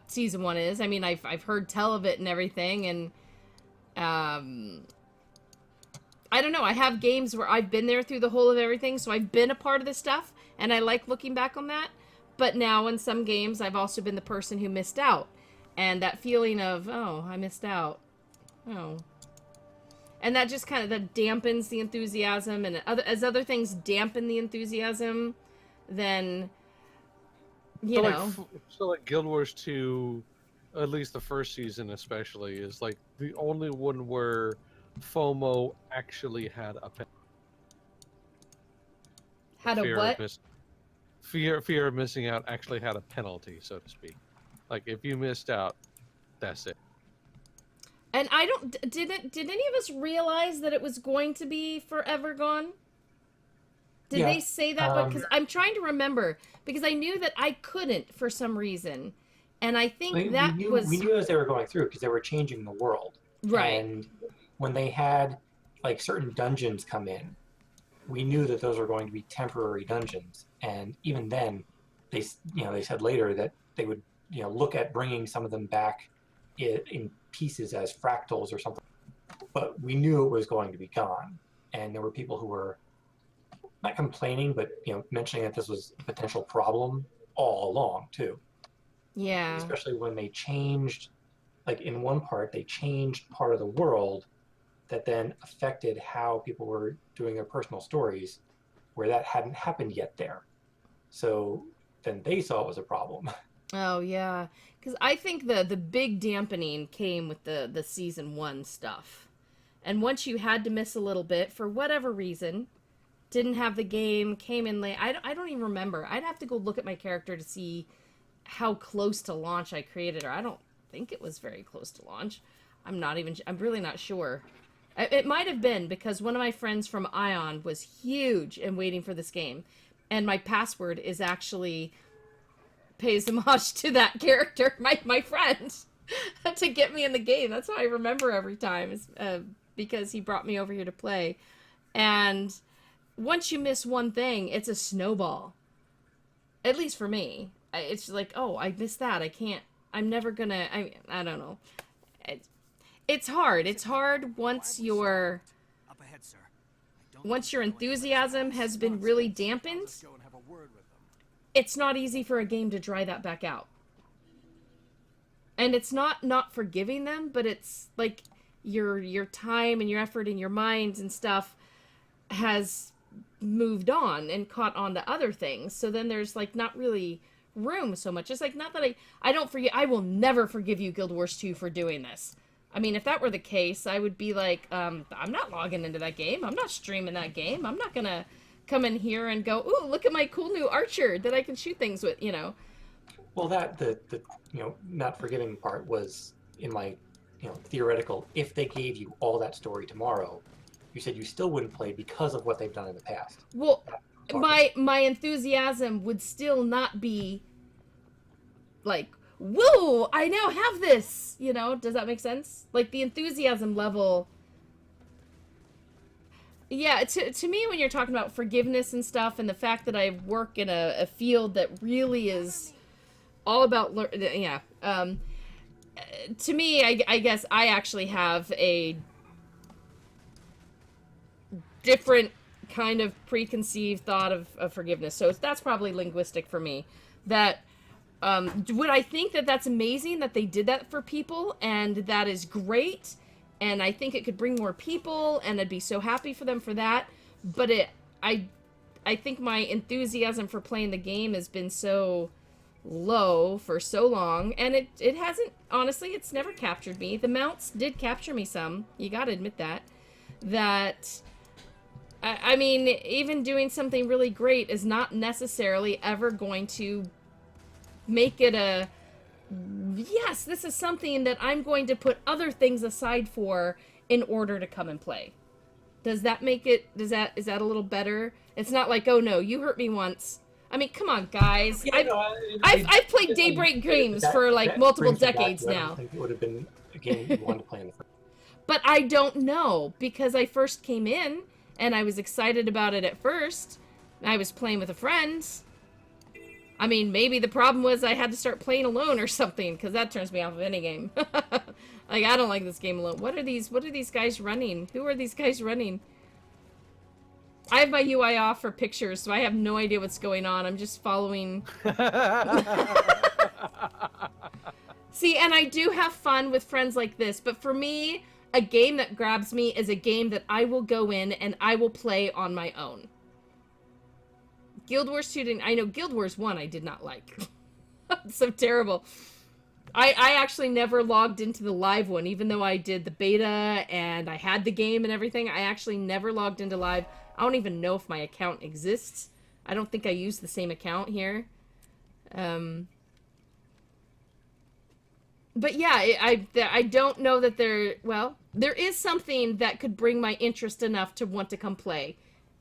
[SPEAKER 1] season 1 is. I mean, I've heard tell of it and everything, and, I don't know. I have games where I've been there through the whole of everything, so I've been a part of this stuff, and I like looking back on that. But now in some games, I've also been the person who missed out. And that feeling of, oh, I missed out. Oh. And that just kind of that dampens the enthusiasm, and as other things dampen the enthusiasm, then, you know.
[SPEAKER 2] So like Guild Wars 2, at least the first season especially, is like the only one where FOMO actually had a fear of missing out actually had a penalty, so to speak. Like if you missed out, that's it.
[SPEAKER 1] And did any of us realize that it was going to be forever gone? Did they say that? Because I'm trying to remember, because I knew that I couldn't for some reason, and I think
[SPEAKER 5] we knew as they were going through, because they were changing the world,
[SPEAKER 1] right?
[SPEAKER 5] And when they had like certain dungeons come in, we knew that those were going to be temporary dungeons. And even then, they said later that they would look at bringing some of them back in pieces as fractals or something. But we knew it was going to be gone, and there were people who were not complaining, but mentioning that this was a potential problem all along too.
[SPEAKER 1] Yeah.
[SPEAKER 5] Especially when they changed, like in one part, they changed part of the world that then affected how people were doing their personal stories, where that hadn't happened yet there. So then they saw it was a problem.
[SPEAKER 1] Oh yeah, because I think the big dampening came with the season 1 stuff, and once you had to miss a little bit for whatever reason, didn't have the game, came in late. I don't even remember. I'd have to go look at my character to see how close to launch I created her. I don't think it was very close to launch. I'm really not sure. It might have been because one of my friends from Ion was huge and waiting for this game, and my password is actually pays homage to that character, my friend, to get me in the game. That's how I remember every time, is because he brought me over here to play. And once you miss one thing, it's a snowball. At least for me. It's like, oh, I missed that. I'm never gonna, I don't know. It's hard. It's hard once your enthusiasm has been really dampened. It's not easy for a game to dry that back out. And it's not forgiving them, but it's like your time and your effort and your minds and stuff has moved on and caught on to other things. So then there's like not really room so much. It's like, not that I will never forgive you, Guild Wars 2, for doing this. I mean, if that were the case, I would be like, I'm not logging into that game. I'm not streaming that game. I'm not gonna come in here and go, ooh, look at my cool new archer that I can shoot things with,
[SPEAKER 5] Well, that the not forgiving part was in my theoretical. If they gave you all that story tomorrow, you said you still wouldn't play because of what they've done in the past.
[SPEAKER 1] Well, my enthusiasm would still not be like, whoa, I now have this. Does that make sense? Like the enthusiasm level. Yeah, to me, when you're talking about forgiveness and stuff, and the fact that I work in a field that really is all about to me, I guess I actually have a different kind of preconceived thought of forgiveness. So that's probably linguistic for me. That would I think that that's amazing that they did that for people, and that is great. And I think it could bring more people, and I'd be so happy for them for that. But I think my enthusiasm for playing the game has been so low for so long, and it hasn't, honestly, it's never captured me. The mounts did capture me some, you gotta admit that. I mean, even doing something really great is not necessarily ever going to make it a, yes, this is something that I'm going to put other things aside for in order to come and play. Does that make it, is that a little better? It's not like, oh no, you hurt me once. I mean, come on, guys.
[SPEAKER 5] Yeah,
[SPEAKER 1] I've played Daybreak Dreams for like multiple decades now.
[SPEAKER 5] I don't think it would have been a game you wanted to play in the first.
[SPEAKER 1] But I don't know, because I first came in and I was excited about it at first. I was playing with a friend. I mean, maybe the problem was I had to start playing alone or something, because that turns me off of any game. Like, I don't like this game alone. What are these guys running? Who are these guys running? I have my UI off for pictures, so I have no idea what's going on. I'm just following. See, and I do have fun with friends like this, but for me, a game that grabs me is a game that I will go in and I will play on my own. Guild Wars 2 I know Guild Wars 1 I did not like. It's so terrible. I actually never logged into the live one, even though I did the beta and I had the game and everything. I actually never logged into live. I don't even know if my account exists. I don't think I used the same account here. But yeah, I don't know that there is something that could bring my interest enough to want to come play.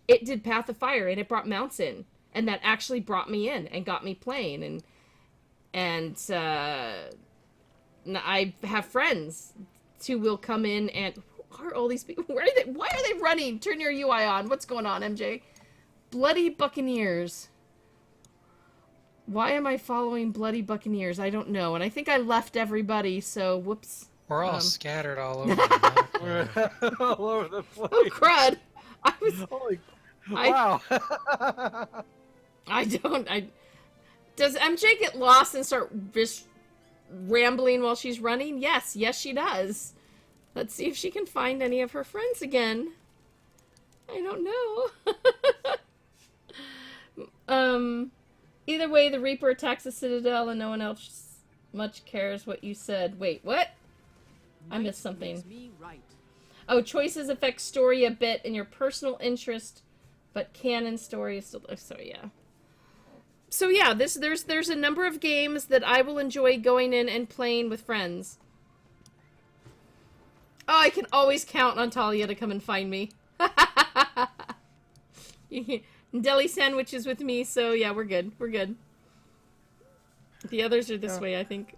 [SPEAKER 1] It did Path of Fire, and it brought mounts in, and that actually brought me in and got me playing, and I have friends who will come in and, who are all these people? Why are they running? Turn your UI on. What's going on, MJ? Bloody Buccaneers. Why am I following Bloody Buccaneers? I don't know. And I think I left everybody, so whoops.
[SPEAKER 4] We're all scattered all over the map.
[SPEAKER 2] We're all over the place.
[SPEAKER 1] Oh, crud.
[SPEAKER 2] Wow.
[SPEAKER 1] Does MJ get lost and start just rambling while she's running? Yes, she does. Let's see if she can find any of her friends again. I don't know. Either way, the Reaper attacks the Citadel and no one else much cares what you said. Wait, what? I missed something. Oh, choices affect story a bit in your personal interest, but canon story is still... So, yeah. So, yeah, there's a number of games that I will enjoy going in and playing with friends. Oh, I can always count on Talia to come and find me. Deli sandwiches with me, so yeah, we're good. We're good. The others are this way, I think.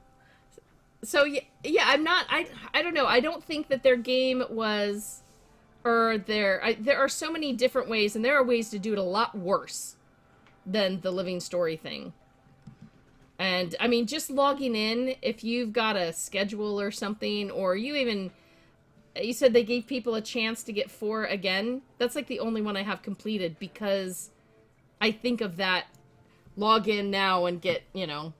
[SPEAKER 1] So yeah, I'm not. I don't know. I don't think that their game was, or there are so many different ways, and there are ways to do it a lot worse than the living story thing. And I mean, just logging in, if you've got a schedule or something, or you said they gave people a chance to get 4 again. That's like the only one I have completed because I think of that log in now and get,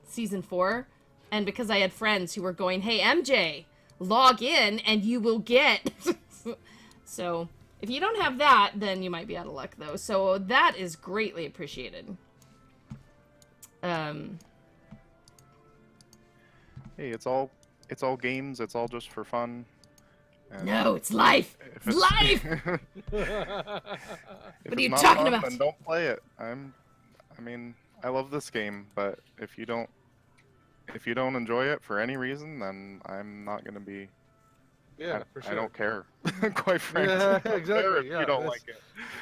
[SPEAKER 1] season 4. And because I had friends who were going, hey, MJ, log in and you will get. So if you don't have that, then you might be out of luck, though. So that is greatly appreciated.
[SPEAKER 3] Hey, it's all games. It's all just for fun. And
[SPEAKER 1] no, it's life. It's life. What are you talking about?
[SPEAKER 3] Then don't play it. I mean, I love this game, but if you don't enjoy it for any reason, then I'm not gonna be.
[SPEAKER 2] Yeah, for sure.
[SPEAKER 3] I don't care. Quite frankly,
[SPEAKER 2] yeah, exactly.
[SPEAKER 3] If you don't like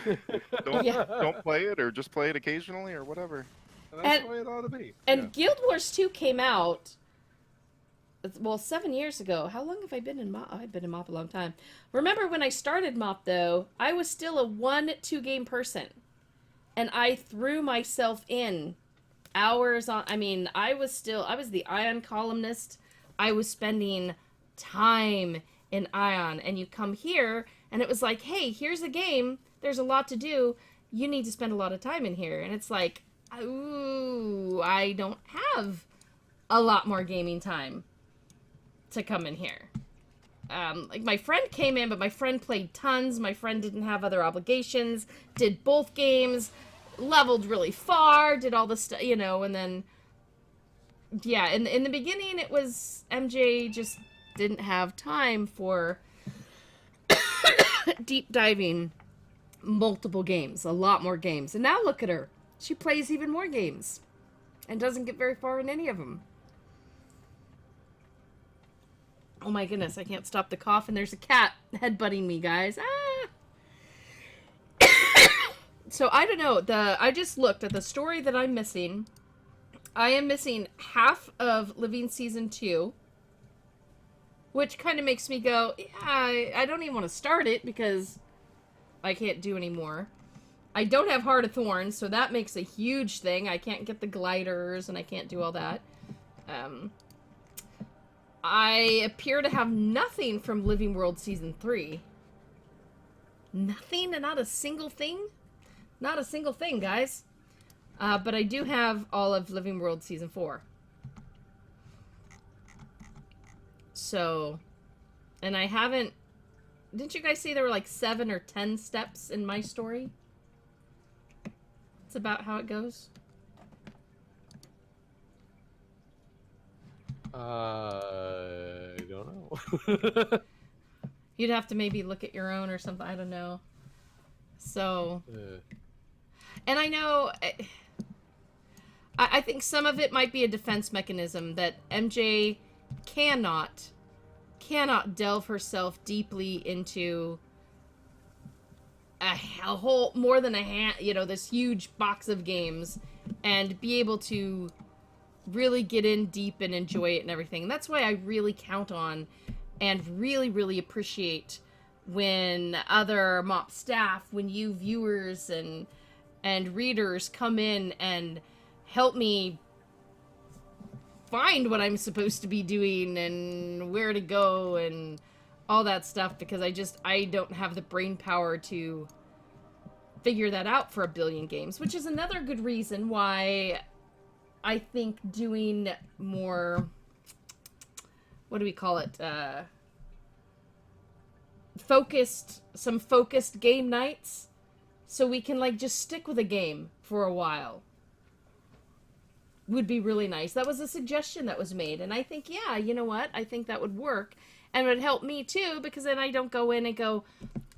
[SPEAKER 3] it, don't play it, or just play it occasionally, or whatever.
[SPEAKER 2] And that's the way it ought to be.
[SPEAKER 1] And Guild Wars 2 came out. Well, 7 years ago. How long have I been in MOP? I've been in MOP a long time. Remember when I started MOP, though, I was still a 1-2 game person. And I threw myself in hours on... I mean, I was the Ion columnist. I was spending time in Ion. And you come here, and it was like, hey, here's a game. There's a lot to do. You need to spend a lot of time in here. And it's like, ooh, I don't have a lot more gaming time to come in here. Like my friend came in, but my friend played tons. My friend didn't have other obligations, did both games, leveled really far, did all the stuff, and then, yeah, in the beginning it was MJ just didn't have time for deep diving multiple games, a lot more games. And now look at her. She plays even more games and doesn't get very far in any of them. Oh my goodness, I can't stop the cough, and there's a cat headbutting me, guys. Ah! So, I don't know. I just looked at the story that I'm missing. I am missing half of Living Season 2. Which kind of makes me go, yeah, I don't even want to start it, because I can't do any more. I don't have Heart of Thorns, so that makes a huge thing. I can't get the gliders, and I can't do all that. I appear to have nothing from Living World Season 3. Nothing? And not a single thing? Not a single thing, guys. But I do have all of Living World Season 4. So, and I haven't... Didn't you guys say there were like 7 or 10 steps in my story? It's about how it goes.
[SPEAKER 2] I don't know.
[SPEAKER 1] You'd have to maybe look at your own or something. I don't know. So, and I know, I think some of it might be a defense mechanism that MJ cannot delve herself deeply into a whole, more than a hand, this huge box of games, and be able to really get in deep and enjoy it and everything. And that's why I really count on and really, really appreciate when other MOP staff, when you viewers and readers come in and help me find what I'm supposed to be doing and where to go and all that stuff, because I don't have the brain power to figure that out for 1 billion games, which is another good reason why I think doing more, what do we call it, focused game nights, so we can like just stick with a game for a while, would be really nice. That was a suggestion that was made, and I think, yeah, you know what, I think that would work, and it would help me too, because then I don't go in and go,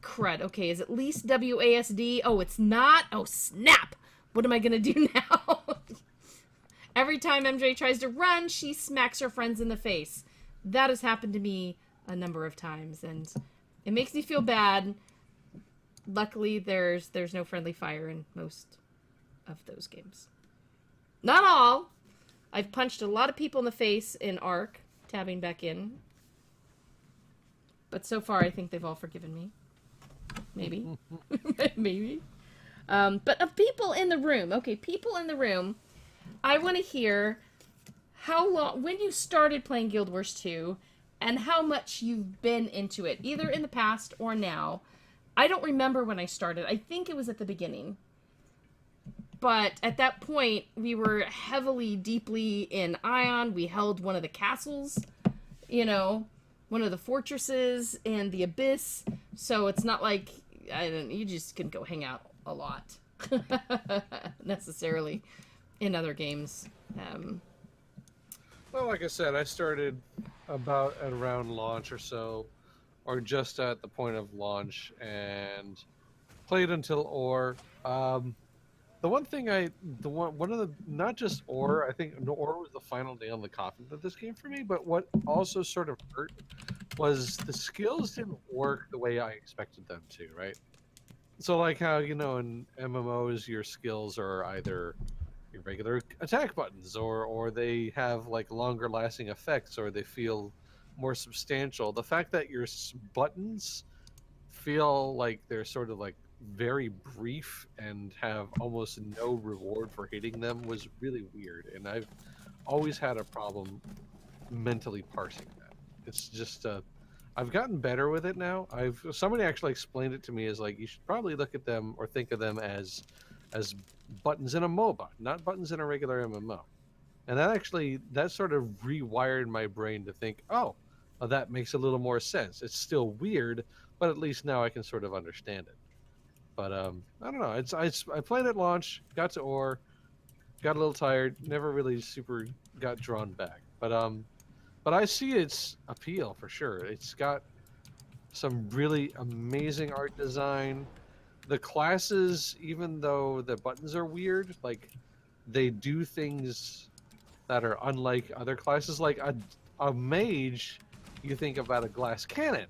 [SPEAKER 1] crud, okay, is at least WASD? Oh, it's not? Oh, snap! What am I gonna do now? Every time MJ tries to run, she smacks her friends in the face. That has happened to me a number of times, and it makes me feel bad. Luckily, there's no friendly fire in most of those games. Not all. I've punched a lot of people in the face in Ark, tabbing back in. But so far, I think they've all forgiven me. Maybe. Maybe. But of people in the room. Okay, people in the room. I want to hear how long, when you started playing Guild Wars 2, and how much you've been into it, either in the past or now. I don't remember when I started. I think it was at the beginning. But at that point, we were heavily, deeply in Ion. We held one of the castles, you know, one of the fortresses in the Abyss. So it's not like you just can go hang out a lot necessarily in other games.
[SPEAKER 2] Well, like I said, I started about at around launch or so, or just at the point of launch, and played until Ore. The one thing one of the, not just Ore, I think Ore was the final nail in the coffin of this game for me, but what also sort of hurt was the skills didn't work the way I expected them to, right? So like how, you know, in MMOs, your skills are either your regular attack buttons, or they have like longer lasting effects, or they feel more substantial. The fact that your buttons feel like they're sort of like very brief and have almost no reward for hitting them was really weird, and I've always had a problem mentally parsing that. It's just I've gotten better with it now. Somebody actually explained it to me as like, you should probably look at them or think of them as buttons in a MOBA, not buttons in a regular MMO. And that sort of rewired my brain to think, oh, well, that makes a little more sense. It's still weird, but at least now I can sort of understand it. But I don't know. I played at launch, got to Ore, got a little tired, never really super got drawn back. But I see its appeal for sure. It's got some really amazing art design. The classes, even though the buttons are weird, like they do things that are unlike other classes. Like a mage, you think about a glass cannon,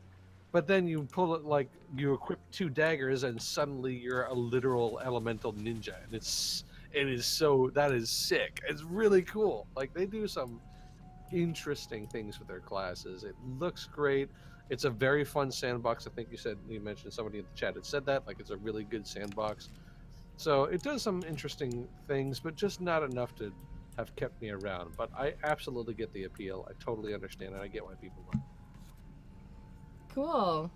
[SPEAKER 2] but then you pull it, like you equip 2 daggers and suddenly you're a literal elemental ninja, and that is sick. It's really cool. Like they do some interesting things with their classes. It looks great. It's a very fun sandbox. I think you mentioned somebody in the chat had said that, like it's a really good sandbox. So it does some interesting things, but just not enough to have kept me around. But I absolutely get the appeal. I totally understand it. I get why people want it.
[SPEAKER 1] Cool.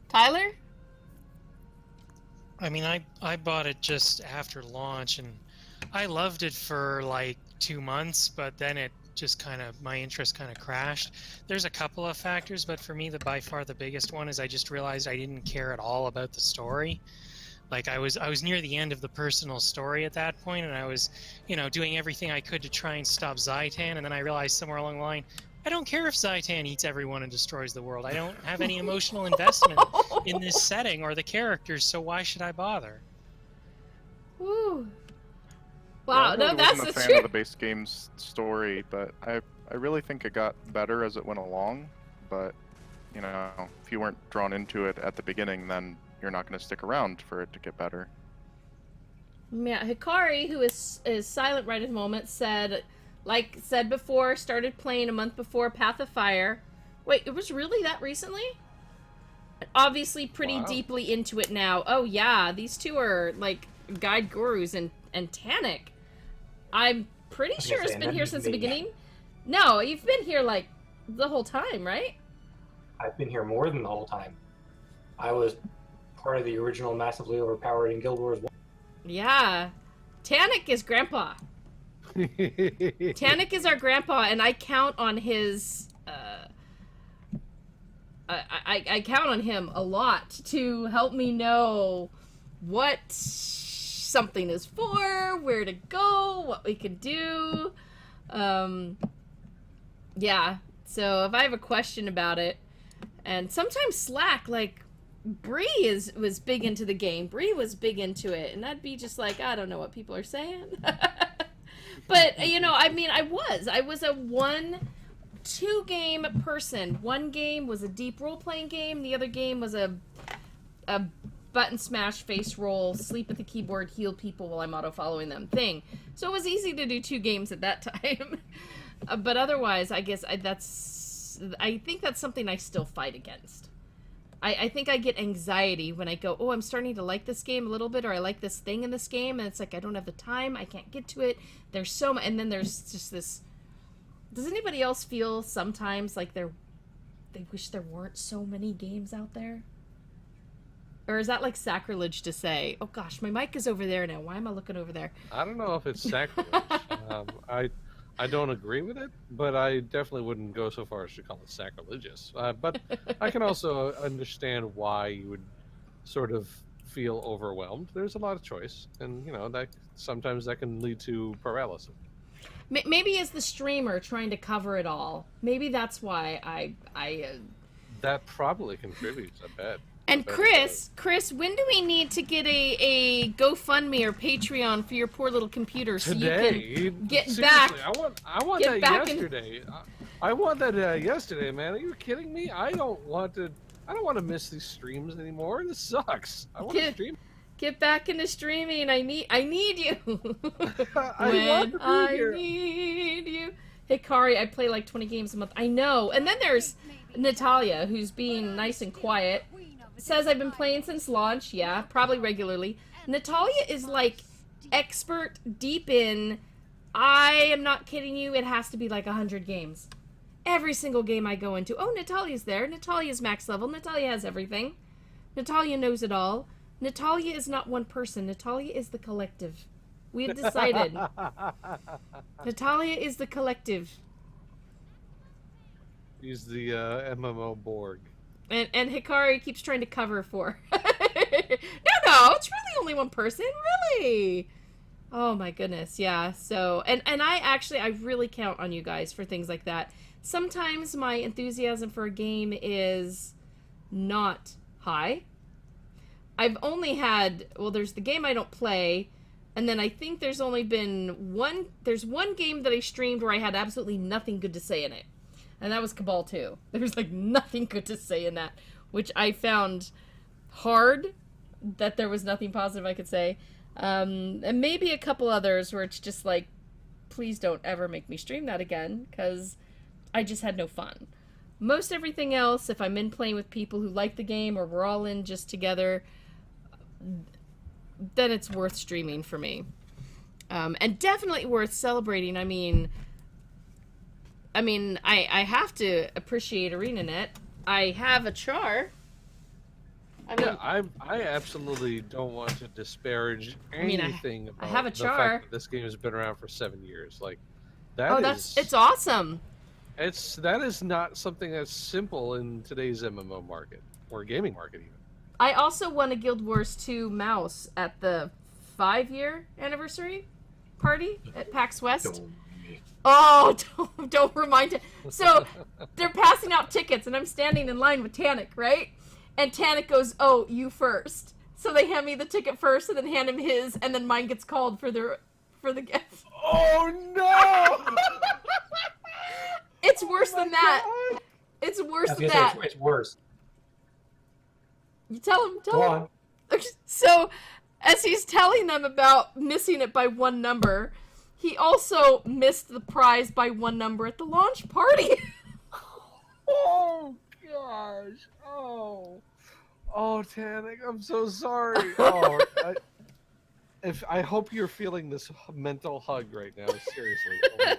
[SPEAKER 1] Tyler?
[SPEAKER 4] I mean, I bought it just after launch, and I loved it for like 2 months, but then it just my interest kind of crashed. There's a couple of factors, but for me, by far the biggest one is I just realized I didn't care at all about the story. Like I was near the end of the personal story at that point, and I was, doing everything I could to try and stop Zaitan, and then I realized somewhere along the line, I don't care if Zaitan eats everyone and destroys the world. I don't have any emotional investment in this setting or the characters, so why should I bother?
[SPEAKER 1] Woo. Wow,
[SPEAKER 3] yeah,
[SPEAKER 1] no, that's
[SPEAKER 3] the
[SPEAKER 1] the
[SPEAKER 3] fan
[SPEAKER 1] truth.
[SPEAKER 3] of the base game's story, but I really think it got better as it went along. But if you weren't drawn into it at the beginning, then you're not going to stick around for it to get better.
[SPEAKER 1] Yeah, Hikari, who is silent right at the moment, said before, started playing a month before Path of Fire. Wait, it was really that recently? Obviously pretty deeply into it now. Oh yeah, these two are like guide gurus, and Tanic, I'm pretty sure it's been here since the beginning. No, you've been here like the whole time, right?
[SPEAKER 5] I've been here more than the whole time. I was part of the original massively overpowered in Guild Wars 1.
[SPEAKER 1] Yeah. Tannic is grandpa. Tannic is our grandpa, and I count on his... I count on him a lot to help me know what something is for, where to go, what we can do. Yeah, so if I have a question about it, and sometimes Slack, like, Bree was big into the game. Bree was big into it, and I'd be just like, I don't know what people are saying. But, you know, I mean, I was a 1-2 game person. One game was a deep role-playing game. The other game was a button smash, face roll, sleep at the keyboard, heal people while I'm auto-following them thing. So it was easy to do 2 games at that time. But otherwise, I guess I think that's something I still fight against. I think I get anxiety when I go, oh, I'm starting to like this game a little bit, or I like this thing in this game, and it's like I don't have the time, I can't get to it. There's so much, and then there's just this. Does anybody else feel sometimes like they wish there weren't so many games out there? Or is that like sacrilege to say, oh gosh, my mic is over there now, why am I looking over there?
[SPEAKER 2] I don't know if it's sacrilege. I don't agree with it, but I definitely wouldn't go so far as to call it sacrilegious. But I can also understand why you would sort of feel overwhelmed. There's a lot of choice, and you know that sometimes that can lead to paralysis.
[SPEAKER 1] Maybe as the streamer trying to cover it all, maybe that's why I
[SPEAKER 2] that probably contributes, I bet.
[SPEAKER 1] And Chris, when do we need to get a GoFundMe or Patreon for your poor little computer so
[SPEAKER 2] Today,
[SPEAKER 1] you can get
[SPEAKER 2] seriously,
[SPEAKER 1] back?
[SPEAKER 2] I want that yesterday. I want that yesterday, man. Are you kidding me? I don't want to miss these streams anymore. This sucks. I want to stream.
[SPEAKER 1] Get back into streaming. I need you.
[SPEAKER 2] I
[SPEAKER 1] need you. Hikari, I play like 20 games a month. I know. And then there's Natalia, who's being nice and quiet. Says I've been playing since launch. Yeah, probably regularly. Natalia is like expert deep in. I am not kidding you. It has to be like 100 games. Every single game I go into. Oh, Natalia's there. Natalia's max level. Natalia has everything. Natalia knows it all. Natalia is not one person. Natalia is the collective. We've decided. Natalia is the collective.
[SPEAKER 2] He's the MMO Borg.
[SPEAKER 1] And Hikari keeps trying to cover for. No, it's really only one person, really. Oh my goodness, yeah. So, and I really count on you guys for things like that. Sometimes my enthusiasm for a game is not high. I've only had, well, there's the game I don't play, and then I think there's only been one game that I streamed where I had absolutely nothing good to say in it. And that was Cabal 2. There was like nothing good to say in that, which I found hard that there was nothing positive I could say. And maybe a couple others where it's just like, please don't ever make me stream that again, because I just had no fun. Most everything else, if I'm in playing with people who like the game or we're all in just together, then it's worth streaming for me. And definitely worth celebrating. I mean, I have to appreciate ArenaNet. I have a char.
[SPEAKER 2] I absolutely don't want to disparage anything about
[SPEAKER 1] I have a
[SPEAKER 2] the
[SPEAKER 1] char.
[SPEAKER 2] fact that this game has been around for 7 years. Like,
[SPEAKER 1] it's awesome.
[SPEAKER 2] That is not something that's simple in today's MMO market or gaming market even.
[SPEAKER 1] I also won a Guild Wars 2 mouse at the 5-year anniversary party at PAX West. Oh, don't remind it. So they're passing out tickets, and I'm standing in line with Tannic, right? And Tannic goes, "Oh, you first." So they hand me the ticket first, and then hand him his, and then mine gets called for the gift.
[SPEAKER 2] Oh no!
[SPEAKER 1] It's worse than that. It's worse than that.
[SPEAKER 5] It's worse.
[SPEAKER 1] You tell him.
[SPEAKER 5] Go on.
[SPEAKER 1] So, as he's telling them about missing it by one number, he also missed the prize by one number at the launch party.
[SPEAKER 2] Oh gosh! Oh, Tannic, I'm so sorry. Oh, I hope you're feeling this mental hug right now. Seriously. Oh my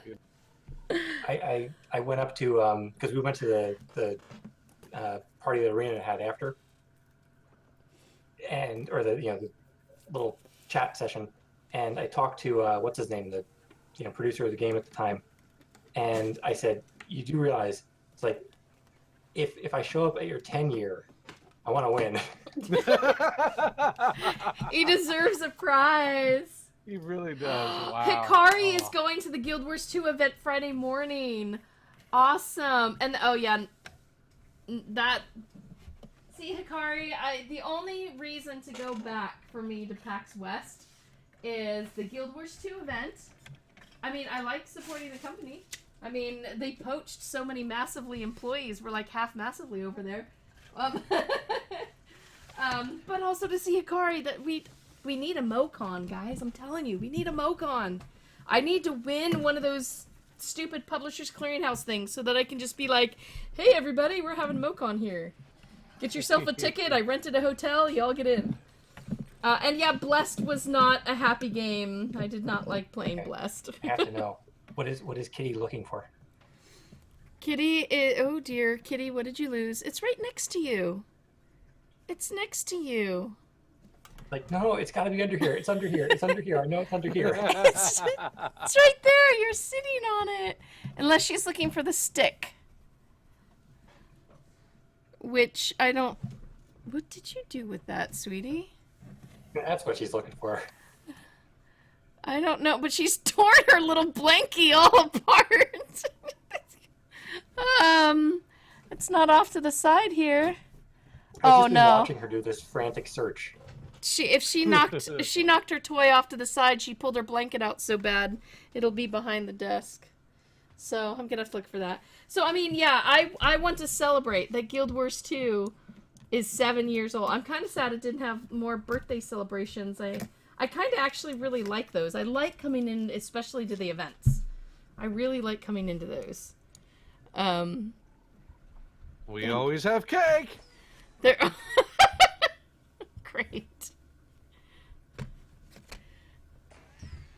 [SPEAKER 2] goodness.
[SPEAKER 5] I went up to because we went to the party that Arena had after. and or the little chat session, and I talked to what's his name, the producer of the game at the time, and I said, "You do realize it's like if I show up at your 10-year, I want to win."
[SPEAKER 1] He deserves a prize.
[SPEAKER 2] He really does. Wow.
[SPEAKER 1] Hikari is going to the Guild Wars 2 event Friday morning. Awesome. And oh yeah, that. See, Hikari, the only reason to go back for me to PAX West is the Guild Wars 2 event. I mean, I like supporting the company. I mean, they poached so many massively employees. We're like half massively over there. But also to see Hikari, that we need a MoCon, guys. I'm telling you, we need a MoCon. I need to win one of those stupid Publishers Clearinghouse things so that I can just be like, hey, everybody, we're having MoCon here. Get yourself a ticket. I rented a hotel. Y'all get in. And yeah, Blessed was not a happy game. I did not like playing Blessed.
[SPEAKER 5] I have to know. What is Kitty looking for?
[SPEAKER 1] Kitty is... Oh, dear. Kitty, what did you lose? It's right next to you. It's next to you.
[SPEAKER 5] Like, no, it's got to be under here. It's under here. It's under here. I know it's under here.
[SPEAKER 1] It's right there. You're sitting on it. Unless she's looking for the stick. Which I don't... What did you do with that, sweetie?
[SPEAKER 5] That's what she's looking for.
[SPEAKER 1] I don't know, but she's torn her little blankie all apart. It's not off to the side here.
[SPEAKER 5] I've just been watching her do this frantic search.
[SPEAKER 1] If she knocked her toy off to the side, she pulled her blanket out so bad it'll be behind the desk. So I'm gonna have to look for that. So I mean, yeah, I want to celebrate that Guild Wars 2 is 7 years old. I'm kind of sad it didn't have more birthday celebrations. I kind of actually really like those. I like coming in, especially to the events. I really like coming into those.
[SPEAKER 2] We always have cake.
[SPEAKER 1] There. Great.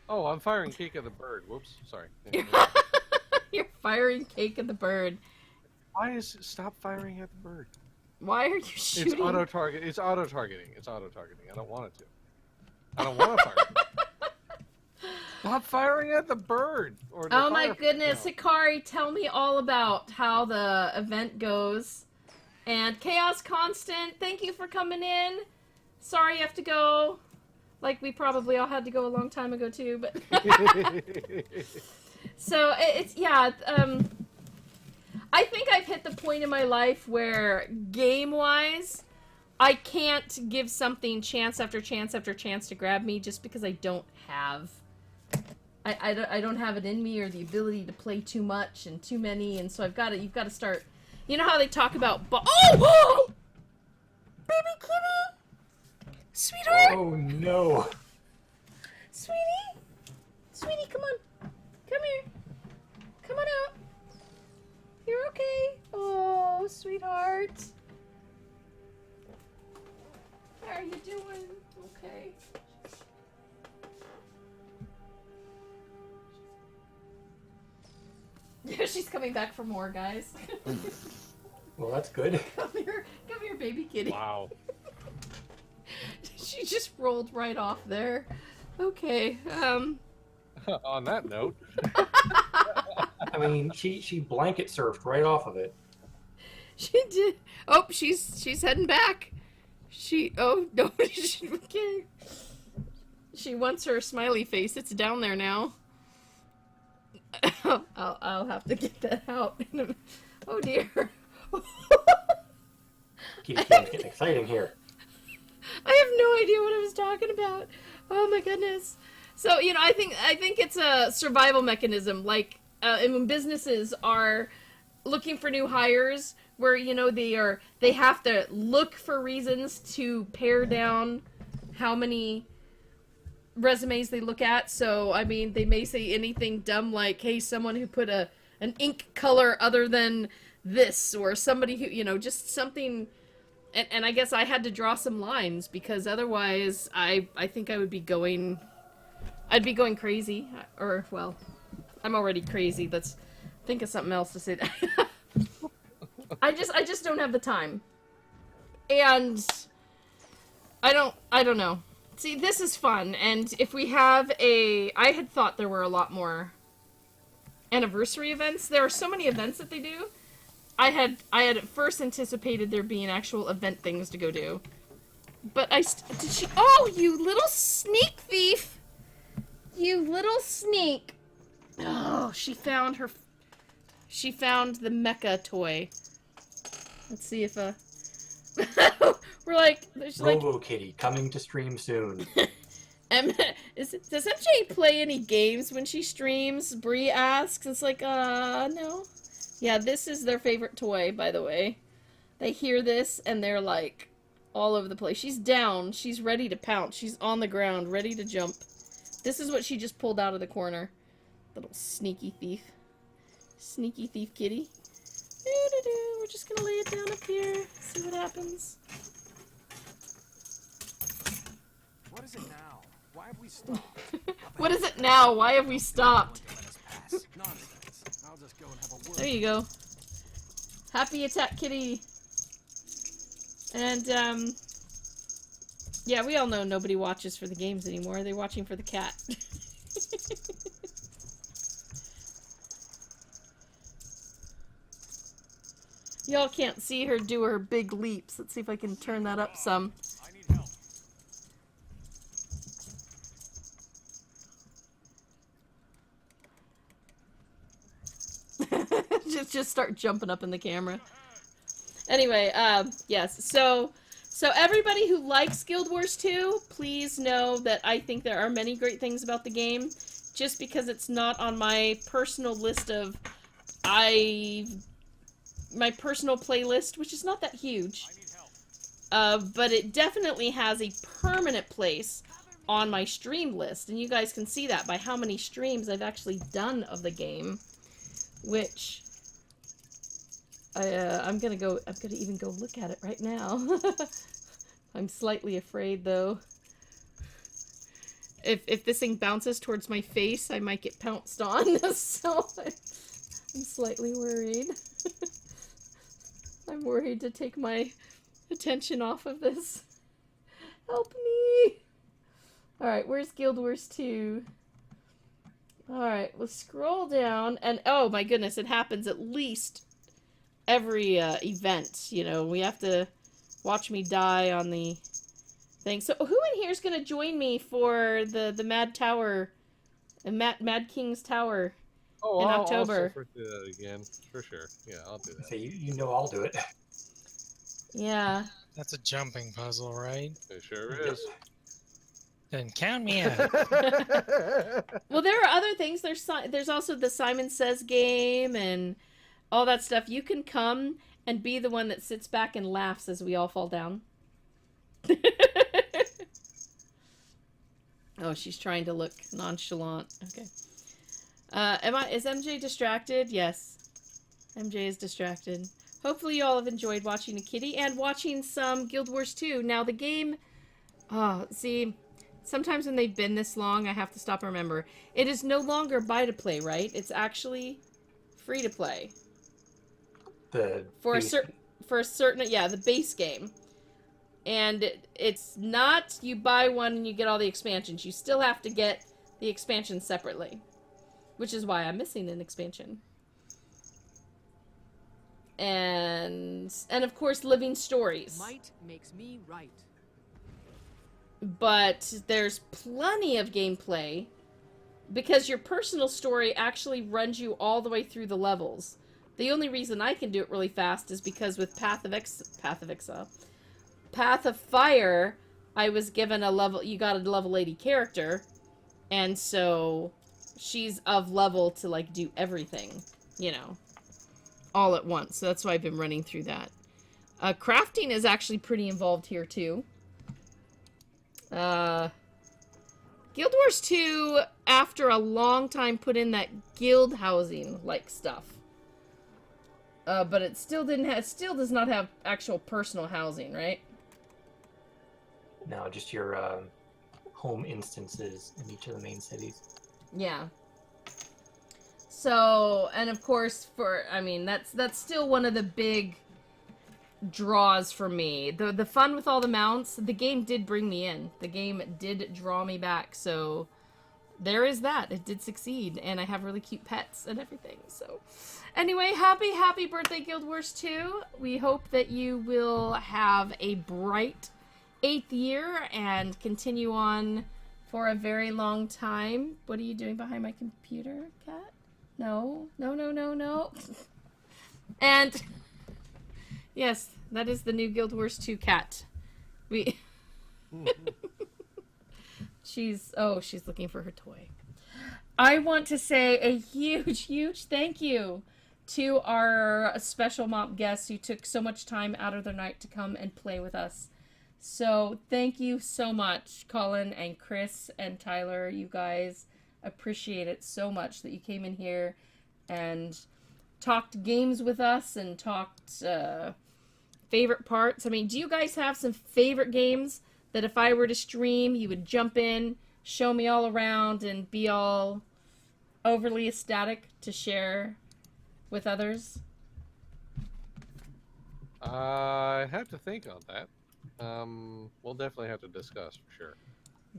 [SPEAKER 2] Oh, I'm firing cake at the bird. Whoops, sorry.
[SPEAKER 1] You're firing cake at the bird.
[SPEAKER 2] Why is stop firing at the bird?
[SPEAKER 1] Why are you shooting?
[SPEAKER 2] It's auto target. It's auto targeting. It's auto targeting. I don't want it to. I don't want to fire. Stop firing at the bird. Or the
[SPEAKER 1] oh my goodness, Hikari, tell me all about how the event goes. And Chaos Constant, thank you for coming in. Sorry you have to go. Like we probably all had to go a long time ago too, but so it's yeah. I think I've hit the point in my life where game-wise, I can't give something chance after chance after chance to grab me just because I don't have. I don't have it in me or the ability to play too much and too many, and so you've got to start. You know how they talk about oh! Baby kitty! Sweetheart!
[SPEAKER 5] Oh no!
[SPEAKER 1] Sweetie, come on. Come here. Come on out. You're okay. Oh, sweetheart. How are you doing? Okay. Yeah, she's coming back for more, guys.
[SPEAKER 5] Well, that's good.
[SPEAKER 1] Come here, baby kitty.
[SPEAKER 2] Wow.
[SPEAKER 1] She just rolled right off there. Okay.
[SPEAKER 2] On that note.
[SPEAKER 5] I mean, she blanket surfed right off of it.
[SPEAKER 1] She did. Oh, she's heading back. Oh no, okay. She wants her smiley face. It's down there now. I'll have to get that out. Oh dear.
[SPEAKER 5] Keeps things getting exciting here.
[SPEAKER 1] I have no idea what I was talking about. Oh my goodness. So, you know, I think it's a survival mechanism. Like, when businesses are looking for new hires, where, you know, they have to look for reasons to pare down how many resumes they look at. So, I mean, they may say anything dumb like, hey, someone who put an ink color other than this, or somebody who, you know, just something. And I guess I had to draw some lines because otherwise I think I'd be going crazy. Or, well, I'm already crazy. Let's think of something else to say that. I just don't have the time. And I don't know. See, this is fun, and if we have I had thought there were a lot more anniversary events. There are so many events that they do. I had at first anticipated there being actual event things to go do. But did she? Oh, you little sneak thief! You little sneak! Oh, she found the mecha toy. Let's see if we're like there's
[SPEAKER 5] Robo Kitty coming to stream soon.
[SPEAKER 1] Does MJ play any games when she streams? Bree asks. It's like, no. Yeah, this is their favorite toy, by the way. They hear this and they're like all over the place. She's down. She's ready to pounce. She's on the ground, ready to jump. This is what she just pulled out of the corner. Little sneaky thief. Sneaky thief kitty. Doo-doo-doo. We're just gonna lay it down up here. See what happens.
[SPEAKER 10] What is it now? Why have we stopped?
[SPEAKER 1] What is it now? Why have we stopped?
[SPEAKER 10] Nonsense. I'll just go and have a word.
[SPEAKER 1] There you go. Happy attack kitty. And, yeah, we all know nobody watches for the games anymore. They're watching for the cat. Y'all can't see her do her big leaps. Let's see if I can turn that up some.
[SPEAKER 10] I need help.
[SPEAKER 1] just start jumping up in the camera. Anyway, yes, so everybody who likes Guild Wars 2, please know that I think there are many great things about the game. Just because it's not on my personal list of my personal playlist, which is not that huge. But it definitely has a permanent place on my stream list, and you guys can see that by how many streams I've actually done of the game, which I'm gonna even go look at it right now. I'm slightly afraid though. If this thing bounces towards my face, I might get pounced on, so I'm slightly worried. I'm worried to take my attention off of this. Help me! Alright, where's Guild Wars 2? Alright, we'll scroll down, and oh my goodness, it happens at least every event, you know. We have to watch me die on the thing. So who in here is going to join me for the Mad Tower, Mad King's Tower in October?
[SPEAKER 2] I'll do that again, for sure. Yeah, I'll do that.
[SPEAKER 5] So you know I'll do it.
[SPEAKER 1] Yeah.
[SPEAKER 4] That's a jumping puzzle, right?
[SPEAKER 2] It sure is.
[SPEAKER 4] Then count me out.
[SPEAKER 1] Well, there are other things. There's also the Simon Says game and all that stuff. You can come and be the one that sits back and laughs as we all fall down. Oh, she's trying to look nonchalant. Okay. Is MJ distracted? Yes. MJ is distracted. Hopefully you all have enjoyed watching a kitty and watching some Guild Wars 2. Now the game... Oh, see... Sometimes when they've been this long, I have to stop and remember. It is no longer buy to play, right? It's actually free to play. For a certain, yeah, the base game. And it's not you buy one and you get all the expansions. You still have to get the expansions separately, which is why I'm missing an expansion. And of course, living stories.
[SPEAKER 12] Might makes me right.
[SPEAKER 1] But there's plenty of gameplay because your personal story actually runs you all the way through the levels. The only reason I can do it really fast is because with Path of Fire, I was given you got a level 80 character, and so she's of level to like do everything, you know, all at once. So that's why I've been running through that. Crafting is actually pretty involved here too. Guild Wars 2, after a long time, put in that guild housing-like stuff. But it still does not have actual personal housing, right?
[SPEAKER 5] No, just your home instances in each of the main cities.
[SPEAKER 1] Yeah. So, and of course, that's still one of the big draws for me. The fun with all the mounts, the game did bring me in. The game did draw me back, so there is that. It did succeed, and I have really cute pets and everything. So anyway, happy birthday, Guild Wars 2. We hope that you will have a bright 8th year and continue on for a very long time. What are you doing behind my computer, Cat? No. And yes, that is the new Guild Wars 2 cat. She's looking for her toy. I want to say a huge thank you to our special MOP guests who took so much time out of their night to come and play with us. So thank you so much, Colin and Chris and Tyler. You guys, appreciate it so much that you came in here and talked games with us and talked favorite parts. I mean, do you guys have some favorite games that if I were to stream, you would jump in, show me all around, and be all overly ecstatic to share with others?
[SPEAKER 2] I have to think on that. We'll definitely have to discuss for sure.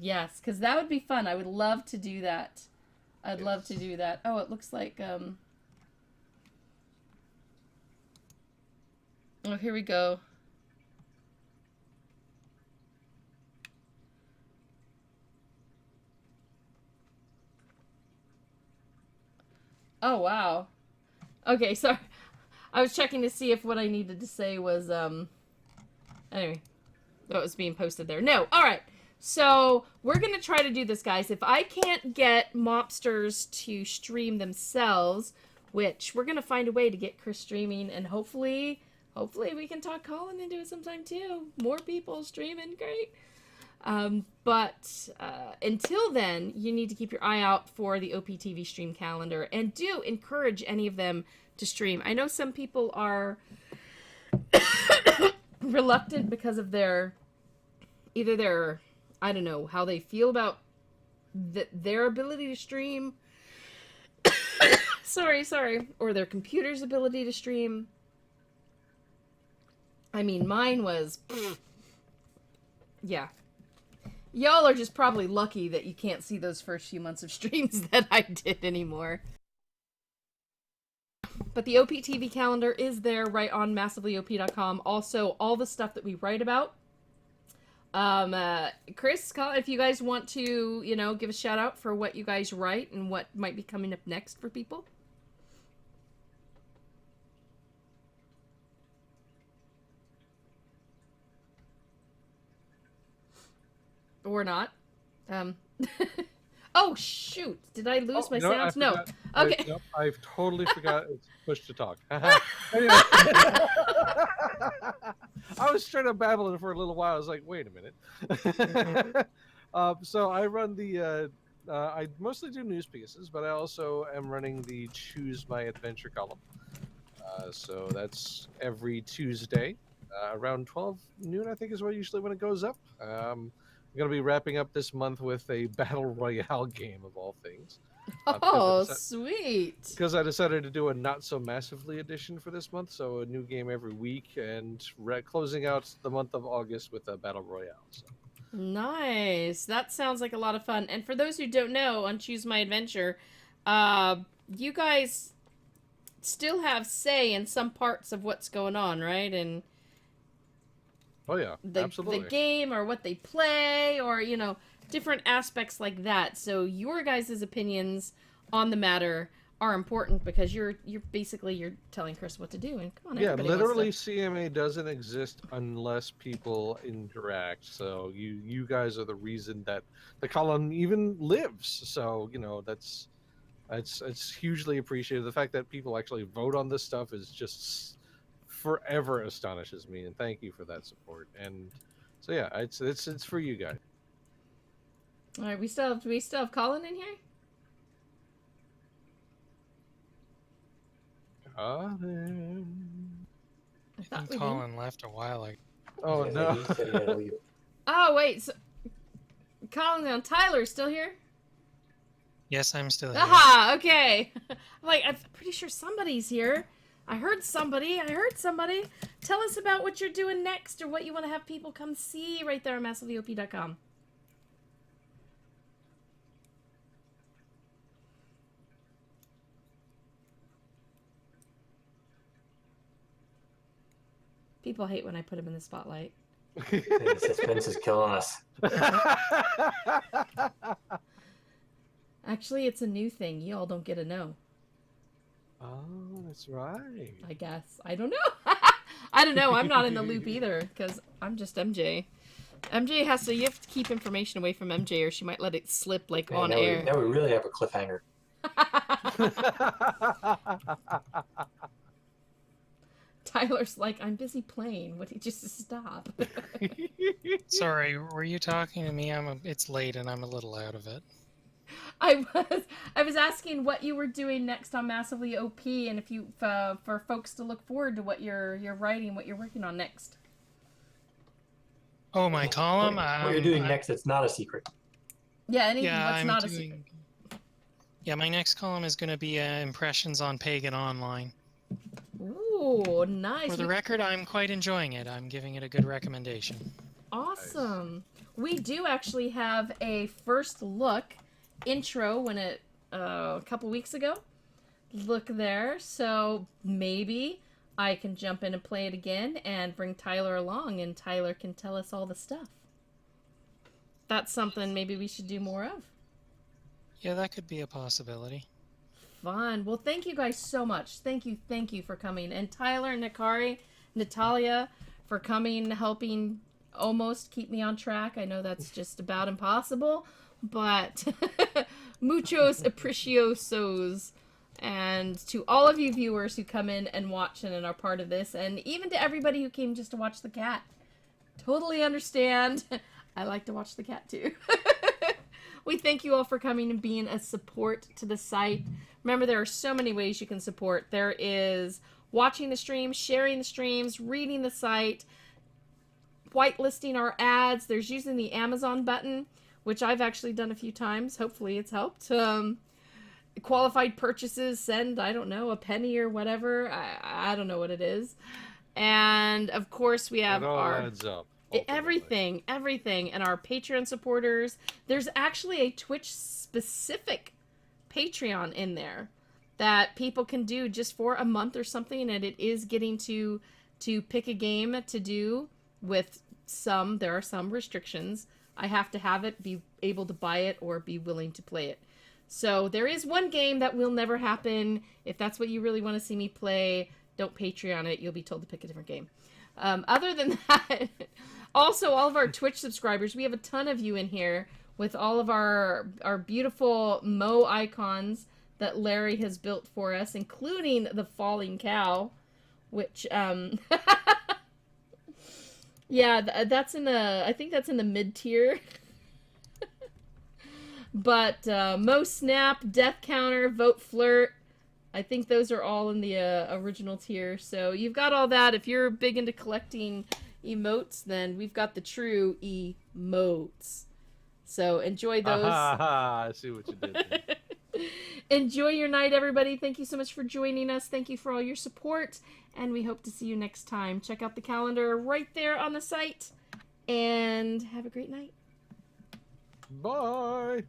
[SPEAKER 1] Yes, because that would be fun. I would love to do that. I'd love to do that. Oh, it looks like, oh, here we go. Oh, wow. Okay, sorry. I was checking to see if what I needed to say was, anyway, what was being posted there. No, alright. So, we're gonna try to do this, guys. If I can't get mobsters to stream themselves, which we're gonna find a way to get Chris streaming, and hopefully we can talk Colin into it sometime too. More people streaming, great. But until then, you need to keep your eye out for the OPTV stream calendar, and do encourage any of them to stream. I know some people are reluctant because of either their, I don't know, how they feel about their ability to stream. sorry, or their computer's ability to stream. I mean, mine was, yeah. Y'all are just probably lucky that you can't see those first few months of streams that I did anymore. But the OPTV calendar is there right on massivelyop.com. Also, all the stuff that we write about. Chris, Colin, if you guys want to, give a shout out for what you guys write and what might be coming up next for people. Or not. Oh, shoot. Did I lose my sounds? No. Okay.
[SPEAKER 2] Nope, I've totally forgot it's push to talk. Anyway. I was trying to babble for a little while. I was like, wait a minute. So I run I mostly do news pieces, but I also am running the Choose My Adventure column. So that's every Tuesday around 12 noon, I think is usually when it goes up. I'm going to be wrapping up this month with a Battle Royale game, of all things.
[SPEAKER 1] Sweet!
[SPEAKER 2] Because I decided to do a not-so-massively edition for this month, so a new game every week, and closing out the month of August with a Battle Royale. So.
[SPEAKER 1] Nice! That sounds like a lot of fun. And for those who don't know, on Choose My Adventure, you guys still have say in some parts of what's going on, right? And
[SPEAKER 2] oh yeah, absolutely.
[SPEAKER 1] The game, or what they play, or, different aspects like that. So your guys' opinions on the matter are important, because you're telling Chris what to do. And come on,
[SPEAKER 2] yeah, literally CMA doesn't exist unless people interact. So you guys are the reason that the column even lives. So, it's hugely appreciated. The fact that people actually vote on this stuff is just forever astonishes me, and thank you for that support. And so yeah, it's for you guys.
[SPEAKER 1] All right, we still have Colin in here.
[SPEAKER 4] I think Colin left a while ago.
[SPEAKER 2] Oh no!
[SPEAKER 1] Oh wait, so Colin and Tyler still here?
[SPEAKER 4] Yes, I'm still here.
[SPEAKER 1] Aha! Okay. I'm pretty sure somebody's here. I heard somebody. tell us about what you're doing next or what you want to have people come see right there on massivelyop.com. People hate when I put them in the spotlight.
[SPEAKER 5] The suspense is killing us.
[SPEAKER 1] Actually, it's a new thing. You all don't get to know.
[SPEAKER 2] Oh, that's right.
[SPEAKER 1] I guess. I don't know. I don't know. I'm not in the loop either because I'm just MJ. MJ has to. You have to keep information away from MJ, or she might let it slip like
[SPEAKER 5] Man,
[SPEAKER 1] on
[SPEAKER 5] now
[SPEAKER 1] air.
[SPEAKER 5] now we really have a cliffhanger.
[SPEAKER 1] Tyler's like, I'm busy playing. Would he just stop?
[SPEAKER 4] Sorry, were you talking to me? It's late and I'm a little out of it.
[SPEAKER 1] I was asking what you were doing next on Massively OP, and if you for folks to look forward to what you're writing, what you're working on next.
[SPEAKER 4] Oh, my column.
[SPEAKER 5] What you're doing next? It's not a secret.
[SPEAKER 1] Yeah, anything
[SPEAKER 4] Yeah,
[SPEAKER 1] what's
[SPEAKER 4] I'm
[SPEAKER 1] not a
[SPEAKER 4] doing.
[SPEAKER 1] secret.
[SPEAKER 4] Yeah, my next column is going to be impressions on Pagan Online.
[SPEAKER 1] Ooh, nice.
[SPEAKER 4] For the record, I'm quite enjoying it. I'm giving it a good recommendation.
[SPEAKER 1] Awesome. We do actually have a first look intro when it a couple weeks ago. Look there. So maybe I can jump in and play it again and bring Tyler along, and Tyler can tell us all the stuff. That's something maybe we should do more of.
[SPEAKER 4] Yeah, that could be a possibility.
[SPEAKER 1] Fun. Well, thank you guys so much. Thank you for coming. And Tyler, Nakari, Natalia, for coming, helping almost keep me on track. I know that's just about impossible, but muchos apreciosos. And to all of you viewers who come in and watch and are part of this, and even to everybody who came just to watch the cat. Totally understand. I like to watch the cat too. We thank you all for coming and being a support to the site. Remember, there are so many ways you can support. There is watching the streams, sharing the streams, reading the site, whitelisting our ads. There's using the Amazon button, which I've actually done a few times. Hopefully it's helped. Qualified purchases, send, I don't know, a penny or whatever. I don't know what it is. And, of course, we have
[SPEAKER 2] it all
[SPEAKER 1] our...
[SPEAKER 2] adds up.
[SPEAKER 1] Everything, and our Patreon supporters. There's actually a Twitch-specific Patreon in there that people can do just for a month or something, and it is getting to pick a game to do with there are some restrictions. I have to have it, be able to buy it, or be willing to play it. So there is one game that will never happen. If that's what you really want to see me play, don't Patreon it. You'll be told to pick a different game. Other than that, also all of our Twitch subscribers, we have a ton of you in here with all of our beautiful Mo icons that Larry has built for us, including the falling cow, which, yeah, that's in I think that's in the mid tier. But Mo Snap, Death Counter, Vote Flirt, I think those are all in the original tier. So you've got all that. If you're big into collecting emotes, then we've got the true emotes. So enjoy those.
[SPEAKER 2] I see what you did there.
[SPEAKER 1] Enjoy your night, everybody. Thank you so much for joining us. Thank you for all your support. And we hope to see you next time. Check out the calendar right there on the site. And have a great night.
[SPEAKER 2] Bye.